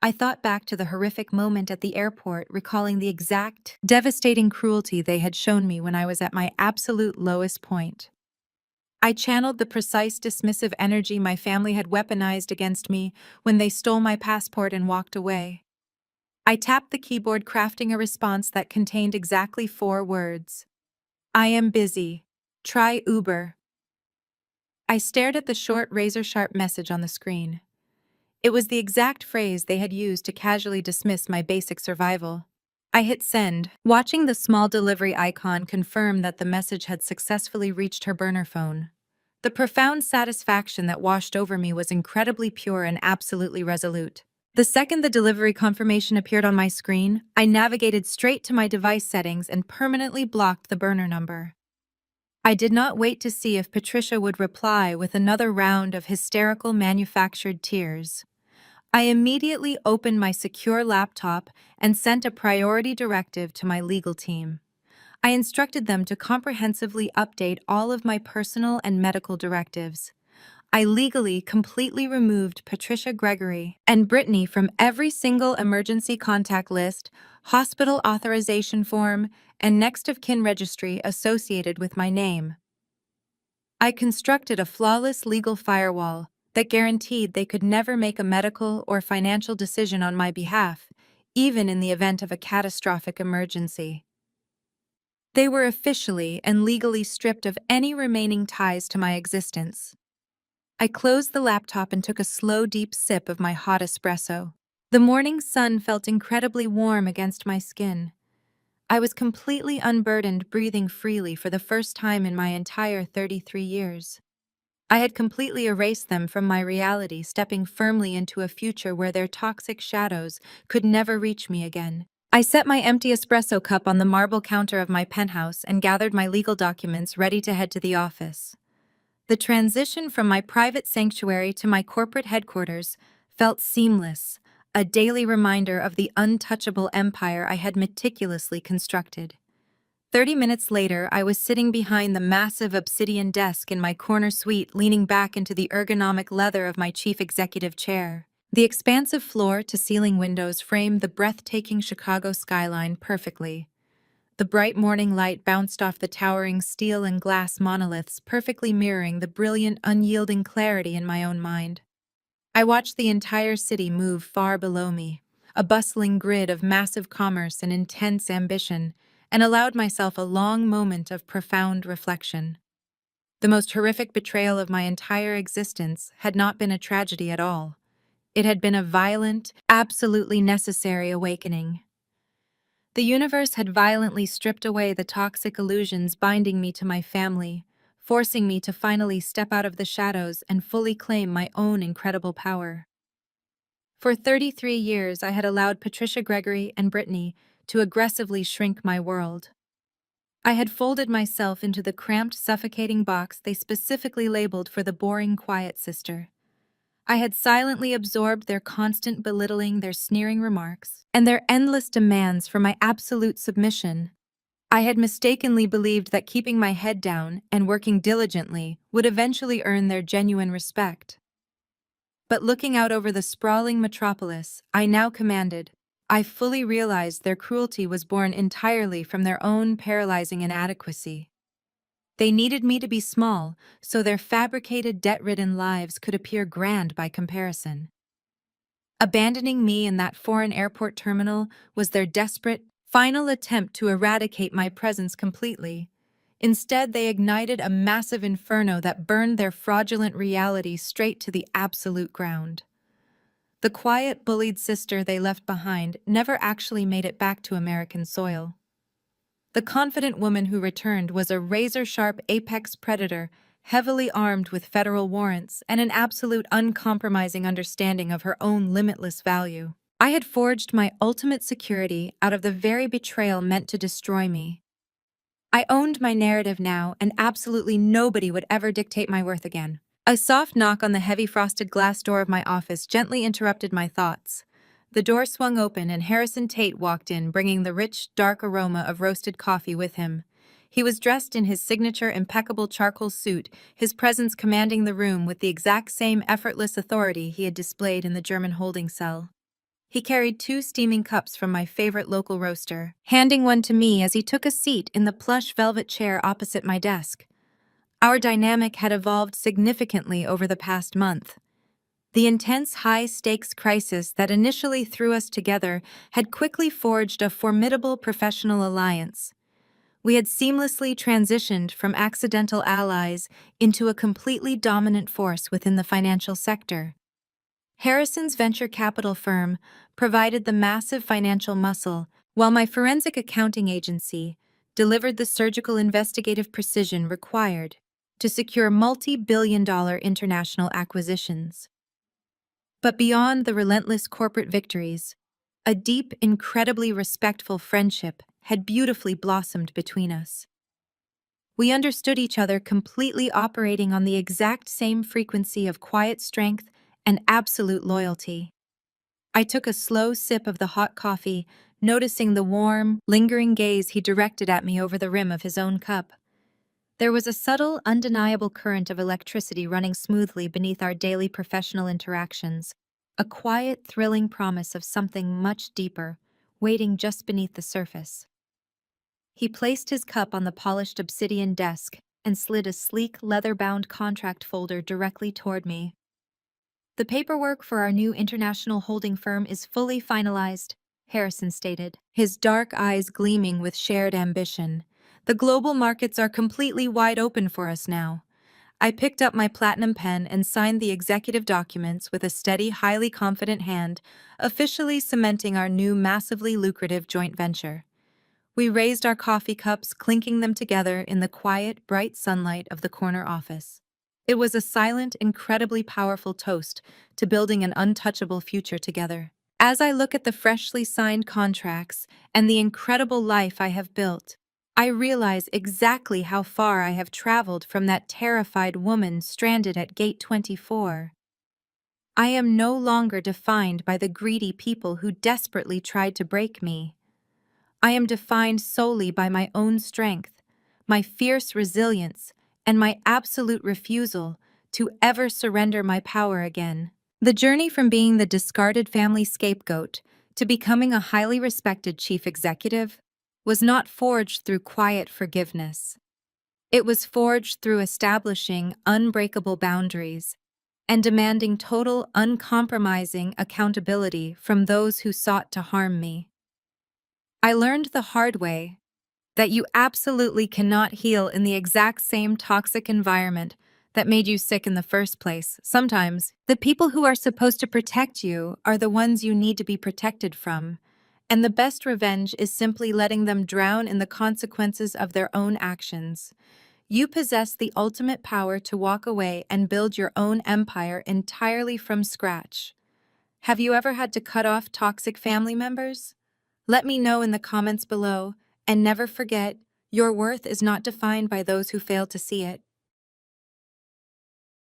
I thought back to the horrific moment at the airport, recalling the exact, devastating cruelty they had shown me when I was at my absolute lowest point. I channeled the precise dismissive energy my family had weaponized against me when they stole my passport and walked away. I tapped the keyboard, crafting a response that contained exactly 4 words. I am busy. Try Uber. I stared at the short, razor-sharp message on the screen. It was the exact phrase they had used to casually dismiss my basic survival. I hit send, watching the small delivery icon confirm that the message had successfully reached her burner phone. The profound satisfaction that washed over me was incredibly pure and absolutely resolute. The second the delivery confirmation appeared on my screen, I navigated straight to my device settings and permanently blocked the burner number. I did not wait to see if Patricia would reply with another round of hysterical manufactured tears. I immediately opened my secure laptop and sent a priority directive to my legal team. I instructed them to comprehensively update all of my personal and medical directives. I legally completely removed Patricia Gregory and Brittany from every single emergency contact list, hospital authorization form, and next of kin registry associated with my name. I constructed a flawless legal firewall that guaranteed they could never make a medical or financial decision on my behalf, even in the event of a catastrophic emergency. They were officially and legally stripped of any remaining ties to my existence. I closed the laptop and took a slow, deep sip of my hot espresso. The morning sun felt incredibly warm against my skin. I was completely unburdened, breathing freely for the first time in my entire 33 years. I had completely erased them from my reality, stepping firmly into a future where their toxic shadows could never reach me again. I set my empty espresso cup on the marble counter of my penthouse and gathered my legal documents ready to head to the office. The transition from my private sanctuary to my corporate headquarters felt seamless, a daily reminder of the untouchable empire I had meticulously constructed. 30 minutes later, I was sitting behind the massive obsidian desk in my corner suite, leaning back into the ergonomic leather of my chief executive chair. The expansive floor-to-ceiling windows framed the breathtaking Chicago skyline perfectly. The bright morning light bounced off the towering steel and glass monoliths, perfectly mirroring the brilliant, unyielding clarity in my own mind. I watched the entire city move far below me, a bustling grid of massive commerce and intense ambition, and allowed myself a long moment of profound reflection. The most horrific betrayal of my entire existence had not been a tragedy at all. It had been a violent, absolutely necessary awakening. The universe had violently stripped away the toxic illusions binding me to my family, forcing me to finally step out of the shadows and fully claim my own incredible power. For 33 years, I had allowed Patricia Gregory and Brittany to aggressively shrink my world. I had folded myself into the cramped, suffocating box they specifically labeled for the boring, quiet sister. I had silently absorbed their constant belittling, their sneering remarks, and their endless demands for my absolute submission. I had mistakenly believed that keeping my head down and working diligently would eventually earn their genuine respect. But looking out over the sprawling metropolis I now commanded, I fully realized their cruelty was born entirely from their own paralyzing inadequacy. They needed me to be small, so their fabricated, debt-ridden lives could appear grand by comparison. Abandoning me in that foreign airport terminal was their desperate, final attempt to eradicate my presence completely. Instead, they ignited a massive inferno that burned their fraudulent reality straight to the absolute ground. The quiet, bullied sister they left behind never actually made it back to American soil. The confident woman who returned was a razor-sharp apex predator, heavily armed with federal warrants and an absolute uncompromising understanding of her own limitless value. I had forged my ultimate security out of the very betrayal meant to destroy me. I owned my narrative now, and absolutely nobody would ever dictate my worth again. A soft knock on the heavy frosted glass door of my office gently interrupted my thoughts. The door swung open and Harrison Tate walked in, bringing the rich, dark aroma of roasted coffee with him. He was dressed in his signature impeccable charcoal suit, his presence commanding the room with the exact same effortless authority he had displayed in the German holding cell. He carried 2 steaming cups from my favorite local roaster, handing one to me as he took a seat in the plush velvet chair opposite my desk. Our dynamic had evolved significantly over the past month. The intense high-stakes crisis that initially threw us together had quickly forged a formidable professional alliance. We had seamlessly transitioned from accidental allies into a completely dominant force within the financial sector. Harrison's venture capital firm provided the massive financial muscle, while my forensic accounting agency delivered the surgical investigative precision required to secure multi-billion-dollar international acquisitions. But beyond the relentless corporate victories, a deep, incredibly respectful friendship had beautifully blossomed between us. We understood each other, completely operating on the exact same frequency of quiet strength and absolute loyalty. I took a slow sip of the hot coffee, noticing the warm, lingering gaze he directed at me over the rim of his own cup. There was a subtle, undeniable current of electricity running smoothly beneath our daily professional interactions, a quiet, thrilling promise of something much deeper, waiting just beneath the surface. He placed his cup on the polished obsidian desk and slid a sleek, leather-bound contract folder directly toward me. "The paperwork for our new international holding firm is fully finalized," Harrison stated, his dark eyes gleaming with shared ambition. The global markets are completely wide open for us now. I picked up my platinum pen and signed the executive documents with a steady, highly confident hand, officially cementing our new massively lucrative joint venture. We raised our coffee cups, clinking them together in the quiet, bright sunlight of the corner office. It was a silent, incredibly powerful toast to building an untouchable future together. As I look at the freshly signed contracts and the incredible life I have built, I realize exactly how far I have traveled from that terrified woman stranded at Gate 24. I am no longer defined by the greedy people who desperately tried to break me. I am defined solely by my own strength, my fierce resilience, and my absolute refusal to ever surrender my power again. The journey from being the discarded family scapegoat to becoming a highly respected chief executive was not forged through quiet forgiveness. It was forged through establishing unbreakable boundaries and demanding total, uncompromising accountability from those who sought to harm me. I learned the hard way that you absolutely cannot heal in the exact same toxic environment that made you sick in the first place. Sometimes, the people who are supposed to protect you are the ones you need to be protected from, and the best revenge is simply letting them drown in the consequences of their own actions. You possess the ultimate power to walk away and build your own empire entirely from scratch. Have you ever had to cut off toxic family members? Let me know in the comments below, and never forget, your worth is not defined by those who fail to see it.